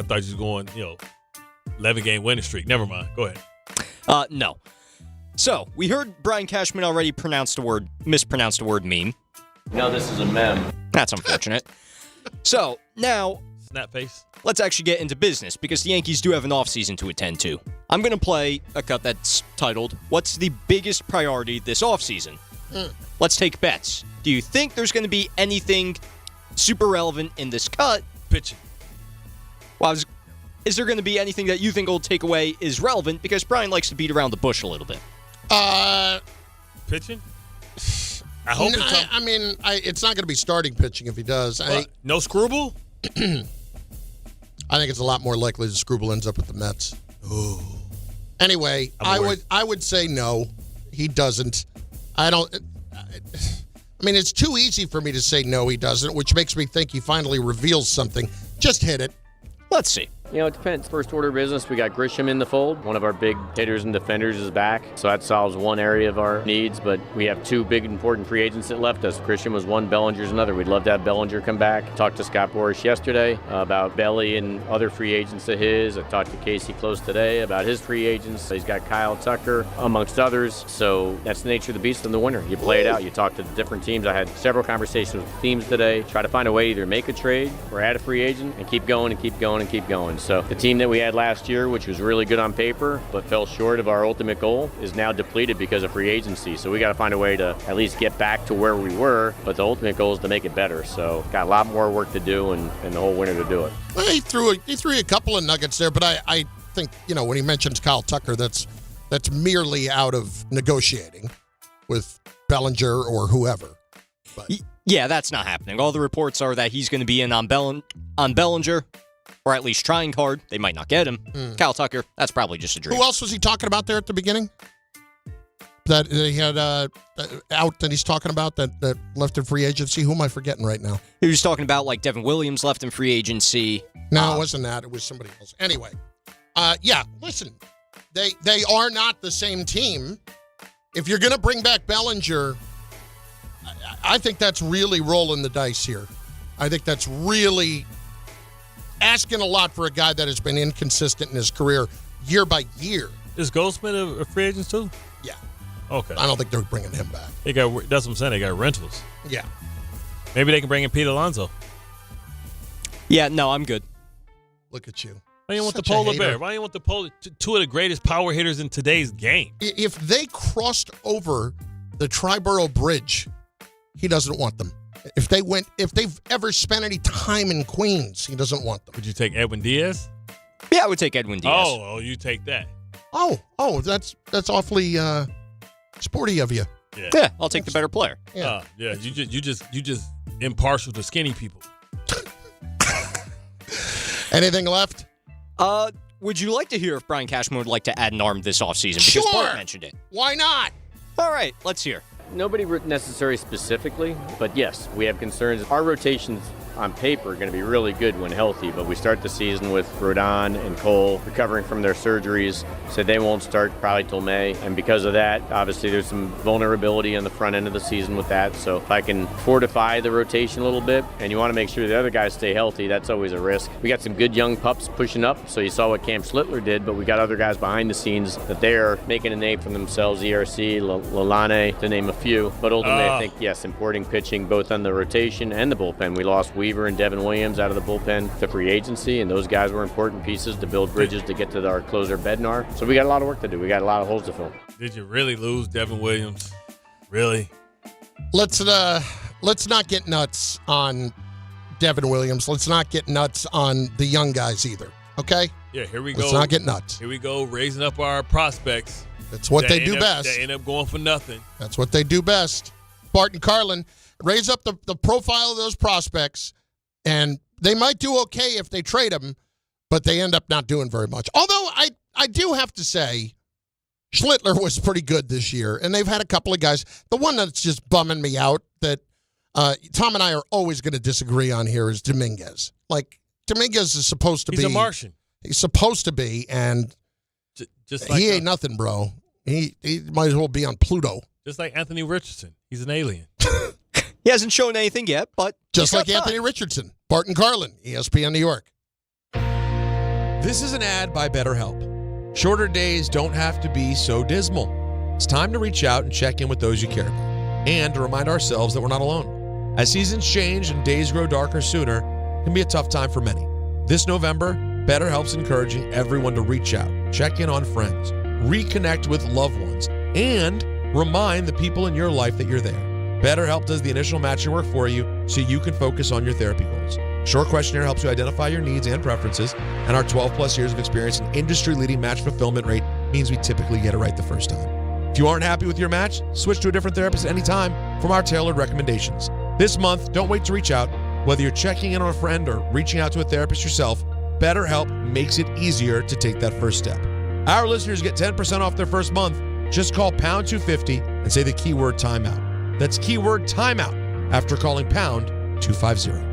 thought you was going, 11-game winning streak. Never mind. Go ahead. No. So, we heard Brian Cashman already mispronounce the word meme. No, this is a meme. That's unfortunate. So, now, snap face. Let's actually get into business because the Yankees do have an offseason to attend to. I'm going to play a cut that's titled, What's the Biggest Priority This Offseason? Let's take bets. Do you think there's going to be anything super relevant in this cut? Pitching. Well, is there going to be anything that you think will take away is relevant? Because Brian likes to beat around the bush a little bit. Pitching? I hope it's not going to be starting pitching if he does. No Screwball? I think it's a lot more likely that Screwball ends up with the Mets. Ooh. Anyway, I would say no. He doesn't. It's too easy for me to say no, he doesn't, which makes me think he finally reveals something. Just hit it. Let's see. It depends. First order of business, we got Grisham in the fold. One of our big hitters and defenders is back, so that solves one area of our needs, but we have two big important free agents that left us. Grisham was one, Bellinger's another. We'd love to have Bellinger come back. Talked to Scott Boras yesterday about Belly and other free agents of his. I talked to Casey Close today about his free agents. He's got Kyle Tucker, amongst others, so that's the nature of the beast in the winter. You play it out. You talk to the different teams. I had several conversations with teams today. Try to find a way to either make a trade or add a free agent and keep going and keep going and keep going. So the team that we had last year, which was really good on paper, but fell short of our ultimate goal, is now depleted because of free agency. So we got to find a way to at least get back to where we were, but the ultimate goal is to make it better. So got a lot more work to do and the whole winter to do it. Well, he threw a couple of nuggets there, but I think, when he mentions Kyle Tucker, that's merely out of negotiating with Bellinger or whoever. But. Yeah, that's not happening. All the reports are that he's going to be in on Bellinger, or at least trying hard. They might not get him. Kyle Tucker, that's probably just a dream. Who else was he talking about there at the beginning? That he had out that he's talking about that left in free agency? Who am I forgetting right now? He was talking about like Devin Williams left in free agency. No, it wasn't that. It was somebody else. Anyway, listen, they are not the same team. If you're going to bring back Bellinger, I think that's really rolling the dice here. I think that's really asking a lot for a guy that has been inconsistent in his career year by year. Is Goldsmith a free agent too? Yeah. Okay. I don't think they're bringing him back. That's what I'm saying. They got rentals. Yeah. Maybe they can bring in Pete Alonso. Yeah, no, I'm good. Look at you. Why do you want the polar bear? Why do you want the two of the greatest power hitters in today's game? If they crossed over the Triborough Bridge, he doesn't want them. If they've ever spent any time in Queens, he doesn't want them. Would you take Edwin Diaz? Yeah, I would take Edwin Diaz. Oh, you take that. Oh, that's awfully sporty of you. Yeah, I'll take the better player. Yeah, you just impartial to skinny people. Anything left? Would you like to hear if Brian Cashman would like to add an arm this offseason? Sure. Because Bart mentioned it. Why not? All right, let's hear. Nobody necessarily specifically, but yes, we have concerns. Our rotations on paper are going to be really good when healthy, but we start the season with Rodon and Cole recovering from their surgeries, so they won't start probably till May. And because of that, obviously there's some vulnerability on the front end of the season with that. So if I can fortify the rotation a little bit, and you want to make sure the other guys stay healthy, that's always a risk. We got some good young pups pushing up, so you saw what Cam Schlittler did, but we got other guys behind the scenes that they're making a name for themselves, ERC, Lalane, to name a few. But ultimately, I think, yes, importing pitching both on the rotation and the bullpen. We lost Weaver and Devin Williams out of the bullpen to free agency, and those guys were important pieces to build bridges to get to our closer Bednar. So we got a lot of work to do. We got a lot of holes to fill. Did you really lose Devin Williams? Really? Let's not get nuts on Devin Williams. Let's not get nuts on the young guys either. Okay? Yeah, here we go. Let's not get nuts. Here we go, raising up our prospects. That's what they do best. They end up going for nothing. That's what they do best. Bart and Carlin, raise up the profile of those prospects, and they might do okay if they trade them, but they end up not doing very much. Although I do have to say, Schlittler was pretty good this year, and they've had a couple of guys. The one that's just bumming me out that Tom and I are always going to disagree on here is Dominguez. Like, Dominguez is supposed to be. He's a Martian. He's supposed to be, and just like he ain't nothing, bro. He might as well be on Pluto. Just like Anthony Richardson. He's an alien. He hasn't shown anything yet, but just like Anthony Richardson. Bart and Carlin, ESPN New York. This is an ad by BetterHelp. Shorter days don't have to be so dismal. It's time to reach out and check in with those you care about, and to remind ourselves that we're not alone. As seasons change and days grow darker sooner, it can be a tough time for many. This November, BetterHelp's encouraging everyone to reach out, check in on friends, reconnect with loved ones, and remind the people in your life that you're there. BetterHelp does the initial matching work for you so you can focus on your therapy goals. Short questionnaire helps you identify your needs and preferences, and our 12-plus years of experience and industry-leading match fulfillment rate means we typically get it right the first time. If you aren't happy with your match, switch to a different therapist at any time from our tailored recommendations. This month, don't wait to reach out. Whether you're checking in on a friend or reaching out to a therapist yourself, BetterHelp makes it easier to take that first step. Our listeners get 10% off their first month. Just call pound 250 and say the keyword timeout. That's keyword timeout after calling pound 250.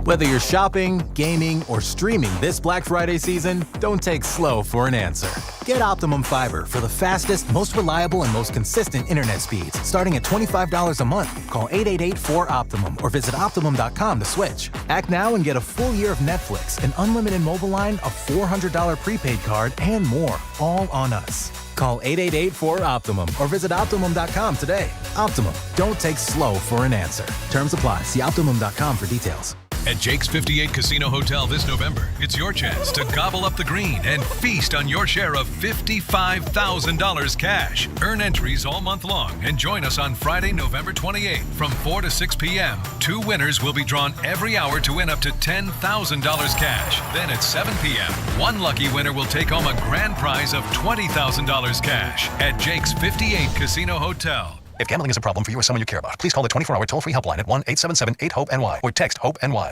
Whether you're shopping, gaming, or streaming this Black Friday season, don't take slow for an answer. Get Optimum Fiber for the fastest, most reliable, and most consistent internet speeds. Starting at $25 a month, call 888-4OPTIMUM or visit Optimum.com to switch. Act now and get a full year of Netflix, an unlimited mobile line, a $400 prepaid card, and more, all on us. Call 888-4OPTIMUM or visit Optimum.com today. Optimum, don't take slow for an answer. Terms apply. See Optimum.com for details. At Jake's 58 Casino Hotel this November, it's your chance to gobble up the green and feast on your share of $55,000 cash. Earn entries all month long and join us on Friday, November 28th from 4 to 6 p.m. 2 winners will be drawn every hour to win up to $10,000 cash. Then at 7 p.m., 1 lucky winner will take home a grand prize of $20,000 cash at Jake's 58 Casino Hotel. If gambling is a problem for you or someone you care about, please call the 24-hour toll-free helpline at 1-877-8-HOPE-NY or text HOPE-NY.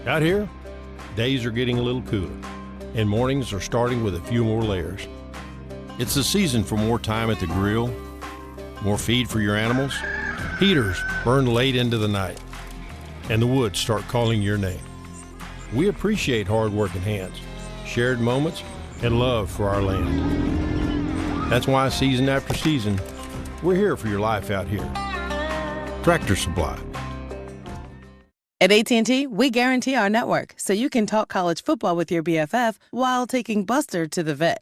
Out here, days are getting a little cooler, and mornings are starting with a few more layers. It's the season for more time at the grill, more feed for your animals. Heaters burn late into the night, and the woods start calling your name. We appreciate hard-working hands, shared moments, and love for our land. That's why season after season, we're here for your life out here. Tractor Supply. At AT&T, we guarantee our network so you can talk college football with your BFF while taking Buster to the vet.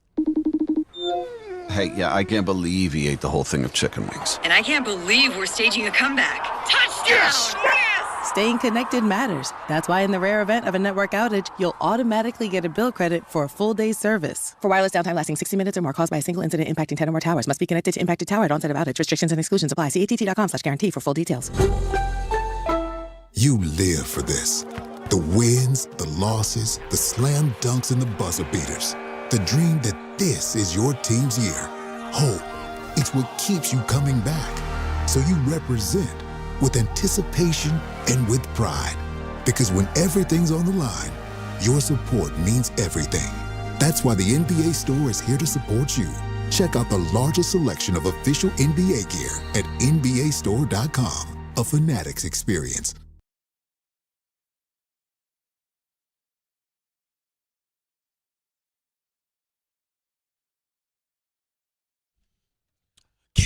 Hey, yeah, I can't believe he ate the whole thing of chicken wings. And I can't believe we're staging a comeback. Touchdown! Yes! Staying connected matters. That's why in the rare event of a network outage, you'll automatically get a bill credit for a full day's service. For wireless downtime lasting 60 minutes or more caused by a single incident impacting 10 or more towers, must be connected to impacted tower at onset of outage. Restrictions and exclusions apply. See att.com/guarantee for full details. You live for this. The wins, the losses, the slam dunks, and the buzzer beaters. The dream that this is your team's year. Hope, it's what keeps you coming back. So you represent with anticipation and with pride. Because when everything's on the line, your support means everything. That's why the NBA Store is here to support you. Check out the largest selection of official NBA gear at NBAstore.com. A Fanatics experience.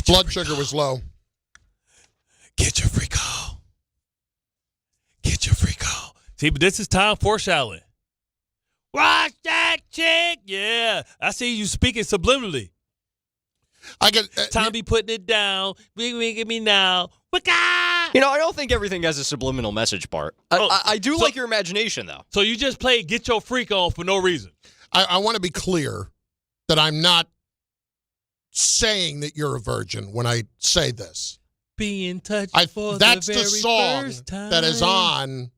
Blood sugar was low. Get your freak on. Get your freak on. See, but this is Tom foreshadowing. Watch that chick. Yeah. I see you speaking subliminally. I get Tom be putting it down. Wink at me now. You know, I don't think everything has a subliminal message, Bart. I do like your imagination, though. So you just played Get Your Freak On for no reason. I want to be clear that I'm not saying that you're a virgin when I say this. Be in touch for that's the very the song first time. that is on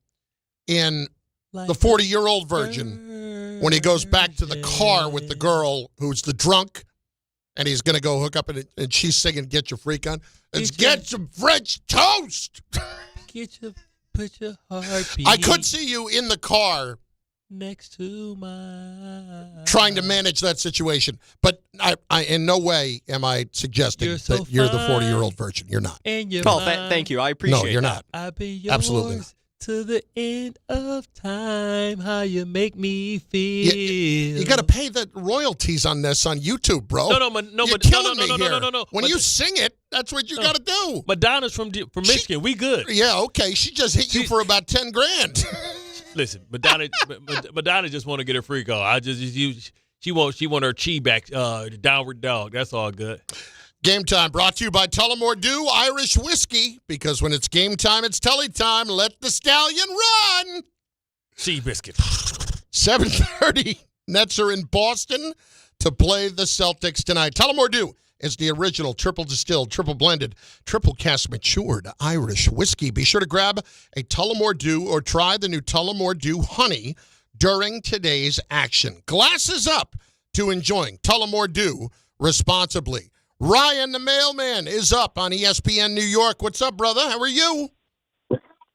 in the 40-year-old virgin when he goes back to the car with the girl who's the drunk, and he's going to go hook up, and she's singing Get Your Freak On. It's Get Some French Toast. Put your heartbeat. I could see you in the car next to mine. Trying to manage that situation. But I in no way am I suggesting that you're the 40-year-old version. You're not. And you're thank you. I appreciate it. No, you're not. I'll be yours. Absolutely not. To the end of time, how you make me feel. You got to pay the royalties on this on YouTube, bro. You're killing me here. No. When you sing it, that's what you got to do. Madonna's from Michigan. We good. Yeah, okay. She just hit you for about $10,000. Listen, Madonna just want to get her freak on. She want her chi back, the downward dog. That's all good. Game time brought to you by Tullamore Dew Irish Whiskey, because when it's game time, it's telly time. Let the stallion run. Sea biscuit. 7:30. Nets are in Boston to play the Celtics tonight. Tullamore Dew is the original triple distilled, triple blended, triple cast matured Irish whiskey. Be sure to grab a Tullamore Dew or try the new Tullamore Dew Honey during today's action. Glasses up to enjoying Tullamore Dew responsibly. Ryan, the mailman, is up on ESPN New York. What's up, brother? How are you?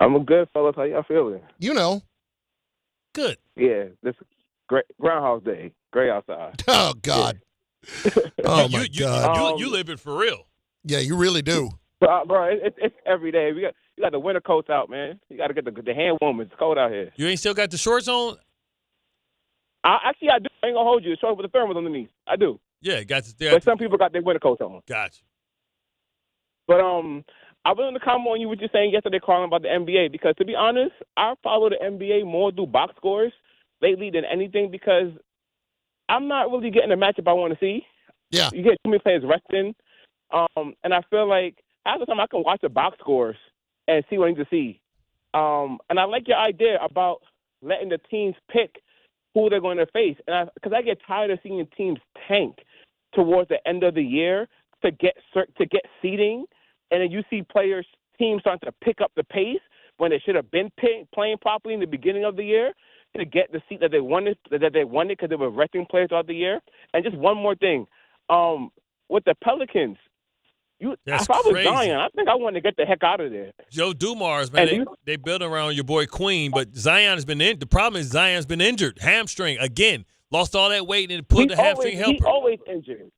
I'm good, fellas. How y'all feeling? You know. Good. Yeah, this is great. Groundhog Day. Great outside. Oh, God. Oh, my God. You live it for real. Yeah, you really do. Bro, it's every day. You got the winter coats out, man. You got to get the hand warmers. It's cold out here. You ain't still got the shorts on? Actually, I do. I ain't going to hold you. The shorts with the thermals underneath. I do. Yeah, but some people got their winter coats on. Gotcha. But I was in the comment on you what you're saying yesterday, Carlin, about the NBA, because to be honest, I follow the NBA more through box scores lately than anything, because I'm not really getting the matchup I want to see. Yeah. You get too many players resting. And I feel like half the time I can watch the box scores and see what I need to see. And I like your idea about letting the teams pick who they're going to face. And because I get tired of seeing teams tank towards the end of the year to get seeding, and then you see teams starting to pick up the pace when they should have been playing properly in the beginning of the year to get the seat that they wanted because they were resting players throughout the year. And just one more thing, with the Pelicans, if I was Zion, I think I want to get the heck out of there. Joe Dumars, man, they built around your boy Queen, but Zion has been in. The problem is Zion's been injured, hamstring again. Lost all that weight and put the hamstring helper. He's always injured.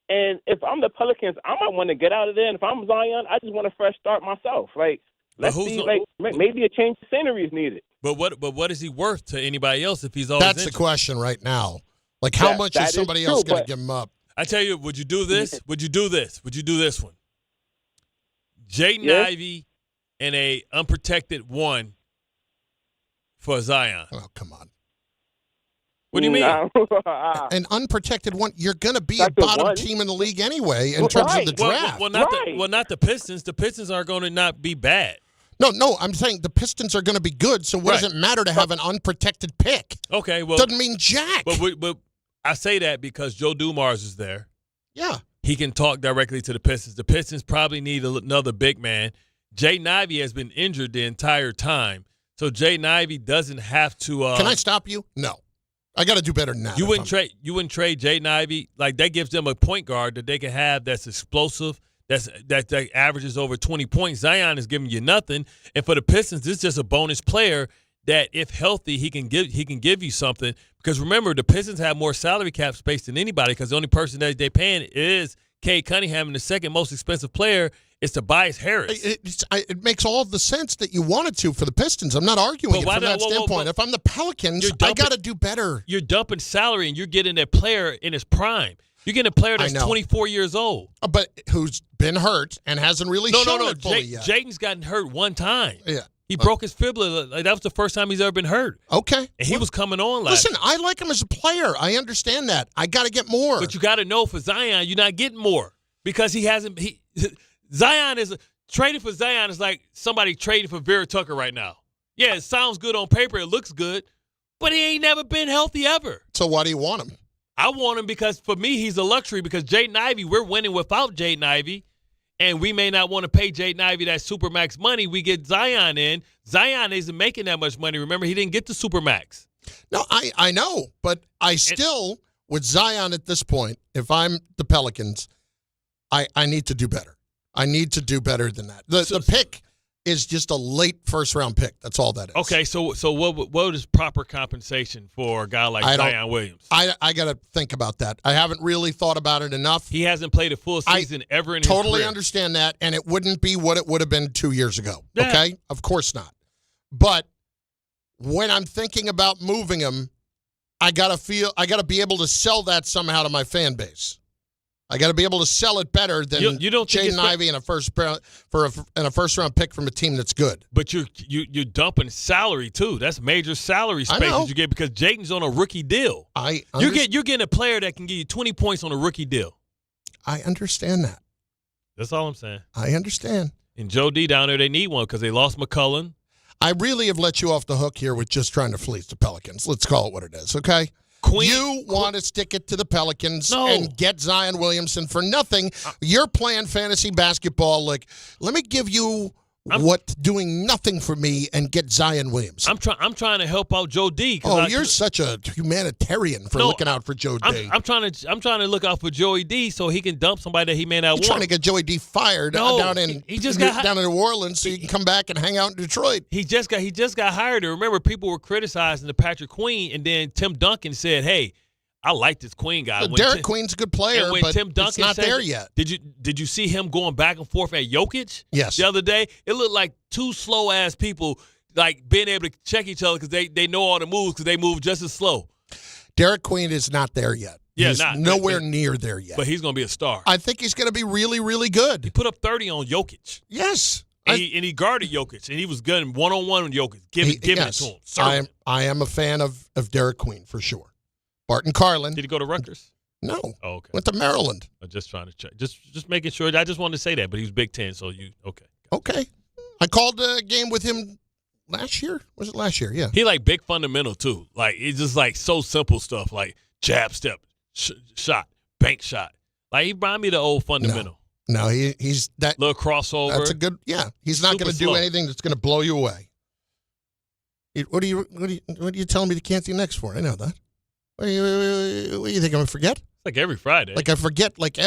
And if I'm the Pelicans, I might want to get out of there. And if I'm Zion, I just want a fresh start myself. Like, let's see, maybe a change of scenery is needed. But what is he worth to anybody else if he's always That's injured? The question right now. Like, how much is somebody else going to give him up? I tell you, would you do this? Would you do this? Would you do this one? Jaden Ivey and a unprotected one for Zion. Oh, come on. What do you mean? An unprotected one. You're going to be a bottom team in the league anyway in terms of the draft. Not the Pistons. The Pistons are going to not be bad. No, I'm saying the Pistons are going to be good, so what does it matter to have an unprotected pick? Okay, well. Doesn't mean jack. But I say that because Joe Dumars is there. Yeah. He can talk directly to the Pistons. The Pistons probably need another big man. Jaden Ivey has been injured the entire time, so Jaden Ivey doesn't have to. Can I stop you? No. I got to do better than that. You wouldn't trade Jaden Ivey. Like, that gives them a point guard that they can have that's explosive, that averages over 20 points. Zion is giving you nothing. And for the Pistons, this is just a bonus player that, if healthy, he can give you something. Because remember, the Pistons have more salary cap space than anybody, because the only person that they're paying is Cade Cunningham, and the second most expensive player is Tobias Harris. It makes all the sense that you wanted to for the Pistons. I'm not arguing it from that standpoint. If I'm the Pelicans, I got to do better. You're dumping salary, and you're getting a player in his prime. You're getting a player that's 24 years old. But who's been hurt and hasn't really shown it fully yet. Jaden's gotten hurt one time. Yeah. He broke his fibula. Like, that was the first time he's ever been hurt. Okay. And he was coming on last. Listen, I like him as a player. I understand that. I got to get more. But you got to know, for Zion, you're not getting more, because he hasn't. Zion is trading for Zion is like somebody trading for Vera Tucker right now. Yeah, it sounds good on paper. It looks good, but he ain't never been healthy ever. So why do you want him? I want him because, for me, he's a luxury, because Jaden Ivey, we're winning without Jaden Ivey. And we may not want to pay Jaden Ivey that Supermax money. We get Zion in. Zion isn't making that much money. Remember, he didn't get the Supermax. No, I know, but I still, with Zion at this point, if I'm the Pelicans, I need to do better. I need to do better than that. The pick is just a late first-round pick. That's all that is. Okay, so what is proper compensation for a guy like Zion Williams? I got to think about that. I haven't really thought about it enough. He hasn't played a full season ever in his career. Totally understand that, and it wouldn't be what it would have been 2 years ago. Yeah. Okay? Of course not. But when I'm thinking about moving him, I got to be able to sell that somehow to my fan base. I got to be able to sell it better than Jaden Ivey and a first-round pick from a team that's good. But you're dumping salary too. That's major salary space that you get because Jaden's on a rookie deal. You're getting a player that can give you 20 points on a rookie deal. I understand that. That's all I'm saying. I understand. And Joe D down there, they need one because they lost McCullough. I really have let you off the hook here with just trying to fleece the Pelicans. Let's call it what it is, okay? You want to stick it to the Pelicans and get Zion Williamson for nothing. You're playing fantasy basketball like, let me give you what's doing nothing for me and get Zion Williamson. I'm trying to help out Joe D. You're such a humanitarian for looking out for Joe D. I'm trying to look out for Joey D so he can dump somebody that he may not want. Trying to get Joey D fired down in New Orleans so you can come back and hang out in Detroit. He just got hired. And remember, people were criticizing the Patrick Queen, and then Tim Duncan said, "Hey, I like this Queen guy." Derek Queen's a good player, but Tim Duncan it's not there yet. Did you see him going back and forth at Jokic? Yes. The other day, it looked like two slow-ass people like being able to check each other because they know all the moves because they move just as slow. Derek Queen is not there yet. Yeah, he's nowhere near there yet. But he's going to be a star. I think he's going to be really, really good. He put up 30 on Jokic. Yes. And he guarded Jokic, and he was good one-on-one with Jokic. Give it to him. I am a fan of Derek Queen for sure. Bart and Carlin. Did he go to Rutgers? No. Oh, okay. Went to Maryland. I'm just trying to check. Just making sure. I just wanted to say that, but he was Big Ten, so okay. Okay. I called a game with him last year. Was it last year? Yeah. He like big fundamental too. Like it's just like so simple stuff like jab step, shot, bank shot. Like he reminded me of the old fundamental. No, he's that little crossover. That's a good. Yeah, he's not going to do anything that's going to blow you away. What are you telling me to can't see next for? I know that. What do you think I'm going to forget? Like every Friday. Like I forget it's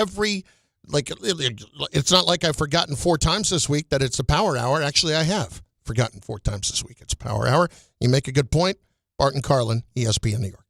not like I've forgotten 4 times this week that it's a power hour. Actually, I have forgotten 4 times this week. It's a power hour. You make a good point. Bart and Carlin, ESPN New York.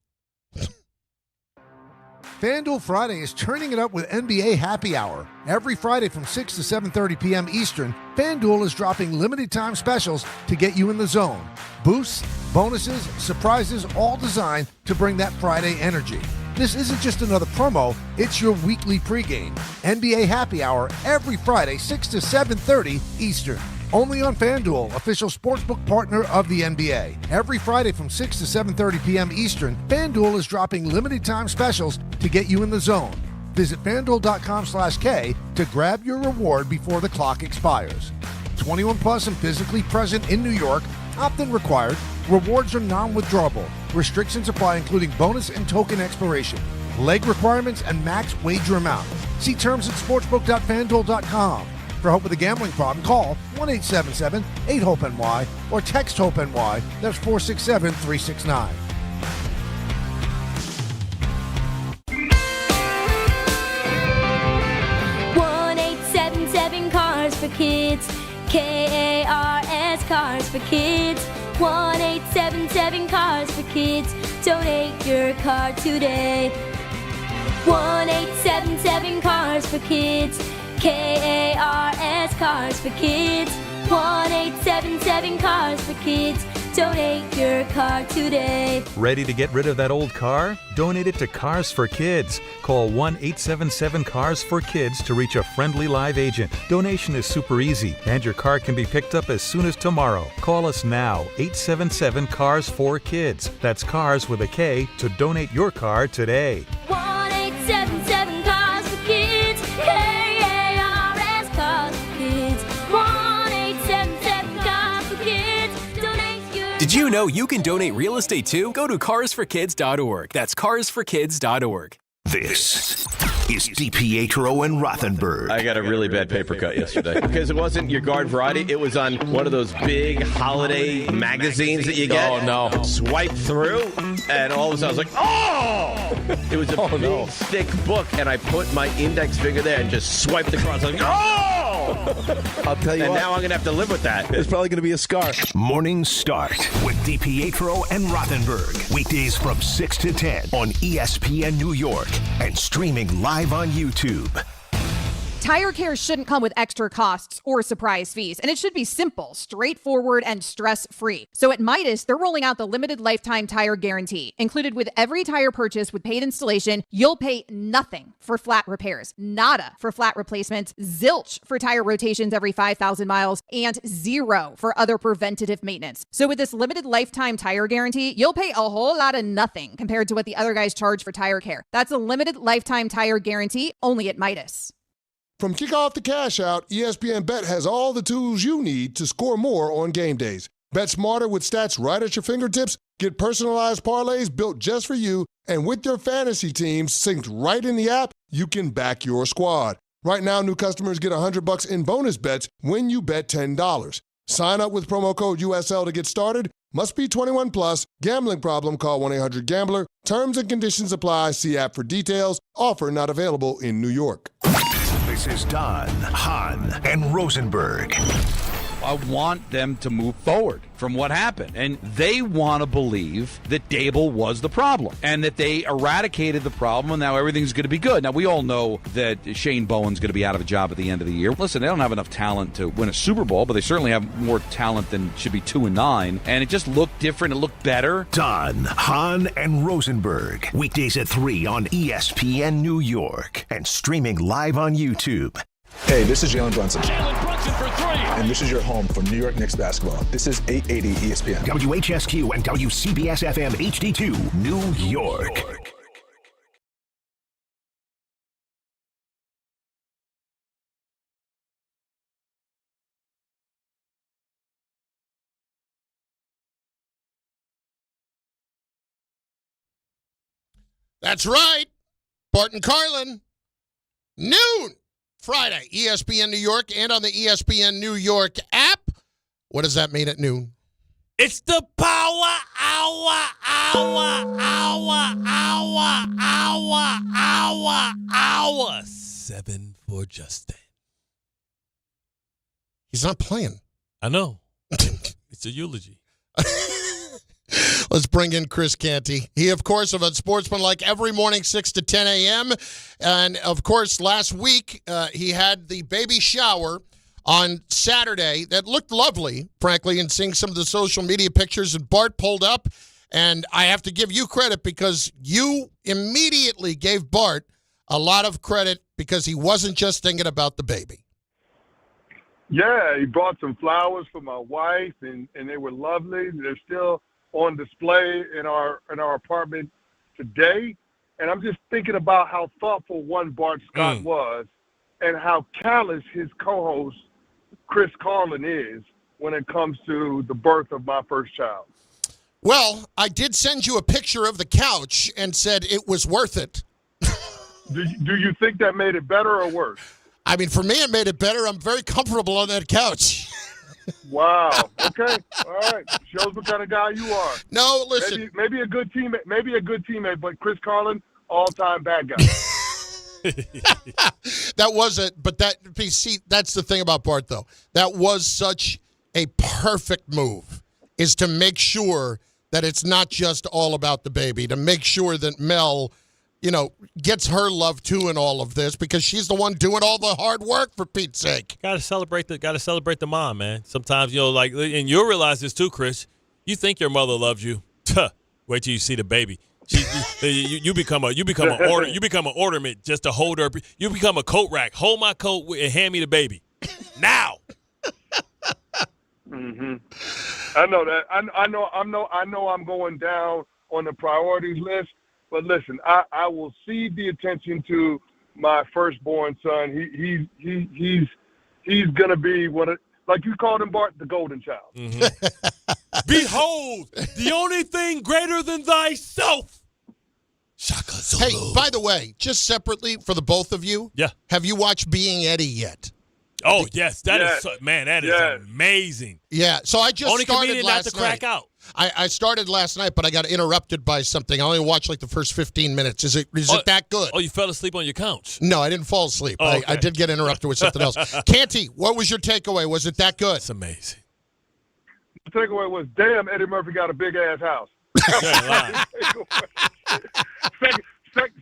FanDuel Friday is turning it up with NBA Happy Hour. Every Friday from 6 to 7:30 p.m. Eastern, FanDuel is dropping limited-time specials to get you in the zone. Boosts, bonuses, surprises, all designed to bring that Friday energy. This isn't just another promo, it's your weekly pregame. NBA Happy Hour every Friday, 6 to 7:30 Eastern. Only on FanDuel, official sportsbook partner of the NBA. Every Friday from 6 to 7:30 p.m. Eastern, FanDuel is dropping limited-time specials to get you in the zone. Visit FanDuel.com/K to grab your reward before the clock expires. 21 plus and physically present in New York. Opt-in required. Rewards are non-withdrawable. Restrictions apply, including bonus and token expiration. Leg requirements and max wager amount. See terms at sportsbook.fanduel.com. For help with a gambling problem, call 1-877-8-HOPE-NY or text HOPE-NY. That's 467-369. Cars for Kids, KARS Cars for Kids, 1-877 Cars for Kids. Donate your car today. 1-877 Cars for Kids, KARS Cars for Kids, 1-877 Cars for Kids. Donate your car today. Ready to get rid of that old car? Donate it to Cars for Kids. Call 1-877-CARS-FOR-KIDS to reach a friendly live agent. Donation is super easy, and your car can be picked up as soon as tomorrow. Call us now, 877-CARS-FOR-KIDS. That's Cars with a K to donate your car today. 1-877 Cars for Kids, KARS Cars for Kids, 1-877 Cars for Kids. Did you know you can donate real estate too? Go to carsforkids.org. That's carsforkids.org. This is DiPietro and Rothenberg. I got a really bad paper cut yesterday because it wasn't your garden variety. It was on one of those big holiday magazines that you get. Oh, no. Swipe through, and all of a sudden I was like, oh! It was a big, thick book, and I put my index finger there and just swiped across. I was like, oh! I'll tell you And what. now I'm going to have to live with that. It's probably going to be a scar. Morning Start with DiPietro and Rothenberg. Weekdays from 6 to 10 on ESPN New York and streaming live on YouTube. Tire care shouldn't come with extra costs or surprise fees, and it should be simple, straightforward, and stress-free. So at Midas, they're rolling out the limited lifetime tire guarantee. Included with every tire purchase with paid installation, you'll pay nothing for flat repairs, nada for flat replacements, zilch for tire rotations every 5,000 miles, and zero for other preventative maintenance. So with this limited lifetime tire guarantee, you'll pay a whole lot of nothing compared to what the other guys charge for tire care. That's a limited lifetime tire guarantee only at Midas. From kickoff to cash out, ESPN Bet has all the tools you need to score more on game days. Bet smarter with stats right at your fingertips, get personalized parlays built just for you, and with your fantasy teams synced right in the app, you can back your squad. Right now, new customers get $100 in bonus bets when you bet $10. Sign up with promo code USL to get started. Must be 21 plus. Gambling problem? Call 1-800-GAMBLER. Terms and conditions apply. See app for details. Offer not available in New York. This is Don, Hahn, and Rosenberg. I want them to move forward from what happened. And they want to believe that Dable was the problem and that they eradicated the problem and now everything's going to be good. Now, we all know that Shane Bowen's going to be out of a job at the end of the year. Listen, they don't have enough talent to win a Super Bowl, but they certainly have more talent than should be 2-9. And it just looked different. It looked better. Don, Hahn, and Rosenberg. Weekdays at 3 on ESPN New York and streaming live on YouTube. Hey, this is Jalen Brunson. Jalen Brunson for three. And this is your home for New York Knicks basketball. This is 880 ESPN. WHSQ and WCBS FM HD2, New York. That's right. Bart and Carlin. Noon. Friday, ESPN New York and on the ESPN New York app. What does that mean at noon? It's the power hour. 7 for Justin. He's not playing. I know. It's a eulogy. Let's bring in Chris Canty. He, of course, of Unsportsmanlike every morning, 6 to 10 a.m. And, of course, last week he had the baby shower on Saturday that looked lovely, frankly, and seeing some of the social media pictures. And Bart pulled up, and I have to give you credit because you immediately gave Bart a lot of credit because he wasn't just thinking about the baby. Yeah, he brought some flowers for my wife, and they were lovely. They're still on display in our apartment today. And I'm just thinking about how thoughtful Bart Scott was and how callous his co-host, Chris Carlin, is when it comes to the birth of my first child. Well, I did send you a picture of the couch and said it was worth it. Do you think that made it better or worse? I mean, for me, it made it better. I'm very comfortable on that couch. Wow. Okay. All right. Shows what kind of guy you are. No, listen. Maybe a good teammate. Maybe a good teammate, but Chris Carlin, all-time bad guy. That was it. But see, that's the thing about Bart, though. That was such a perfect move, is to make sure that it's not just all about the baby, to make sure that Mel, gets her love too in all of this because she's the one doing all the hard work, for Pete's sake. Gotta celebrate the mom, man. Sometimes and you'll realize this too, Chris. You think your mother loves you. Wait till you see the baby. You become an ornament just to hold her. You become a coat rack. Hold my coat and hand me the baby. Now. Mm-hmm. I know that. I know I'm going down on the priorities list. But listen, I will cede the attention to my firstborn son. He's gonna be like you called him, Bart, the golden child. Mm-hmm. Behold, the only thing greater than thyself. Shaka Zulu. Hey, by the way, just separately for the both of you, have you watched Being Eddie yet? Oh yes, that is amazing. Yeah, so I just only started comedian last not to crack night. out. I started last night, but I got interrupted by something. I only watched like the first 15 minutes. Is it that good? Oh, you fell asleep on your couch? No, I didn't fall asleep. Oh, okay. I did get interrupted with something else. Canty, what was your takeaway? Was it that good? It's amazing. The takeaway was, damn, Eddie Murphy got a big-ass house.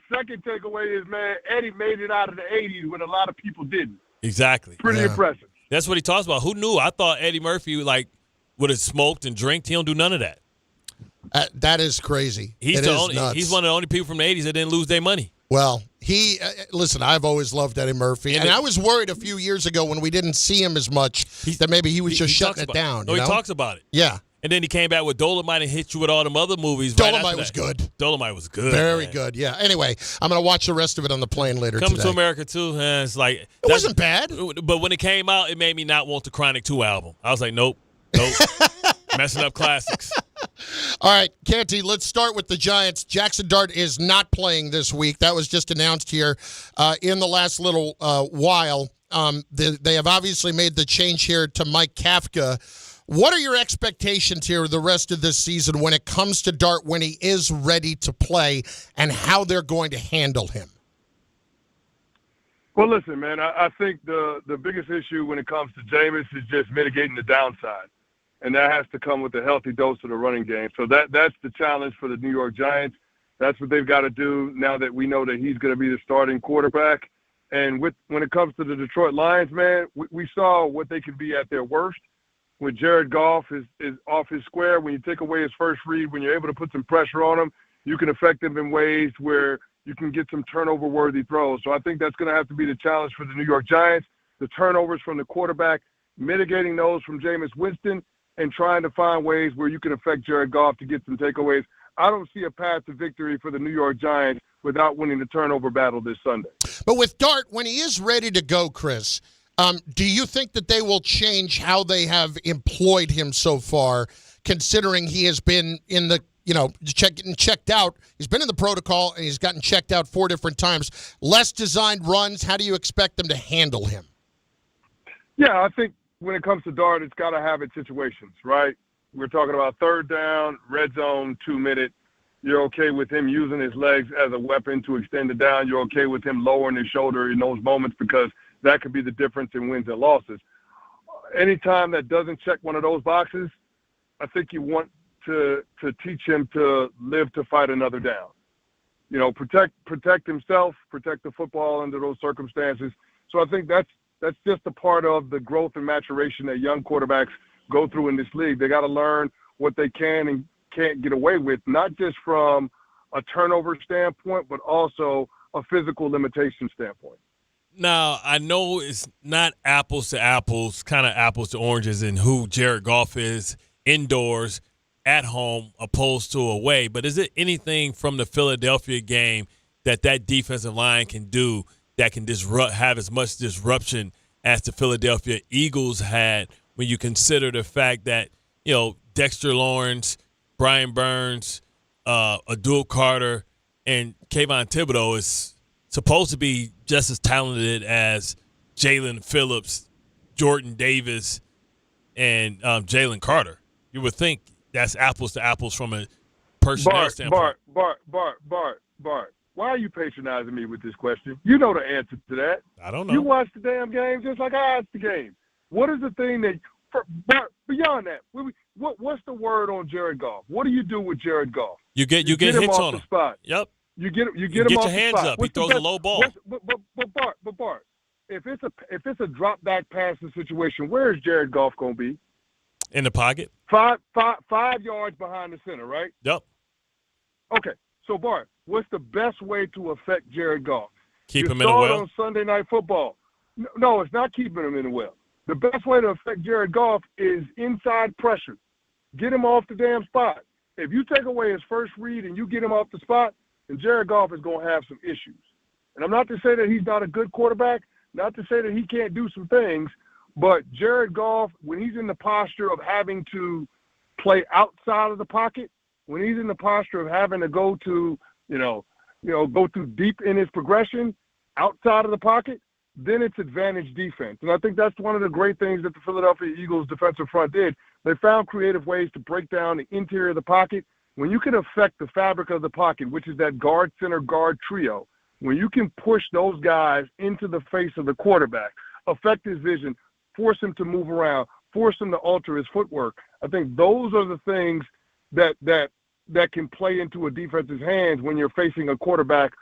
Second takeaway is, man, Eddie made it out of the 80s when a lot of people didn't. Exactly. Pretty impressive. That's what he talks about. Who knew? I thought Eddie Murphy, would have smoked and drank. He don't do none of that. That is crazy. He's nuts. He's one of the only people from the 80s that didn't lose their money. Well, listen, I've always loved Eddie Murphy. And I was worried a few years ago when we didn't see him as much that maybe he was just shutting it down. No, he talks about it. Yeah. And then he came back with Dolomite and hit you with all them other movies. Dolomite was good. Dolomite was good. Very good, yeah. Anyway, I'm going to watch the rest of it on the plane later Coming today. to America, too. It's like it wasn't bad. But when it came out, it made me not want the Chronic 2 album. I was like, nope. Messing up classics. All right, Canty, let's start with the Giants. Jaxson Dart is not playing this week. That was just announced here in the last little while. They have obviously made the change here to Mike Kafka. What are your expectations here the rest of this season when it comes to Dart when he is ready to play and how they're going to handle him? Well, listen, man, I think the biggest issue when it comes to Jameis is just mitigating the downside. And that has to come with a healthy dose of the running game. So that's the challenge for the New York Giants. That's what they've got to do now that we know that he's going to be the starting quarterback. And when it comes to the Detroit Lions, man, we saw what they can be at their worst. When Jared Goff is off his square, when you take away his first read, when you're able to put some pressure on him, you can affect him in ways where you can get some turnover-worthy throws. So I think that's going to have to be the challenge for the New York Giants, the turnovers from the quarterback, mitigating those from Jameis Winston, and trying to find ways where you can affect Jared Goff to get some takeaways. I don't see a path to victory for the New York Giants without winning the turnover battle this Sunday. But with Dart, when he is ready to go, Chris, do you think that they will change how they have employed him so far, considering he has been in the, checked out? He's been in the protocol, and he's gotten checked out 4 different times. Less designed runs, how do you expect them to handle him? Yeah, I think when it comes to Dart, it's got to have its situations, right? We're talking about third down, red zone, 2-minute. You're okay with him using his legs as a weapon to extend it down. You're okay with him lowering his shoulder in those moments because that could be the difference in wins and losses. Anytime that doesn't check one of those boxes, I think you want to teach him to live to fight another down. Protect himself, protect the football under those circumstances. So I think that's just a part of the growth and maturation that young quarterbacks go through in this league. They got to learn what they can and can't get away with, not just from a turnover standpoint, but also a physical limitation standpoint. Now, I know it's not apples to apples, kind of apples to oranges in who Jared Goff is indoors, at home, opposed to away, but is it anything from the Philadelphia game that defensive line can do that can have as much disruption as the Philadelphia Eagles had when you consider the fact that, Dexter Lawrence, Brian Burns, Abdul Carter, and Kayvon Thibodeau is supposed to be just as talented as Jalen Phillips, Jordan Davis, and Jalen Carter. You would think that's apples to apples from a personnel standpoint. Bart. Why are you patronizing me with this question? You know the answer to that. I don't know. You watch the damn game just like I watched the game. What is the thing that beyond that? What's the word on Jared Goff? What do you do with Jared Goff? You get hits on him. Spot. Yep. You get him off your the hands spot. up. He throws a low ball. But Bart, if it's a drop back passing situation, where is Jared Goff going to be? In the pocket. 5 yards behind the center, right? Yep. Okay. So Bart, what's the best way to affect Jared Goff? Keep him in the well. On Sunday Night Football. No, it's not keeping him in the well. The best way to affect Jared Goff is inside pressure. Get him off the damn spot. If you take away his first read and you get him off the spot, then Jared Goff is going to have some issues. And I'm not to say that he's not a good quarterback, not to say that he can't do some things, but Jared Goff, when he's in the posture of having to play outside of the pocket, when he's in the posture of having to go to, go too deep in his progression outside of the pocket, then it's advantage defense. And I think that's one of the great things that the Philadelphia Eagles defensive front did. They found creative ways to break down the interior of the pocket. When you can affect the fabric of the pocket, which is that guard, center, guard trio, when you can push those guys into the face of the quarterback, affect his vision, force him to move around, force him to alter his footwork, I think those are the things that can play into a defense's hands when you're facing a quarterback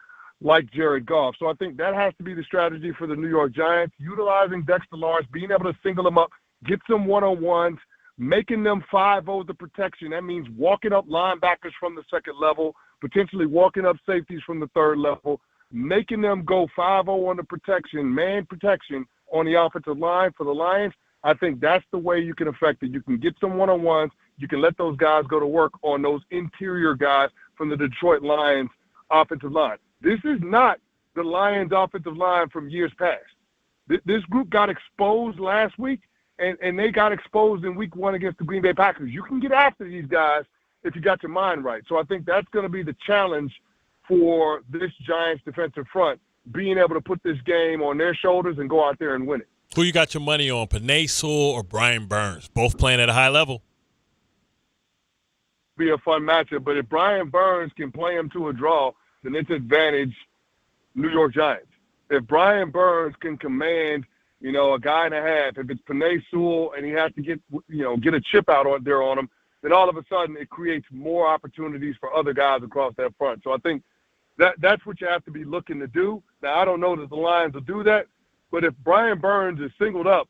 like Jared Goff. So I think that has to be the strategy for the New York Giants, utilizing Dexter Lawrence, being able to single him up, get some one-on-ones, making them 5-0 the protection. That means walking up linebackers from the second level, potentially walking up safeties from the third level, making them go 5-0 on the protection, man protection on the offensive line for the Lions. I think that's the way you can affect it. You can get some one-on-ones. You can let those guys go to work on those interior guys from the Detroit Lions offensive line. This is not the Lions offensive line from years past. This group got exposed last week, and they got exposed in week 1 against the Green Bay Packers. You can get after these guys if you got your mind right. So I think that's going to be the challenge for this Giants defensive front, being able to put this game on their shoulders and go out there and win it. Who you got your money on, Penei Sewell or Brian Burns? Both playing at a high level. Be a fun matchup, but if Brian Burns can play him to a draw, then it's advantage New York Giants. If Brian Burns can command, a guy and a half, if it's Penei Sewell and he has to get a chip out there on him, then all of a sudden it creates more opportunities for other guys across that front. So I think that's what you have to be looking to do. Now, I don't know that the Lions will do that, but if Brian Burns is singled up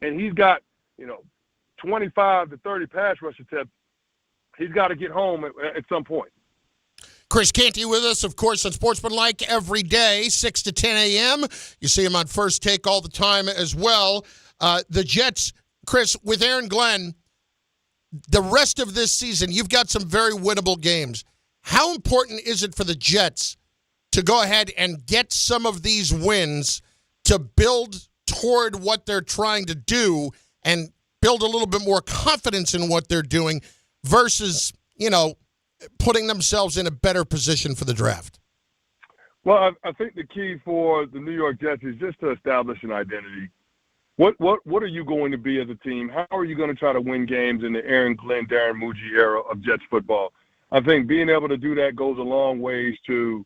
and he's got, 25 to 30 pass rush attempts, he's got to get home at some point. Chris Canty with us, of course, on Sportsmanlike every day, 6 to 10 a.m. You see him on First Take all the time as well. The Jets, Chris, with Aaron Glenn, the rest of this season, you've got some very winnable games. How important is it for the Jets to go ahead and get some of these wins to build toward what they're trying to do and build a little bit more confidence in what they're doing versus, putting themselves in a better position for the draft? Well, I think the key for the New York Jets is just to establish an identity. What are you going to be as a team? How are you going to try to win games in the Aaron Glenn, Darren Muji era of Jets football? I think being able to do that goes a long ways to,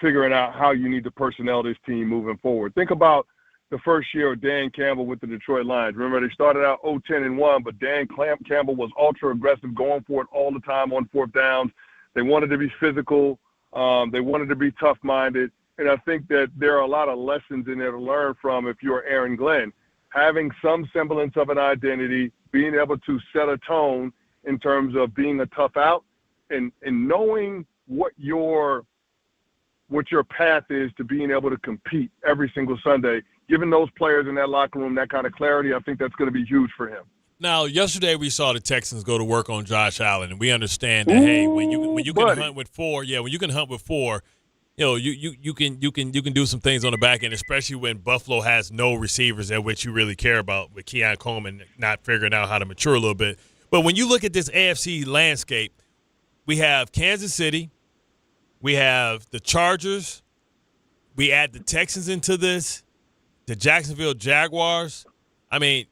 figuring out how you need to personnel this team moving forward. Think about the first year of Dan Campbell with the Detroit Lions. Remember, they started out 0-10-1, but Dan Campbell was ultra-aggressive, going for it all the time on fourth downs. They wanted to be physical. They wanted to be tough-minded. And I think that there are a lot of lessons in there to learn from if you're Aaron Glenn. Having some semblance of an identity, being able to set a tone in terms of being a tough out, and knowing what your path is to being able to compete every single Sunday. Giving those players in that locker room that kind of clarity, I think that's going to be huge for him. Now, yesterday we saw the Texans go to work on Josh Allen, and we understand that when you can hunt with four, you can do some things on the back end, especially when Buffalo has no receivers at which you really care about, with Keon Coleman not figuring out how to mature a little bit. But when you look at this AFC landscape, we have Kansas City, we have the Chargers, we add the Texans into this, the Jacksonville Jaguars. I mean,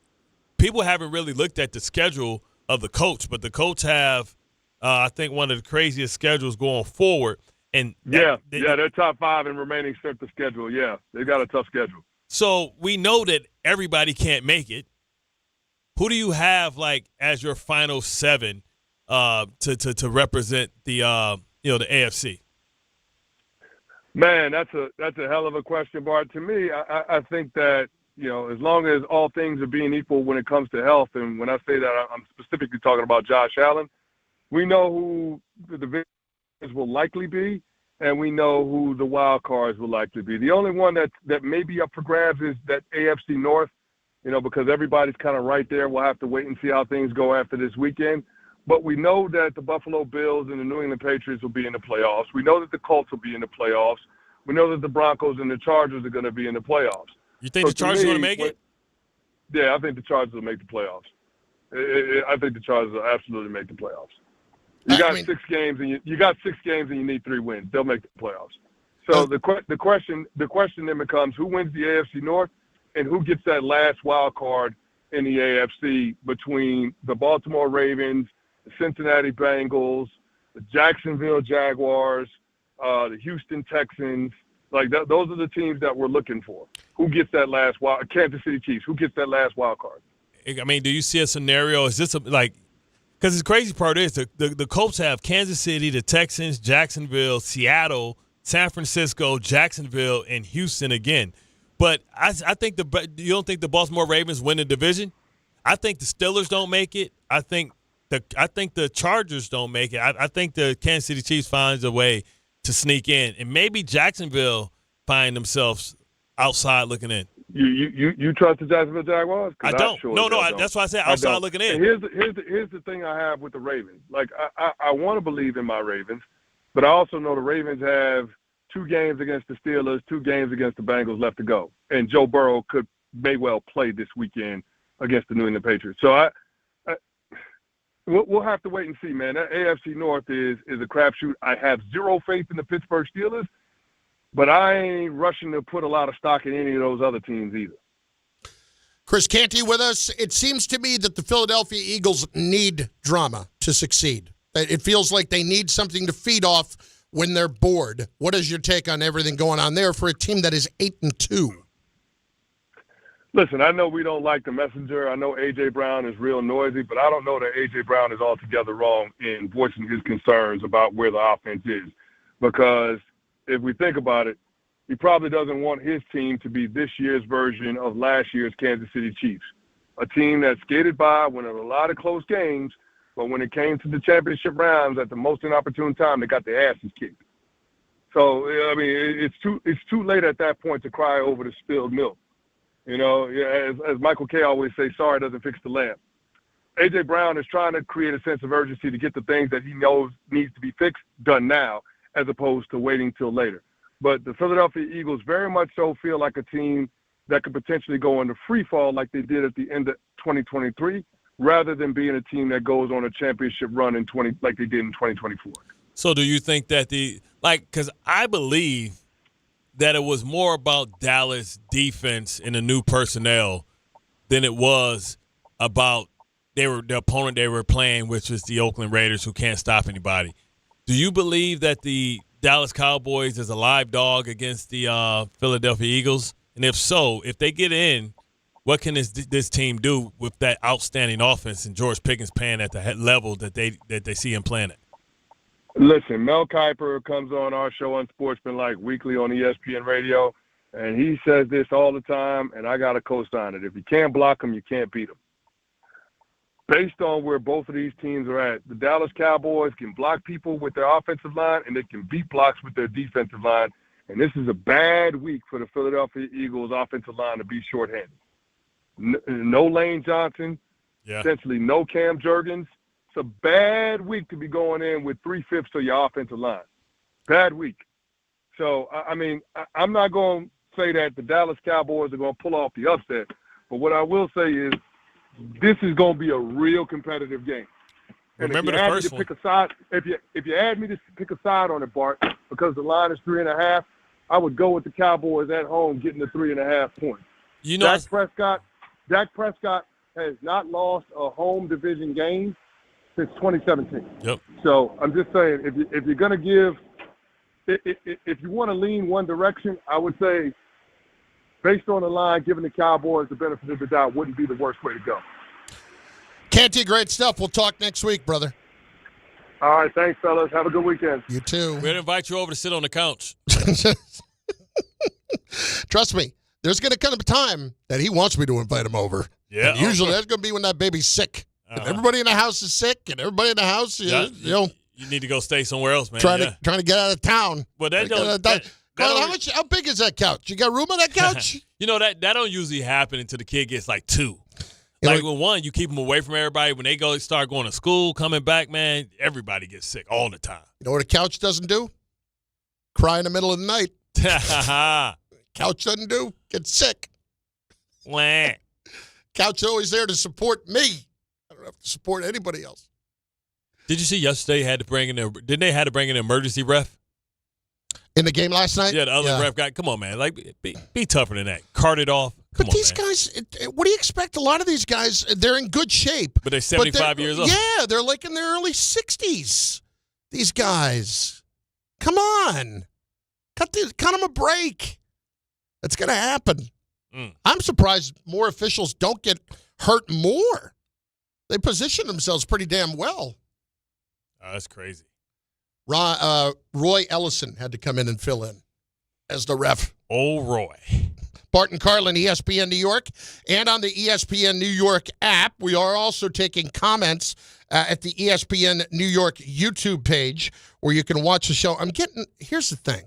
people haven't really looked at the schedule of the Colts, but the Colts have, I think, one of the craziest schedules going forward. And they're top 5 in remaining strength of schedule. Yeah, they've got a tough schedule. So we know that everybody can't make it. Who do you have as your final 7 to represent the the AFC? Man, that's a hell of a question, Bart. To me, I think that as long as all things are being equal when it comes to health, and when I say that, I'm specifically talking about Josh Allen. We know who the divisions will likely be, and we know who the wild cards will likely be. The only one that may be up for grabs is that AFC North, because everybody's kind of right there. We'll have to wait and see how things go after this weekend. But we know that the Buffalo Bills and the New England Patriots will be in the playoffs. We know that the Colts will be in the playoffs. We know that the Broncos and the Chargers are going to be in the playoffs. You think the Chargers are going to make it? Yeah, I think the Chargers will make the playoffs. I think the Chargers will absolutely make the playoffs. You got 6 games, and you need 3 wins. They'll make the playoffs. So the question then becomes, who wins the AFC North and who gets that last wild card in the AFC between the Baltimore Ravens, the Cincinnati Bengals, the Jacksonville Jaguars, the Houston Texans. Like those are the teams that we're looking for. Who gets that last wild? Kansas City Chiefs. Who gets that last wild card? I mean, do you see a scenario? Is this because the crazy part is the Colts have Kansas City, the Texans, Jacksonville, Seattle, San Francisco, Jacksonville, and Houston again. But I think you don't think the Baltimore Ravens win the division? I think the Steelers don't make it. I think the Chargers don't make it. I think the Kansas City Chiefs finds a way to sneak in, and maybe Jacksonville find themselves outside looking in. You trust the Jacksonville Jaguars? I don't. No, that's why I said outside looking in. And here's the thing I have with the Ravens. Like I want to believe in my Ravens, but I also know the Ravens have 2 games against the Steelers, 2 games against the Bengals left to go, and Joe Burrow may well play this weekend against the New England Patriots. So we'll have to wait and see, man. That AFC North is a crapshoot. I have zero faith in the Pittsburgh Steelers, but I ain't rushing to put a lot of stock in any of those other teams either. Chris Canty with us. It seems to me that the Philadelphia Eagles need drama to succeed. It feels like they need something to feed off when they're bored. What is your take on everything going on there for a team that is 8-2? Listen, I know we don't like the messenger. I know A.J. Brown is real noisy, but I don't know that A.J. Brown is altogether wrong in voicing his concerns about where the offense is. Because if we think about it, he probably doesn't want his team to be this year's version of last year's Kansas City Chiefs, a team that skated by, won a lot of close games, but when it came to the championship rounds at the most inopportune time, they got their asses kicked. So, I mean, it's too late at that point to cry over the spilled milk. You know, as Michael Kay always says, sorry doesn't fix the lamp. A.J. Brown is trying to create a sense of urgency to get the things that he knows needs to be fixed done now, as opposed to waiting till later. But the Philadelphia Eagles very much so feel like a team that could potentially go into free fall like they did at the end of 2023, rather than being a team that goes on a championship run like they did in 2024. So do you think that because I believe that it was more about Dallas defense and the new personnel than it was about the opponent they were playing, which was the Oakland Raiders, who can't stop anybody. Do you believe that the Dallas Cowboys is a live dog against the Philadelphia Eagles? And if so, if they get in, what can this team do with that outstanding offense and George Pickens playing at the level that they see him playing at? Listen, Mel Kiper comes on our show Unsportsmanlike weekly on ESPN Radio, and he says this all the time, and I got to co-sign it. If you can't block them, you can't beat them. Based on where both of these teams are at, the Dallas Cowboys can block people with their offensive line, and they can beat blocks with their defensive line. And this is a bad week for the Philadelphia Eagles offensive line to be shorthanded. No Lane Johnson, essentially no Cam Jurgens. It's a bad week to be going in with 3/5 of your offensive line. Bad week. So, I mean, I'm not going to say that the Dallas Cowboys are going to pull off the upset, but what I will say is this is going to be a real competitive game. And remember the first one. If you add me to pick a side on it, Bart, because the line is 3.5, I would go with the Cowboys at home getting the 3.5 points. You know, Dak Prescott has not lost a home division game since 2017. Yep. So I'm just saying, if you're going to if you want to lean one direction, I would say, based on the line, giving the Cowboys the benefit of the doubt wouldn't be the worst way to go. Canty, great stuff. We'll talk next week, brother. All right, thanks, fellas. Have a good weekend. You too. We're going to invite you over to sit on the couch. Trust me, there's going to come a time that he wants me to invite him over. Yeah. And usually that's going to be when that baby's sick. And everybody in the house is sick, and everybody in the house, you know. You need to go stay somewhere else, man. Trying to get out of town. Well, how big is that couch? You got room on that couch? You know, that don't usually happen until the kid gets like 2. Like with 1, you keep them away from everybody. When they start going to school, coming back, man, everybody gets sick all the time. You know what a couch doesn't do? Cry in the middle of the night. Couch doesn't do? Get sick. Wah. Couch is always there to support me. I don't have to support anybody else. Did you see yesterday didn't they have to bring in an emergency ref? In the game last night? Yeah, the other ref guy. Come on, man. Like, be tougher than that. Cart it off. But these guys, what do you expect? A lot of these guys, they're in good shape. But they're 75 years old. Yeah, they're like in their early 60s. These guys. Come on. Cut them a break. That's going to happen. I'm surprised more officials don't get hurt more. They position themselves pretty damn well. Oh, that's crazy. Roy Ellison had to come in and fill in as the ref. Oh, Roy. Bart and Carlin, ESPN New York, and on the ESPN New York app. We are also taking comments at the ESPN New York YouTube page where you can watch the show. Here's the thing.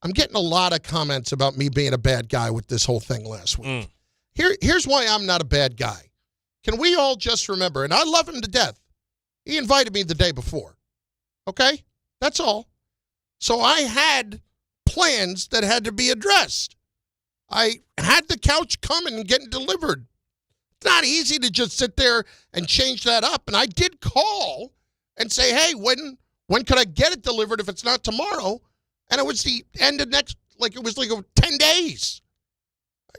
I'm getting a lot of comments about me being a bad guy with this whole thing last week. Here's why I'm not a bad guy. Can we all just remember, and I love him to death. He invited me the day before. Okay? That's all. So I had plans that had to be addressed. I had the couch coming and getting delivered. It's not easy to just sit there and change that up. And I did call and say, hey, when could I get it delivered if it's not tomorrow? And it was the end of it was like 10 days.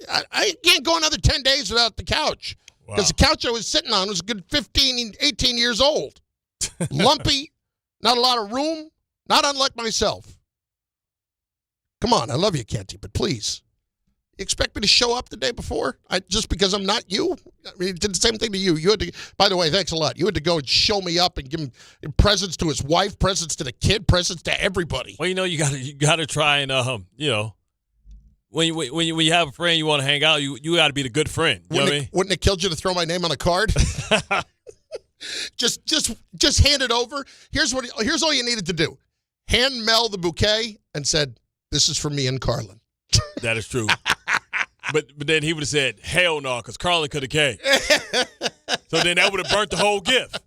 I can't go another 10 days without the couch. Because the couch I was sitting on was a good 15, 18 years old. Lumpy, not a lot of room, not unlike myself. Come on, I love you, Kenty, but please. You expect me to show up the day before? Just because I'm not you? I mean, it did the same thing to you. You had to, by the way, thanks a lot. You had to go and show me up and give him presents to his wife, presents to the kid, presents to everybody. Well, you gotta try and when you have a friend you want to hang out, you got to be the good friend. You know what I mean? Wouldn't it killed you to throw my name on a card? just hand it over. Here's all you needed to do. Hand Mel the bouquet and said, "This is for me and Carlin." That is true. But then he would have said, hell no, because Carlin could have came. So then that would have burnt the whole gift.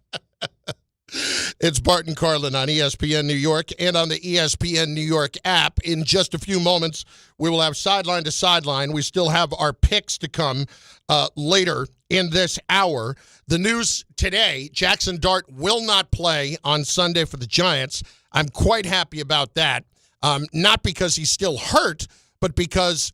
It's Bart and Carlin on ESPN New York and on the ESPN New York app. In just a few moments, we will have Sideline to Sideline. We still have our picks to come later in this hour. The news today, Jaxson Dart will not play on Sunday for the Giants. I'm quite happy about that. Not because he's still hurt, but because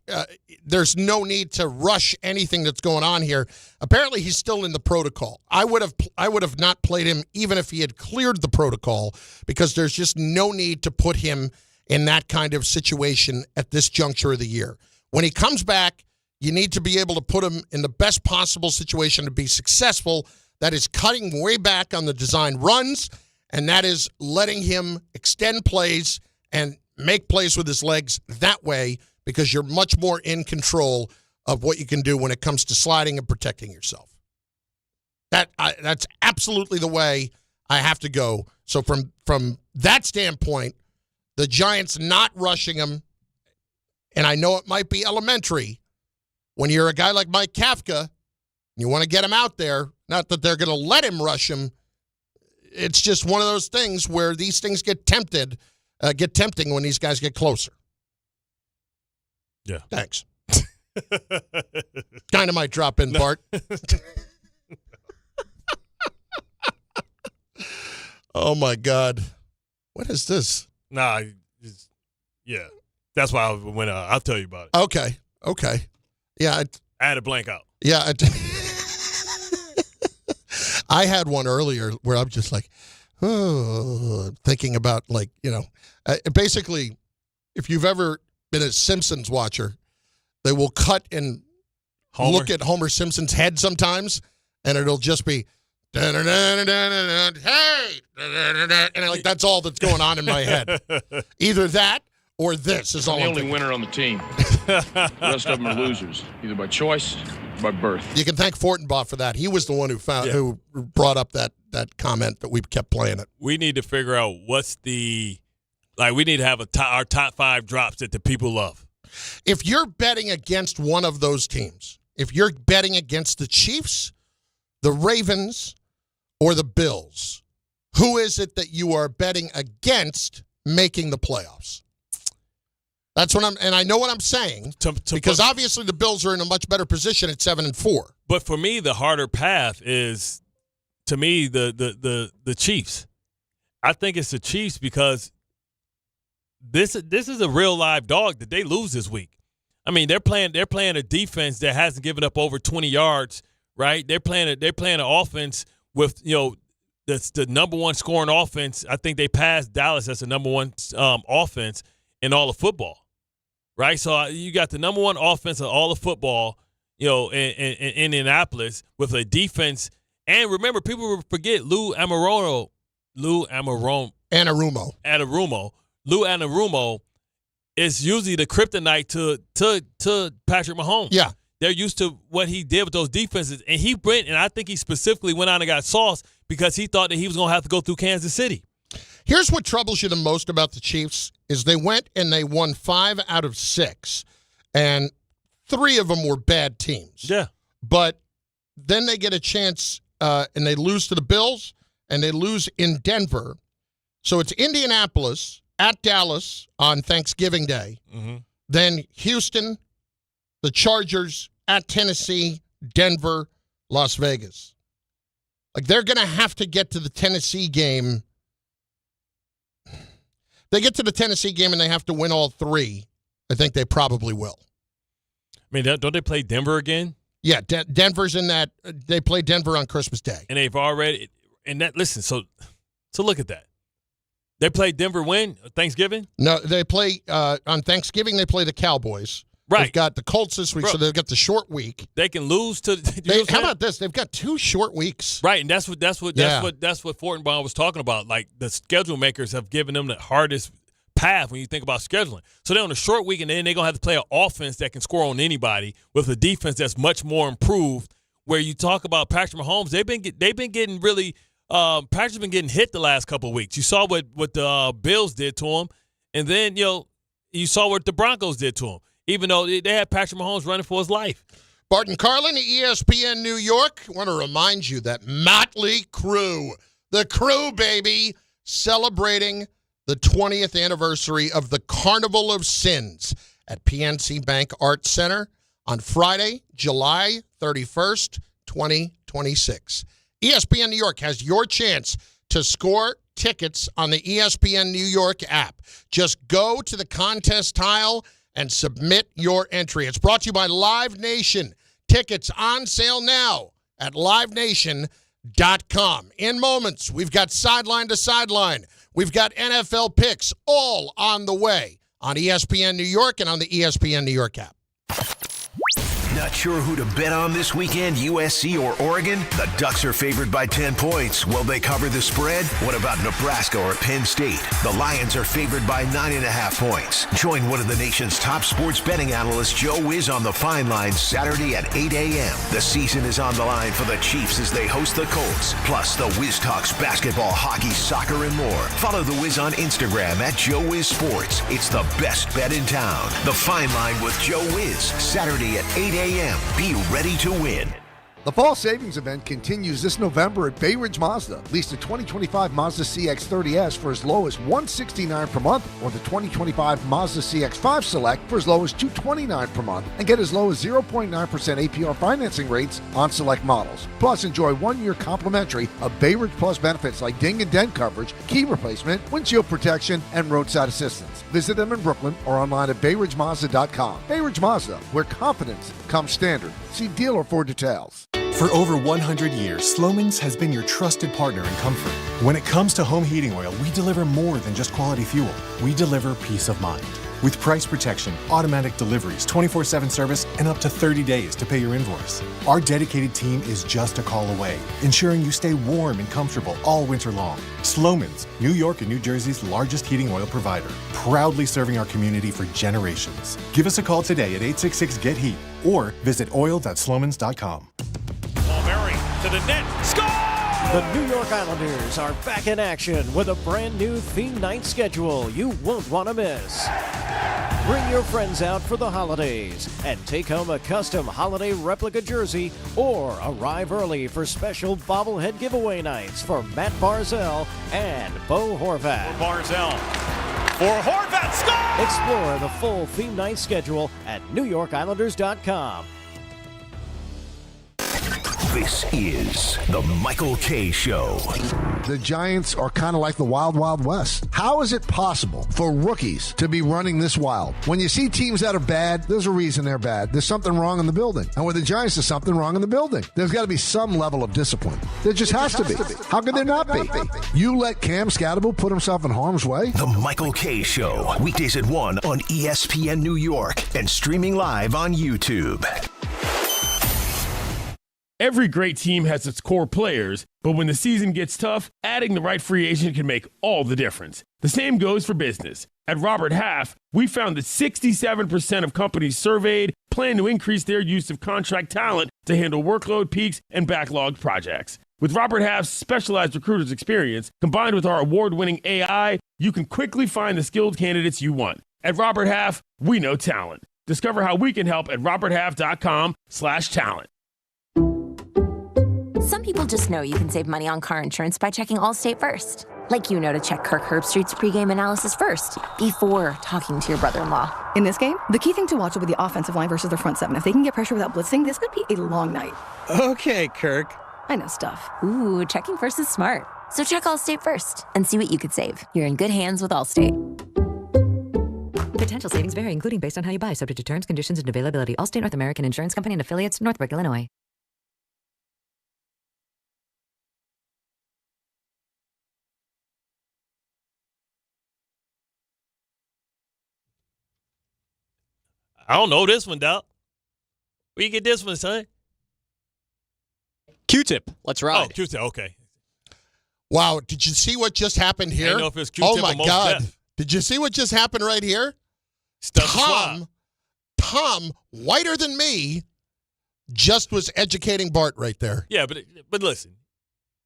there's no need to rush anything that's going on here. Apparently, he's still in the protocol. I would have not played him even if he had cleared the protocol, because there's just no need to put him in that kind of situation at this juncture of the year. When he comes back, you need to be able to put him in the best possible situation to be successful. That is cutting way back on the design runs, and that is letting him extend plays and make plays with his legs that way, because you're much more in control of what you can do when it comes to sliding and protecting yourself. That's absolutely the way I have to go. So from that standpoint, the Giants not rushing him, and I know it might be elementary, when you're a guy like Mike Kafka, you want to get him out there, not that they're going to let him rush him. It's just one of those things where these things get tempting when these guys get closer. Yeah. Thanks. Kind of might drop in, Bart. Oh, my God. What is this? Nah, yeah. That's why I'll tell you about it. Okay. Yeah. I had a blank out. Yeah. I had one earlier where I'm just like, thinking about, basically, if you've ever been a Simpsons watcher, they will cut and look at Homer Simpson's head sometimes, and it'll just be, hey, and that's all that's going on in my head. Either that or this is all I'm the I'm only thinking. winner on the team. The rest of them are losers, either by choice or by birth. You can thank Fortenbaugh for that. He was the one who brought up that comment that we kept playing it. We need to figure out we need to have our top 5 drops that the people love. If you're betting against one of those teams, if you're betting against the Chiefs, the Ravens, or the Bills, who is it that you are betting against making the playoffs? That's what and I know what I'm saying, because obviously the Bills are in a much better position at 7-4. But for me, the harder path is, to me, the Chiefs. I think it's the Chiefs because this is a real live dog that they lose this week. I mean, they're playing a defense that hasn't given up over 20 yards, right? They're playing an offense with, that's the number one scoring offense. I think they passed Dallas as the number one offense in all of football, right? So you got the number one offense in all of football, in Indianapolis with a defense. And remember, people will forget Lou Anarumo. Lou Anarumo is usually the kryptonite to Patrick Mahomes. Yeah. They're used to what he did with those defenses. And I think he specifically went on and got sauce because he thought that he was going to have to go through Kansas City. Here's what troubles you the most about the Chiefs is they went and they won 5 out of 6, and 3 of them were bad teams. Yeah. But then they get a chance, and they lose to the Bills, and they lose in Denver. So it's Indianapolis at Dallas on Thanksgiving Day. Mm-hmm. Then Houston, the Chargers at Tennessee, Denver, Las Vegas. Like, they're going to have to get to the Tennessee game. They get to the Tennessee game and they have to win all 3. I think they probably will. I mean, don't they play Denver again? Yeah, Denver's in that. They play Denver on Christmas Day. And they've already – and that – listen, so look at that. They play Denver when? Thanksgiving? No, they play on Thanksgiving. They play the Cowboys. Right. They've got the Colts this week, so they've got the short week. They can lose to. How about this? They've got 2 short weeks. Right, and that's what Fortenbaugh was talking about. Like, the schedule makers have given them the hardest path when you think about scheduling. So they're on a short week, and then they're gonna have to play an offense that can score on anybody with a defense that's much more improved. Where you talk about Patrick Mahomes, they've been getting really. Patrick's been getting hit the last couple of weeks. You saw what the Bills did to him, and then you saw what the Broncos did to him. Even though they had Patrick Mahomes running for his life. Bart and Carlin, ESPN New York. I want to remind you that Motley Crue, the Crew, baby, celebrating the 20th anniversary of the Carnival of Sins at PNC Bank Arts Center on Friday, July 31st, 2026. ESPN New York has your chance to score tickets on the ESPN New York app. Just go to the contest tile and submit your entry. It's brought to you by Live Nation. Tickets on sale now at livenation.com. In moments, we've got Sideline to Sideline. We've got NFL picks all on the way on ESPN New York and on the ESPN New York app. Not sure who to bet on this weekend, USC or Oregon? The Ducks are favored by 10 points. Will they cover the spread? What about Nebraska or Penn State? The Lions are favored by 9.5 points. Join one of the nation's top sports betting analysts, Joe Wiz, on the Fine Line Saturday at 8 a.m. The season is on the line for the Chiefs as they host the Colts. Plus, the Wiz talks basketball, hockey, soccer, and more. Follow the Wiz on Instagram at Joe Wiz Sports. It's the best bet in town. The Fine Line with Joe Wiz, Saturday at 8 a.m. Be ready to win. The Fall Savings Event continues this November at Bay Ridge Mazda. Lease the 2025 Mazda CX-30S for as low as $169 per month, or the 2025 Mazda CX-5 Select for as low as $229 per month, and get as low as 0.9% APR financing rates on select models. Plus, enjoy 1 year complimentary of Bay Ridge Plus benefits like ding and dent coverage, key replacement, windshield protection, and roadside assistance. Visit them in Brooklyn or online at BayRidgeMazda.com. Bay Ridge Mazda, where confidence comes standard. See dealer for details. For over 100 years, Slomin's has been your trusted partner in comfort. When it comes to home heating oil, we deliver more than just quality fuel. We deliver peace of mind. With price protection, automatic deliveries, 24/7 service, and up to 30 days to pay your invoice. Our dedicated team is just a call away, ensuring you stay warm and comfortable all winter long. Slomin's, New York and New Jersey's largest heating oil provider, proudly serving our community for generations. Give us a call today at 866-GET-HEAT or visit oil.slomans.com. Murray to the net. Score! The New York Islanders are back in action with a brand new theme night schedule you won't want to miss. Bring your friends out for the holidays and take home a custom holiday replica jersey, or arrive early for special bobblehead giveaway nights for Matt Barzell and Bo Horvat. Barzell for Horvat. Score! Explore the full theme night schedule at NewYorkIslanders.com. This is the Michael K. Show. The Giants are kind of like the Wild Wild West. How is it possible for rookies to be running this wild? When you see teams that are bad, there's a reason they're bad. There's something wrong in the building. And with the Giants, there's something wrong in the building. There's got to be some level of discipline. There just has to be. How could there not be? You let Cam Scatterable put himself in harm's way? The Michael K. Show. Weekdays at 1 on ESPN New York and streaming live on YouTube. Every great team has its core players, but when the season gets tough, adding the right free agent can make all the difference. The same goes for business. At Robert Half, we found that 67% of companies surveyed plan to increase their use of contract talent to handle workload peaks and backlogged projects. With Robert Half's specialized recruiters' experience, combined with our award-winning AI, you can quickly find the skilled candidates you want. At Robert Half, we know talent. Discover how we can help at roberthalf.com/talent. Some people just know you can save money on car insurance by checking Allstate first. Like you know to check Kirk Herbstreit's pregame analysis first, before talking to your brother-in-law. In this game, the key thing to watch will be the offensive line versus their front seven. If they can get pressure without blitzing, this could be a long night. Okay, Kirk. I know stuff. Ooh, checking first is smart. So check Allstate first and see what you could save. You're in good hands with Allstate. Potential savings vary, including based on how you buy, subject to terms, conditions, and availability. Allstate North American Insurance Company and affiliates, Northbrook, Illinois. I don't know this one, dog. Where you get this one, son? Q-tip. Let's ride. Oh, Q-tip. Okay. Wow. Did you see what just happened here? I don't know if it's Q-tip oh, my or Mos God. Def. Did you see what just happened right here? Tom, whiter than me, just was educating Bart right there. Yeah, but listen,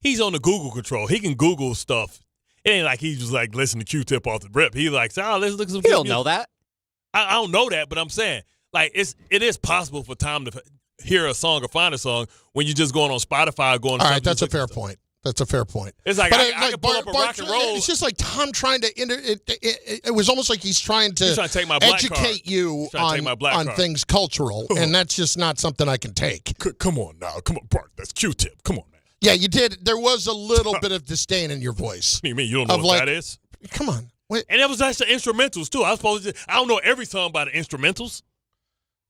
he's on the Google control. He can Google stuff. It ain't like he just like listen to Q-tip off the rip. He like, oh, let's look at some. You don't know that. I don't know that, but I'm saying like it is possible for Tom to hear a song or find a song when you're just going on Spotify or going. All right, that's a fair point. That's a fair point. It's like I can pull up a rock and roll. It's just like Tom trying to. It was almost like he's trying to take my black educate card. you on things cultural, and that's just not something I can take. Come on now, come on, Bart. That's Q-tip. Come on, man. Yeah, you did. There was a little bit of disdain in your voice. What do you mean? You don't know what that is? Come on. Wait. And it was actually instrumentals too. I don't know every song by the instrumentals.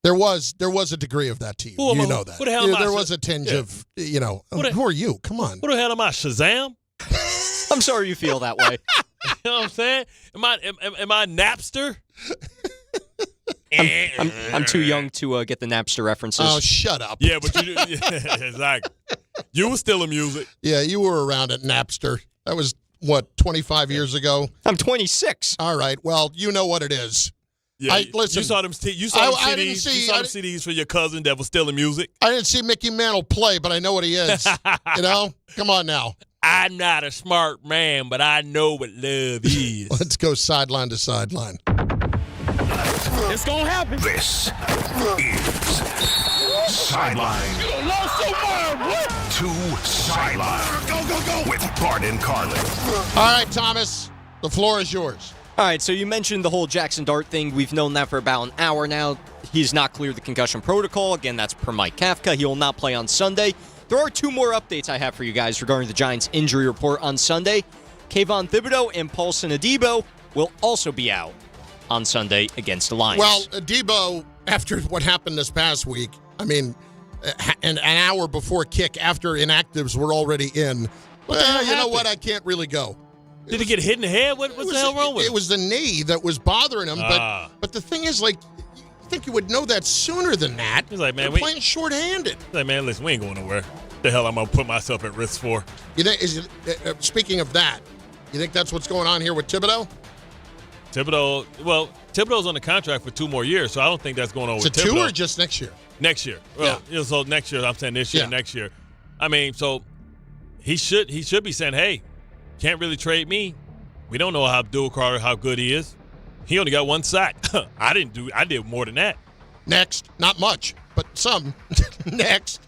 There was a degree of that to you. You know that. Who the hell am I? There was a tinge of, who are you? Come on. Who the hell am I? Shazam? I'm sorry you feel that way. You know what I'm saying? Am I Napster? I'm too young to get the Napster references. Oh, shut up. Yeah, but you exactly. You were still in music. Yeah, you were around at Napster. That was, 25 years ago? I'm 26. All right. Well, you know what it is. Yeah, listen. You saw them CDs. You saw them CDs for your cousin that was still in music. I didn't see Mickey Mantle play, but I know what he is. Come on now. I'm not a smart man, but I know what love is. Let's go sideline to sideline. It's gonna happen. This is Sideline to Sideline. Go with Bart and Carlin. All right, Thomas, the floor is yours. All right, so you mentioned the whole Jaxson Dart thing. We've known that for about an hour now. He's not cleared the concussion protocol. Again, that's per Mike Kafka. He will not play on Sunday. There are two more updates I have for you guys regarding the Giants' injury report on Sunday. Kayvon Thibodeau and Paulson Adebo will also be out on Sunday against the Lions. Well, Adebo, after what happened this past week, I mean, an hour before kick, after inactives were already in, you know what? I can't really go. Did he get hit in the head? What's the hell wrong with him? It was the knee that was bothering him. But the thing is, like, you think you would know that sooner than that. He's like, man, they're playing shorthanded. He's like, man, listen, we ain't going nowhere. The hell I'm going to put myself at risk for? You think? Speaking of that, you think that's what's going on here with Thibodeau? Thibodeau's on the contract for 2 more years, so I don't think that's going on with Thibodeau. 2 or just next year? Next year. Well, so next year, I'm saying this year, next year. I mean, so he should be saying, hey, can't really trade me. We don't know how Abdul Carter, how good he is. He only got 1 sack. I did more than that. Next. Not much, but some. Next.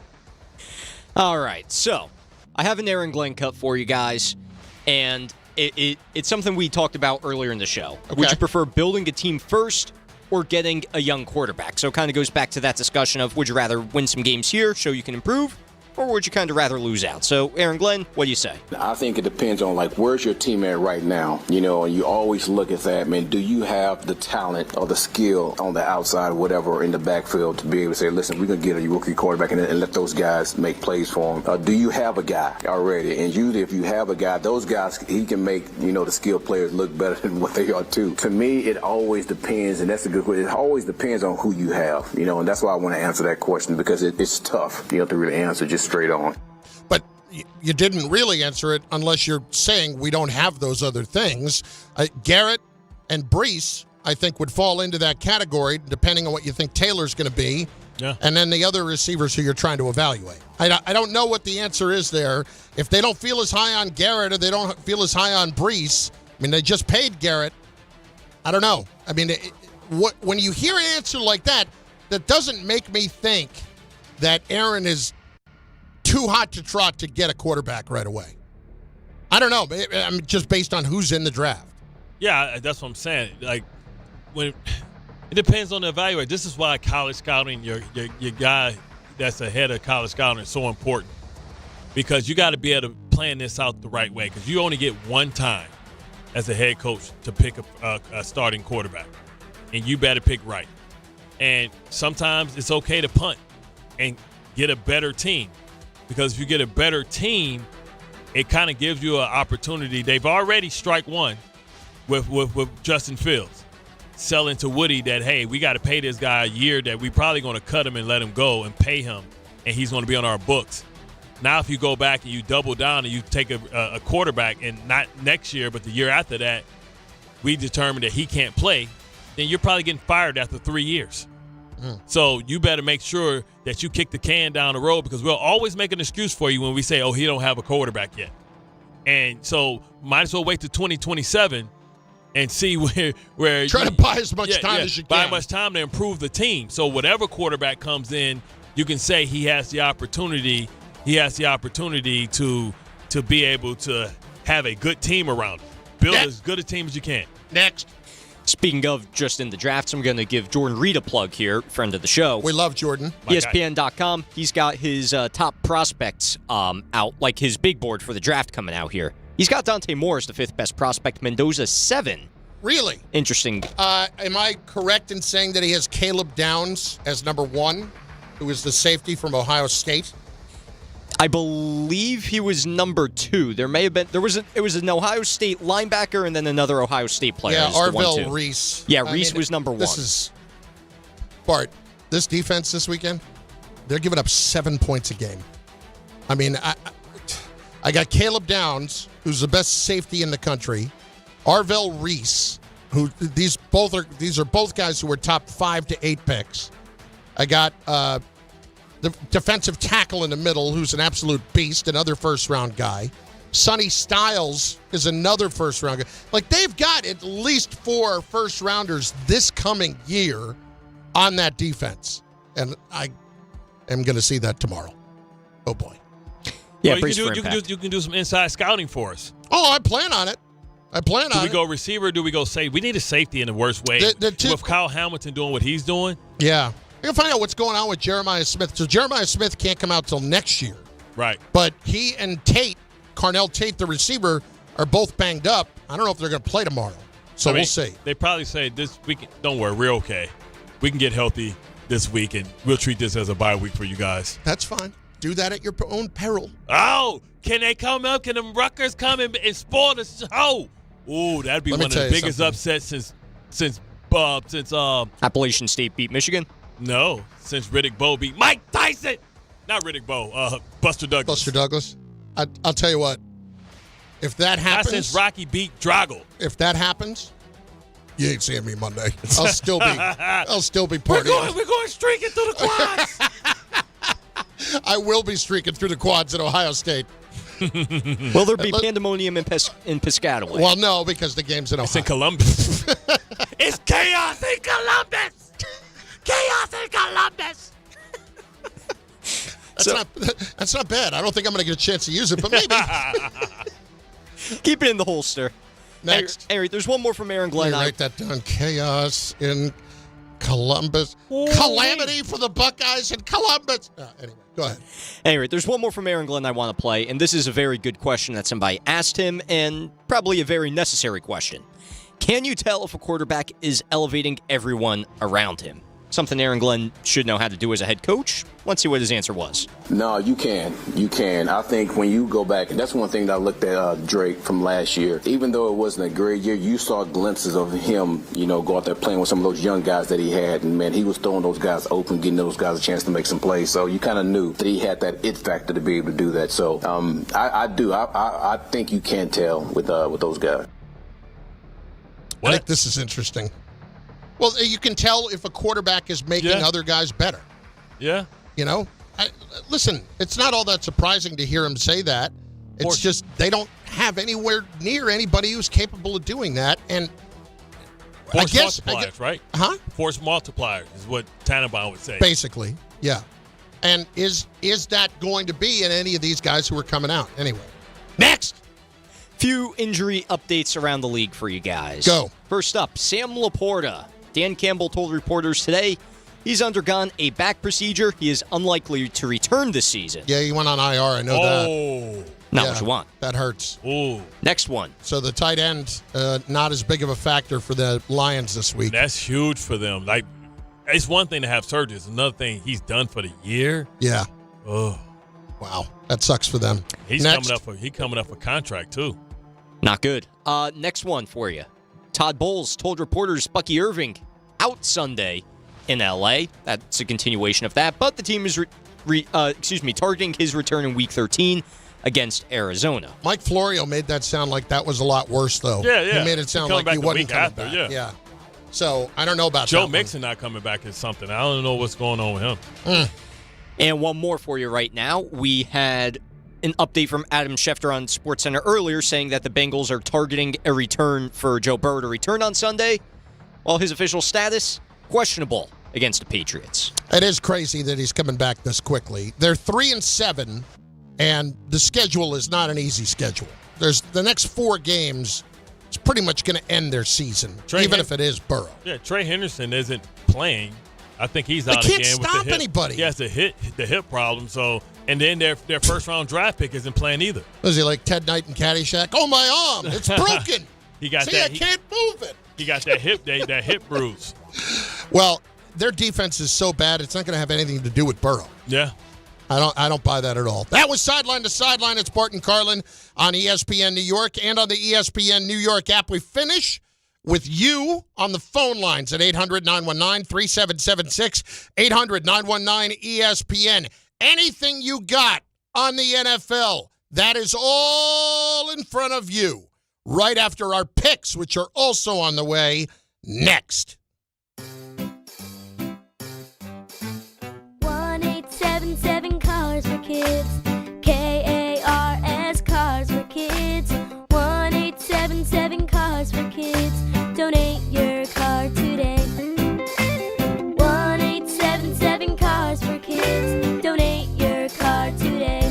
All right, so I have an Aaron Glenn cut for you guys, and it's something we talked about earlier in the show. Okay. Would you prefer building a team first or getting a young quarterback? So it kind of goes back to that discussion of would you rather win some games here, show you can improve, or would you kind of rather lose out? So, Aaron Glenn, what do you say? I think it depends on, where's your team at right now? And you always look at that, man, do you have the talent or the skill on the outside, whatever, in the backfield to be able to say, listen, we're going to get a rookie quarterback and let those guys make plays for him? Do you have a guy already? And usually if you have a guy, those guys, he can make, the skilled players look better than what they are too. To me, it always depends, and that's a good question. It always depends on who you have, and that's why I want to answer that question, because it's tough, to really answer just straight on. But you didn't really answer it unless you're saying we don't have those other things. Garrett and Brees, I think, would fall into that category, depending on what you think Taylor's going to be. Yeah. And then the other receivers who you're trying to evaluate. I don't know what the answer is there. If they don't feel as high on Garrett or they don't feel as high on Brees, they just paid Garrett. I don't know. When you hear an answer like that, that doesn't make me think that Aaron is too hot to trot to get a quarterback right away. I don't know. I'm just based on who's in the draft. Yeah, that's what I'm saying. When it depends on the evaluator. This is why college scouting, your guy that's ahead of college scouting, is so important, because you got to be able to plan this out the right way, because you only get one time as a head coach to pick a starting quarterback, and you better pick right. And sometimes it's okay to punt and get a better team, because if you get a better team, it kind of gives you an opportunity. They've already strike one with Justin Fields, selling to Woody that, hey, we got to pay this guy a year that we probably going to cut him and let him go and pay him, and he's going to be on our books. Now if you go back and you double down and you take a quarterback, and not next year but the year after that, we determine that he can't play, then you're probably getting fired after 3 years. So you better make sure that you kick the can down the road, because we'll always make an excuse for you when we say, oh, he don't have a quarterback yet. And so might as well wait to 2027 and see where try to buy as much time as you can. Buy as much time to improve the team. So whatever quarterback comes in, you can say he has the opportunity to be able to have a good team around him. Build as good a team as you can. Next. Speaking of just in the drafts, I'm going to give Jordan Reed a plug here, friend of the show. We love Jordan. ESPN.com. He's got his top prospects out, like his big board for the draft coming out here. He's got Dante Moore as the 5th best prospect, Mendoza 7. Really? Interesting. Am I correct in saying that he has Caleb Downs as number 1, who is the safety from Ohio State? I believe he was number 2. There was an Ohio State linebacker and then another Ohio State player. Yeah, Arvell Reese. Yeah, Reese was number 1. This is Bart. This defense this weekend, they're giving up 7 points a game. I got Caleb Downs, who's the best safety in the country. Arvell Reese, who these are both guys who were top 5 to 8 picks. I got the defensive tackle in the middle, who's an absolute beast, another first-round guy. Sonny Styles is another first-round guy. They've got at least 4 first-rounders this coming year on that defense. And I am going to see that tomorrow. Oh, boy. Yeah, you can do some inside scouting for us. Oh, I plan on it. Do we go receiver? Do we go safety? We need a safety in the worst way. With Kyle Hamilton doing what he's doing. Yeah. I can find out what's going on with Jeremiah Smith. So Jeremiah Smith can't come out till next year. Right. But he and Carnell Tate, the receiver, are both banged up. I don't know if they're going to play tomorrow. So we'll see. They probably say this week, don't worry, we're okay. We can get healthy this week, and we'll treat this as a bye week for you guys. That's fine. Do that at your own peril. Oh, can they come up? Can them Rutgers come and spoil the show? Ooh, that'd be one of the biggest upsets since Appalachian State beat Michigan. No, since Riddick Bowe beat Mike Tyson. Not Riddick Bowe, Buster Douglas. Buster Douglas. I'll tell you what. If that happens, not since Rocky beat Drago. If that happens, you ain't seeing me Monday. I'll still be partying. We're going streaking through the quads. I will be streaking through the quads at Ohio State. Will there be pandemonium in Piscataway? Well, no, because the game's in Ohio. It's in Columbus. It's chaos in Columbus. Chaos in Columbus. That's not bad. I don't think I'm going to get a chance to use it, but maybe. Keep it in the holster. Next. Harry, there's one more from Aaron Glenn. Write that down. Chaos in Columbus. Calamity for the Buckeyes in Columbus. Anyway, go ahead. Anyway, there's one more from Aaron Glenn I want to play, and this is a very good question that somebody asked him, and probably a very necessary question. Can you tell if a quarterback is elevating everyone around him? Something Aaron Glenn should know how to do as a head coach. Let's see what his answer was. No, you can. You can. I think when you go back, and that's one thing that I looked at Drake from last year. Even though it wasn't a great year, you saw glimpses of him, go out there playing with some of those young guys that he had. And, man, he was throwing those guys open, getting those guys a chance to make some plays. So you kind of knew that he had that it factor to be able to do that. So I do. I think you can tell with those guys. I think this is interesting. Well, you can tell if a quarterback is making other guys better. Yeah. Listen, it's not all that surprising to hear him say that. It's just they don't have anywhere near anybody who's capable of doing that. And Force multipliers, right? Huh? Force multipliers is what Tannenbaum would say. Basically, yeah. And is that going to be in any of these guys who are coming out? Anyway, next. Few injury updates around the league for you guys. Go. First up, Sam Laporta. Dan Campbell told reporters today he's undergone a back procedure. He is unlikely to return this season. Yeah, he went on IR. I know that. Not what you want. That hurts. Ooh. Next one. So the tight end, not as big of a factor for the Lions this week. That's huge for them. Like, it's one thing to have surgery. It's another thing he's done for the year. Yeah. Oh. Wow. That sucks for them. He's coming up for contract, too. Not good. Next one for you. Todd Bowles told reporters Bucky Irving out Sunday in L.A. That's a continuation of that, but the team is targeting his return in Week 13 against Arizona. Mike Florio made that sound like that was a lot worse, though. Yeah. He made it sound like he wasn't coming back. Yeah. So I don't know about Joe that Mixon not coming back is something. I don't know what's going on with him. And one more for you right now. We had an update from Adam Schefter on SportsCenter earlier saying that the Bengals are targeting a return for Joe Burrow to return on Sunday. Well, his official status, questionable against the Patriots. It is crazy that he's coming back this quickly. They're 3-7, and the schedule is not an easy schedule. There's the next 4 games. It's pretty much going to end their season, even if it is Burrow. Yeah, Trey Henderson isn't playing. I think he's out again. They can't stop anybody. He has the hip problem. So, and then their first round draft pick isn't playing either. Was he like Ted Knight and Caddyshack? Oh, my arm! It's broken. He got I can't move it. He got that hip bruise. Well, their defense is so bad; it's not going to have anything to do with Burrow. Yeah. I don't buy that at all. That was Sideline to Sideline. It's Bart and Carlin on ESPN New York and on the ESPN New York app. We finish with you on the phone lines at 800-919-3776, 800-919-ESPN. Anything you got on the NFL, that is all in front of you right after our picks, which are also on the way next. 1-877 Cars for Kids. KARS Cars for Kids. 1-877 Cars for Kids. Donate your car today. 1-877 Cars for Kids. Donate your car today.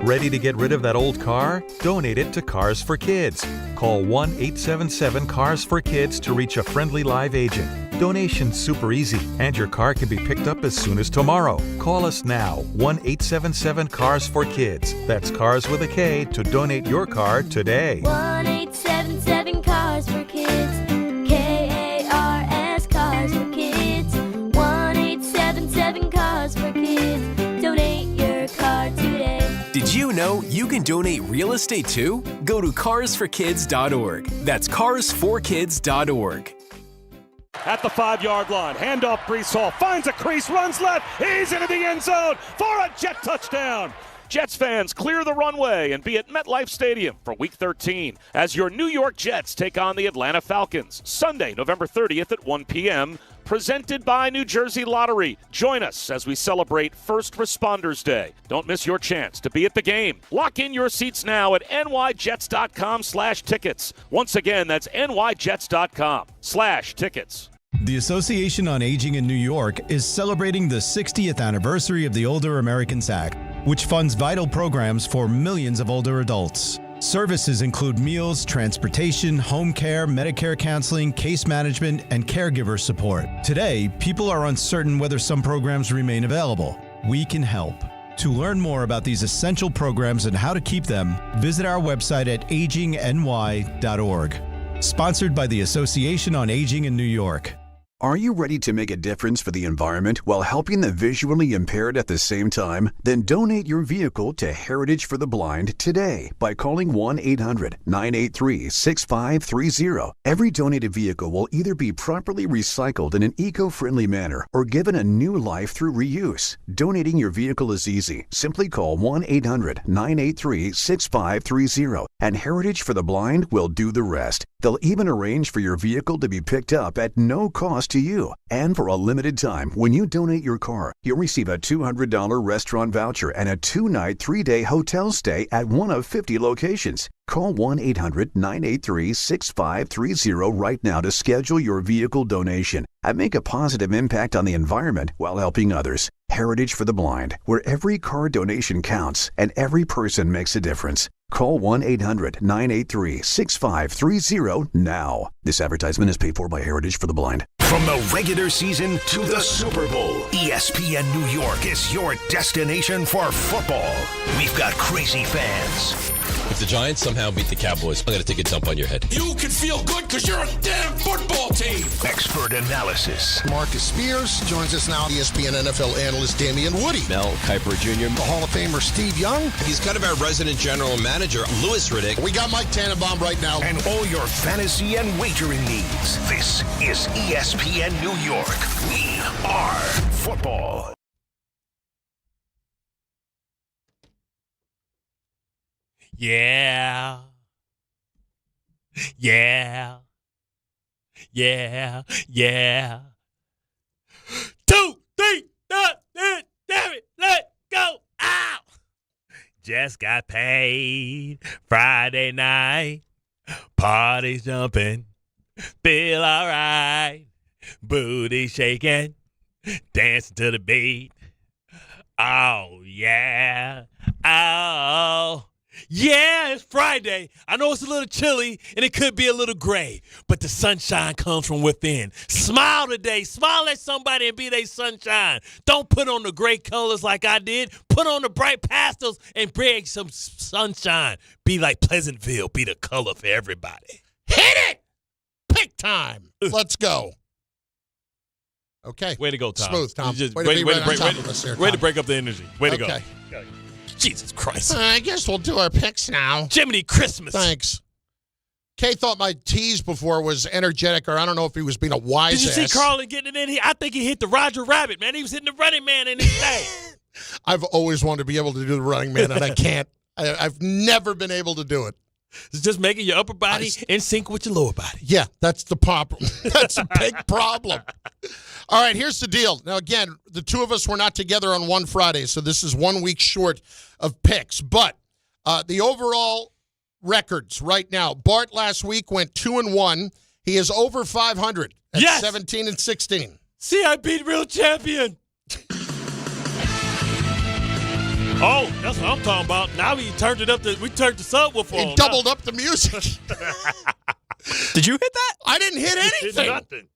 Ready to get rid of that old car? Donate it to Cars for Kids. Call 1-877-CARS-FOR-KIDS to reach a friendly live agent. Donation's super easy, and your car can be picked up as soon as tomorrow. Call us now, 1-877-CARS-FOR-KIDS. That's Cars with a K to donate your car today. 1-877 Cars for Kids. KARS Cars for Kids. 1-877 Cars for Kids. Donate your car today. Did you know you can donate real estate too? Go to carsforkids.org. That's carsforkids.org. At the 5-yard line, handoff Breece Hall, finds a crease, runs left, he's into the end zone for a Jet touchdown. Jets fans clear the runway and be at MetLife Stadium for Week 13 as your New York Jets take on the Atlanta Falcons, Sunday, November 30th at 1 p.m., presented by New Jersey Lottery. Join us as we celebrate First Responders Day. Don't miss your chance to be at the game. Lock in your seats now at nyjets.com/tickets. Once again, that's nyjets.com/tickets. The Association on Aging in New York is celebrating the 60th anniversary of the Older Americans Act, which funds vital programs for millions of older adults. Services include meals, transportation, home care, Medicare counseling, case management, and caregiver support. Today, people are uncertain whether some programs remain available. We can help. To learn more about these essential programs and how to keep them, visit our website at agingny.org. Sponsored by the Association on Aging in New York. Are you ready to make a difference for the environment while helping the visually impaired at the same time? Then donate your vehicle to Heritage for the Blind today by calling 1-800-983-6530. Every donated vehicle will either be properly recycled in an eco-friendly manner or given a new life through reuse. Donating your vehicle is easy. Simply call 1-800-983-6530 and Heritage for the Blind will do the rest. They'll even arrange for your vehicle to be picked up at no cost to you. And for a limited time, when you donate your car, you'll receive a $200 restaurant voucher and a 2-night, 3-day hotel stay at one of 50 locations. Call 1-800-983-6530 right now to schedule your vehicle donation and make a positive impact on the environment while helping others. Heritage for the Blind, where every car donation counts and every person makes a difference. Call 1-800-983-6530 now. This advertisement is paid for by Heritage for the Blind. From the regular season to the Super Bowl, ESPN New York is your destination for football. We've got crazy fans. If the Giants somehow beat the Cowboys, I'm going to take a dump on your head. You can feel good because you're a damn football team. Expert analysis. Marcus Spears joins us now. ESPN NFL analyst Damian Woody. Mel Kiper Jr. The Hall of Famer Steve Young. He's kind of our resident general manager, Louis Riddick. We got Mike Tannenbaum right now. And all your fantasy and wagering needs. This is ESPN New York. We are football. Yeah. Yeah. Yeah. Yeah. 2, 3, damn it, let go. Ow. Just got paid Friday night. Party's jumping. Feel all right. Booty shaking. Dancing to the beat. Oh, yeah. Oh. Yeah, it's Friday. I know it's a little chilly and it could be a little gray, but the sunshine comes from within. Smile today. Smile at somebody and be their sunshine. Don't put on the gray colors like I did. Put on the bright pastels and bring some sunshine. Be like Pleasantville. Be the color for everybody. Hit it! Pick time. Let's go. Okay. Way to go, Tom. Smooth, Tom. Way to break up the energy. Way to go. Jesus Christ. I guess we'll do our picks now. Jiminy Christmas. Thanks. Kay thought my tease before was energetic, or I don't know if he was being a wise Did you ass. see Carlin getting it in here? I think he hit the Roger Rabbit, man. He was hitting the running man in his day. I've always wanted to be able to do the running man, and I can't. I've never been able to do it. It's just making your upper body in sync with your lower body. Yeah, that's the problem. That's a big problem. All right, here's the deal. Now, again, the two of us were not together on one Friday, so this is 1 week short of picks. But the overall records right now, Bart last week went 2-1. He is over 500 at 17-16. See, I beat real champion. Oh, that's what I'm talking about. Now we turned it up. We turned the subwoofer on. He doubled up the music. Did you hit that? I didn't hit anything. Nothing.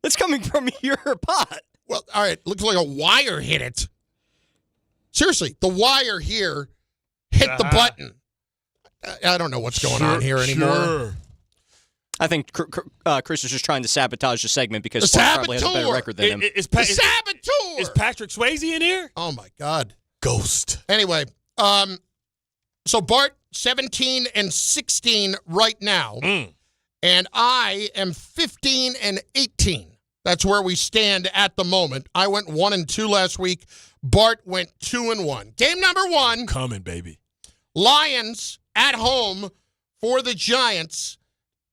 It's coming from your pot. Well, all right. Looks like a wire hit it. Seriously, the wire here hit the button. I don't know what's going on here anymore. Sure. I think Chris is just trying to sabotage the segment because Bart probably has a better record than him. Saboteur! Is Patrick Swayze in here? Oh, my God. Ghost. Anyway, so Bart, 17-16 right now. And I am 15-18. That's where we stand at the moment. I went 1-2 last week. Bart went 2-1. Game number 1. Coming, baby. Lions at home for the Giants.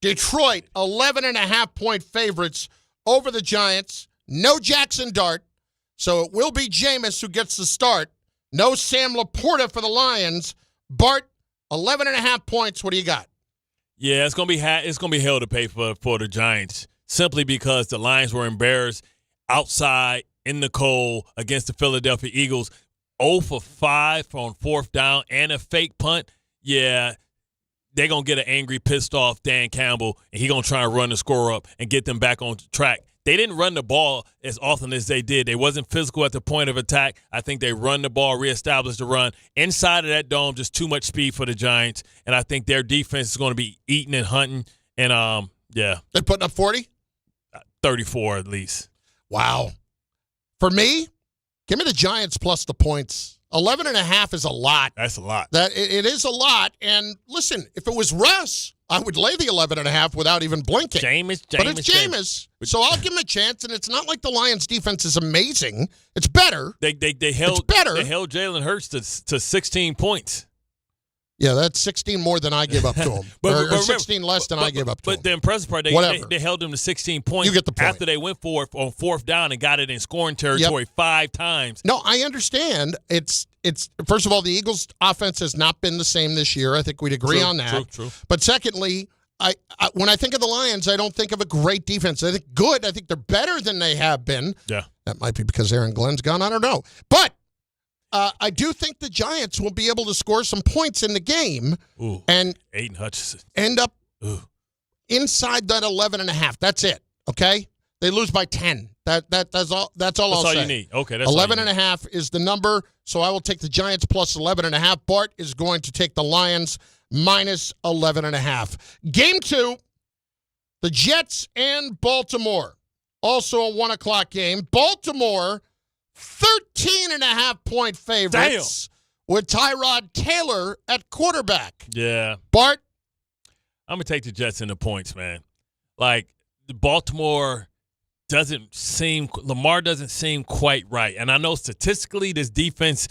Detroit, 11.5-point favorites over the Giants. No Jaxson Dart. So it will be Jameis who gets the start. No Sam Laporta for the Lions. Bart, 11.5 points. What do you got? Yeah, it's gonna be hell to pay for the Giants simply because the Lions were embarrassed outside in the cold against the Philadelphia Eagles. 0 for 5 on 4th down and a fake punt. Yeah, they're going to get an angry, pissed off Dan Campbell, and he's going to try and run the score up and get them back on track. They didn't run the ball as often as they did. They wasn't physical at the point of attack. I think they run the ball, reestablished the run. Inside of that dome, just too much speed for the Giants, and I think their defense is going to be eating and hunting. And, yeah. They're putting up 40? 34 at least. Wow. For me, give me the Giants plus the points. 11.5 is a lot. That's a lot. It is a lot. And listen, if it was Russ, I would lay the 11.5 without even blinking. But it's Jameis. So I'll give him a chance. And it's not like the Lions' defense is amazing. It's better. They held Jalen Hurts to 16 points. Yeah, that's 16 more than I give up to him. or 16 less than I give up to him. But the impressive part, they held him to 16 points you get the point. After they went for it on fourth down and got it in scoring territory 5 times. No, I understand. It's first of all, the Eagles' offense has not been the same this year. I think we'd agree on that. True. But secondly, I when I think of the Lions, I don't think of a great defense. I think good. I think they're better than they have been. Yeah. That might be because Aaron Glenn's gone. I don't know. But I do think the Giants will be able to score some points in the game. Ooh, and Aiden Hutchinson end up inside that 11.5. That's it. Okay, they lose by 10. That's all. That's all you need. Okay, that's 11.5 is the number. So I will take the Giants plus 11.5. Bart is going to take the Lions minus 11.5. Game 2, the Jets and Baltimore. Also a 1:00 game. Baltimore. 13.5-point favorites with Tyrod Taylor at quarterback. Yeah. Bart? I'm going to take the Jets in the points, man. Like, Baltimore Lamar doesn't seem quite right. And I know statistically this defense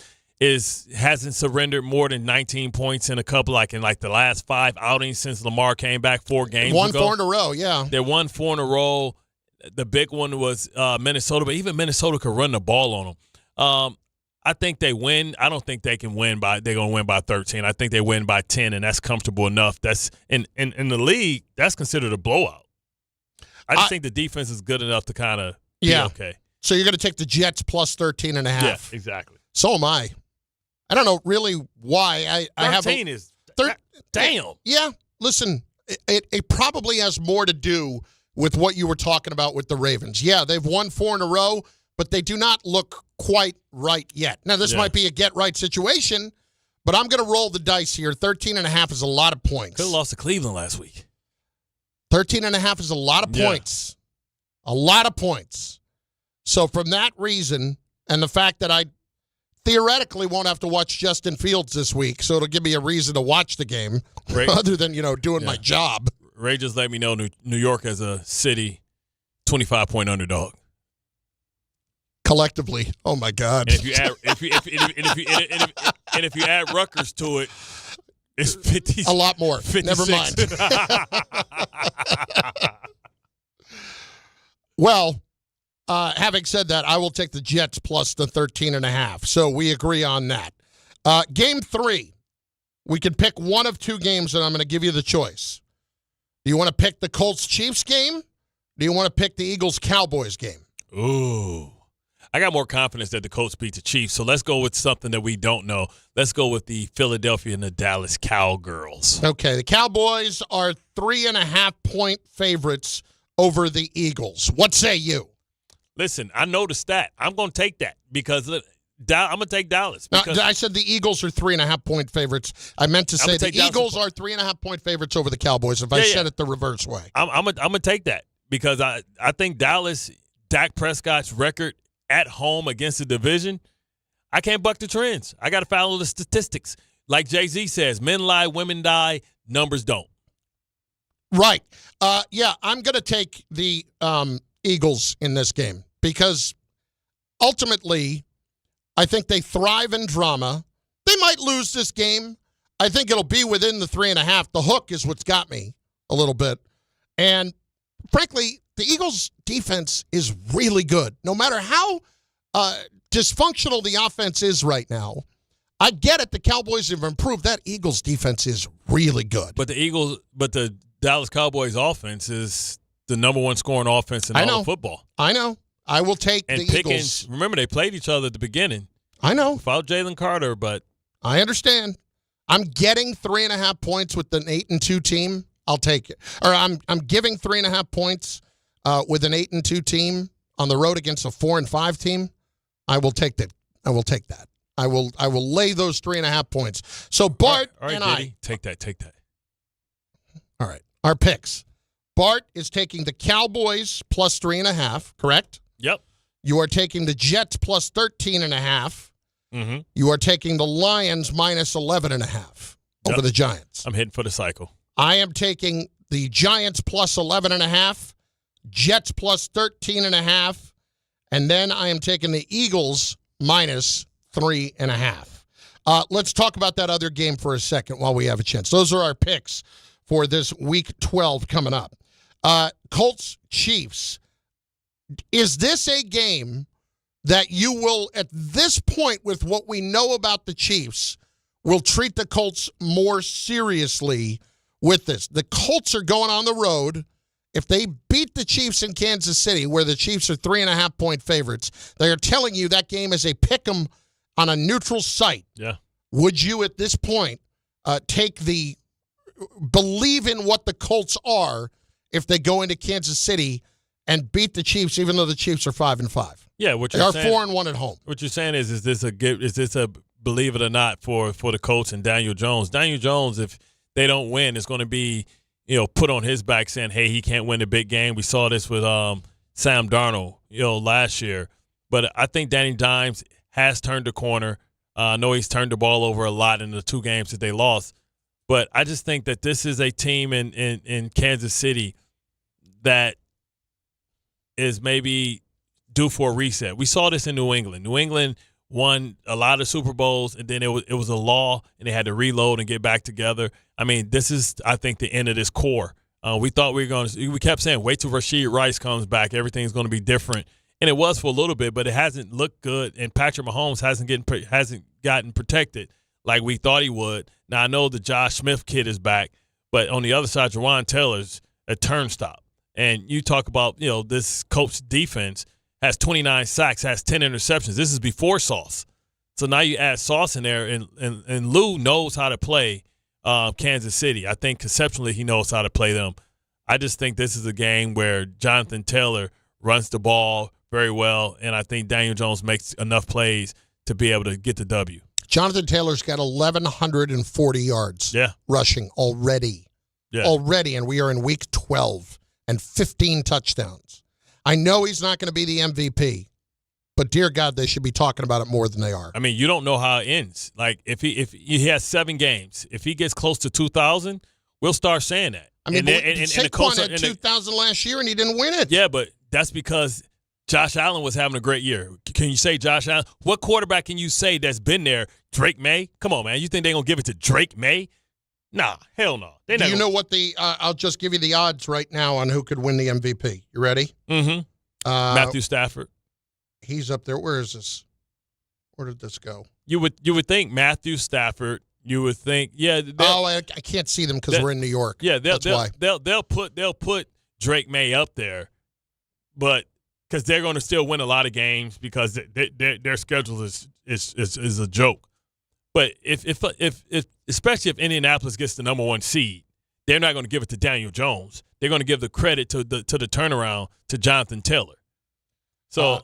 hasn't surrendered more than 19 points in a couple, in the last 5 outings since Lamar came back 4 games ago. Won 4 in a row, yeah. They won 4 in a row. The big one was Minnesota, but even Minnesota could run the ball on them. I think they win. I don't think they're going to win by 13. I think they win by 10, and that's comfortable enough. That's in the league, that's considered a blowout. I just think the defense is good enough to kind of be okay. So you're going to take the Jets plus 13.5. Yeah, exactly. So am I. I don't know really why. I have 13 is damn. Yeah, listen, it probably has more to do with what you were talking about with the Ravens. Yeah, they've won 4 in a row, but they do not look quite right yet. Now, this might be a get-right situation, but I'm going to roll the dice here. 13.5 is a lot of points. Could have lost to Cleveland last week. 13.5 is a lot of points. A lot of points. So from that reason, and the fact that I theoretically won't have to watch Justin Fields this week, so it'll give me a reason to watch the game other than, doing my job. Ray just let me know New York as a city, 25-point underdog. Collectively, oh my God! And if you add Rutgers to it, it's 50. A lot more. 56. Never mind. Well, having said that, I will take the Jets plus the 13.5. So we agree on that. Game 3, we can pick one of 2 games, and I'm going to give you the choice. Do you want to pick the Colts-Chiefs game? Do you want to pick the Eagles-Cowboys game? Ooh. I got more confidence that the Colts beat the Chiefs, so let's go with something that we don't know. Let's go with the Philadelphia and the Dallas Cowgirls. Okay, the Cowboys are 3.5-point favorites over the Eagles. What say you? Listen, I know the stat. I'm going to take that because I'm going to take Dallas. Now, I said the Eagles are 3.5-point favorites. I meant to say the Eagles are 3.5-point favorites over the Cowboys if I said it the reverse way. I'm going to take that because I think Dallas, Dak Prescott's record at home against the division, I can't buck the trends. I got to follow the statistics. Like Jay-Z says, men lie, women die, numbers don't. Right. Yeah, I'm going to take the Eagles in this game because ultimately I think they thrive in drama. They might lose this game. I think it'll be within the 3.5. The hook is what's got me a little bit. And frankly, the Eagles' defense is really good. No matter how dysfunctional the offense is right now, I get it. The Cowboys have improved. That Eagles' defense is really good. But the Dallas Cowboys' offense is the number 1 scoring offense in all of football. I know. I will take the Pickens, Eagles. Remember, they played each other at the beginning. I know. Without Jalen Carter, but I understand. I'm getting 3.5 points with an 8-2 team. I'll take it. Or I'm giving 3.5 points with an 8-2 team on the road against a 4-5 team. I will take that. I will take that. I will lay those 3.5 points. So Bart all right, and Diddy, I take that. All right. Our picks. Bart is taking the Cowboys plus 3.5, correct? Yep. You are taking the Jets plus 13.5. Mm-hmm. You are taking the Lions minus 11.5 over the Giants. I'm hitting for the cycle. I am taking the Giants plus 11.5, Jets plus 13.5, and then I am taking the Eagles minus 3.5. Let's talk about that other game for a second while we have a chance. Those are our picks for this Week 12 coming up. Colts-Chiefs. Is this a game that you will, at this point with what we know about the Chiefs, will treat the Colts more seriously with this? The Colts are going on the road. If they beat the Chiefs in Kansas City, where the Chiefs are 3.5-point favorites, they are telling you that game is a pick'em on a neutral site. Yeah. Would you, at this point, believe in what the Colts are if they go into Kansas City and beat the Chiefs, even though the Chiefs are 5-5? Yeah, what they you're are saying, 4-1 at home. What you're saying is this a believe it or not for the Colts and Daniel Jones? Daniel Jones, if they don't win, it's going to be put on his back saying, hey, he can't win the big game. We saw this with Sam Darnold last year, but I think Danny Dimes has turned the corner. I know he's turned the ball over a lot in the 2 games that they lost, but I just think that this is a team in Kansas City that is maybe due for a reset. We saw this in New England. New England won a lot of Super Bowls, and then it was a law, and they had to reload and get back together. I mean, this is, I think, the end of this core. We thought we kept saying, wait till Rashid Rice comes back. Everything's going to be different. And it was for a little bit, but it hasn't looked good, and Patrick Mahomes hasn't gotten protected like we thought he would. Now, I know the Josh Smith kid is back, but on the other side, Jawan Taylor's a turnstile. And you talk about, this Colts defense has 29 sacks, has 10 interceptions. This is before Sauce. So now you add Sauce in there, and Lou knows how to play Kansas City. I think conceptually he knows how to play them. I just think this is a game where Jonathan Taylor runs the ball very well, and I think Daniel Jones makes enough plays to be able to get the W. Jonathan Taylor's got 1,140 yards rushing already. Yeah. Already, and we are in Week 12, and 15 touchdowns. I know he's not going to be the MVP, but dear God, they should be talking about it more than they are. I mean, you don't know how it ends. Like, if he has 7 games, if he gets close to 2,000, we'll start saying that. I mean, Saquon had 2,000 last year, and he didn't win it. Yeah, but that's because Josh Allen was having a great year. Can you say Josh Allen? What quarterback can you say that's been there? Drake May? Come on, man. You think they're going to give it to Drake May? Nah, hell no. Do you know what I'll just give you the odds right now on who could win the MVP. You ready? Mm-hmm. Matthew Stafford. He's up there. Where is this? Where did this go? You would think Matthew Stafford. You would think, I can't see them because we're in New York. Yeah, that's why they'll put Drake May up there, but because they're going to still win a lot of games because their schedule is a joke. But if especially if Indianapolis gets the number 1 seed, they're not going to give it to Daniel Jones. They're going to give the credit to the turnaround to Jonathan Taylor. So,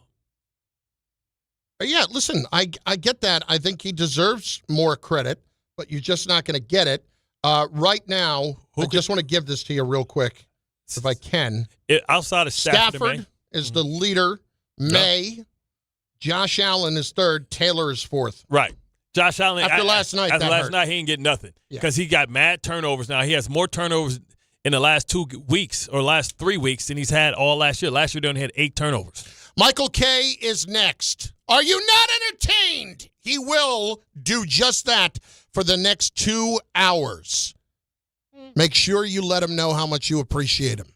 yeah, listen, I get that. I think he deserves more credit, but you're just not going to get it right now. I just want to give this to you real quick, if I can. Outside of Stafford is the leader. May, Josh Allen is 3rd. Taylor is 4th. Right. Josh Allen, after last night, he ain't getting nothing because he got mad turnovers now. He has more turnovers in the last 2 weeks or last 3 weeks than he's had all last year. Last year, he only had 8 turnovers. Michael K. is next. Are you not entertained? He will do just that for the next 2 hours. Make sure you let him know how much you appreciate him.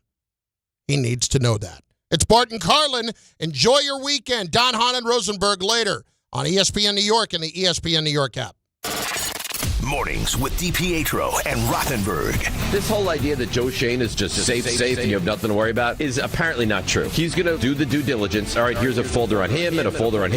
He needs to know that. It's Bart and Carlin. Enjoy your weekend. Don Hahn and Rosenberg later on ESPN New York and the ESPN New York app. Mornings with DiPietro and Rothenberg. This whole idea that Joe Shane is just safe and you have nothing to worry about is apparently not true. He's going to do the due diligence. All right, here's a folder on him and a folder on him.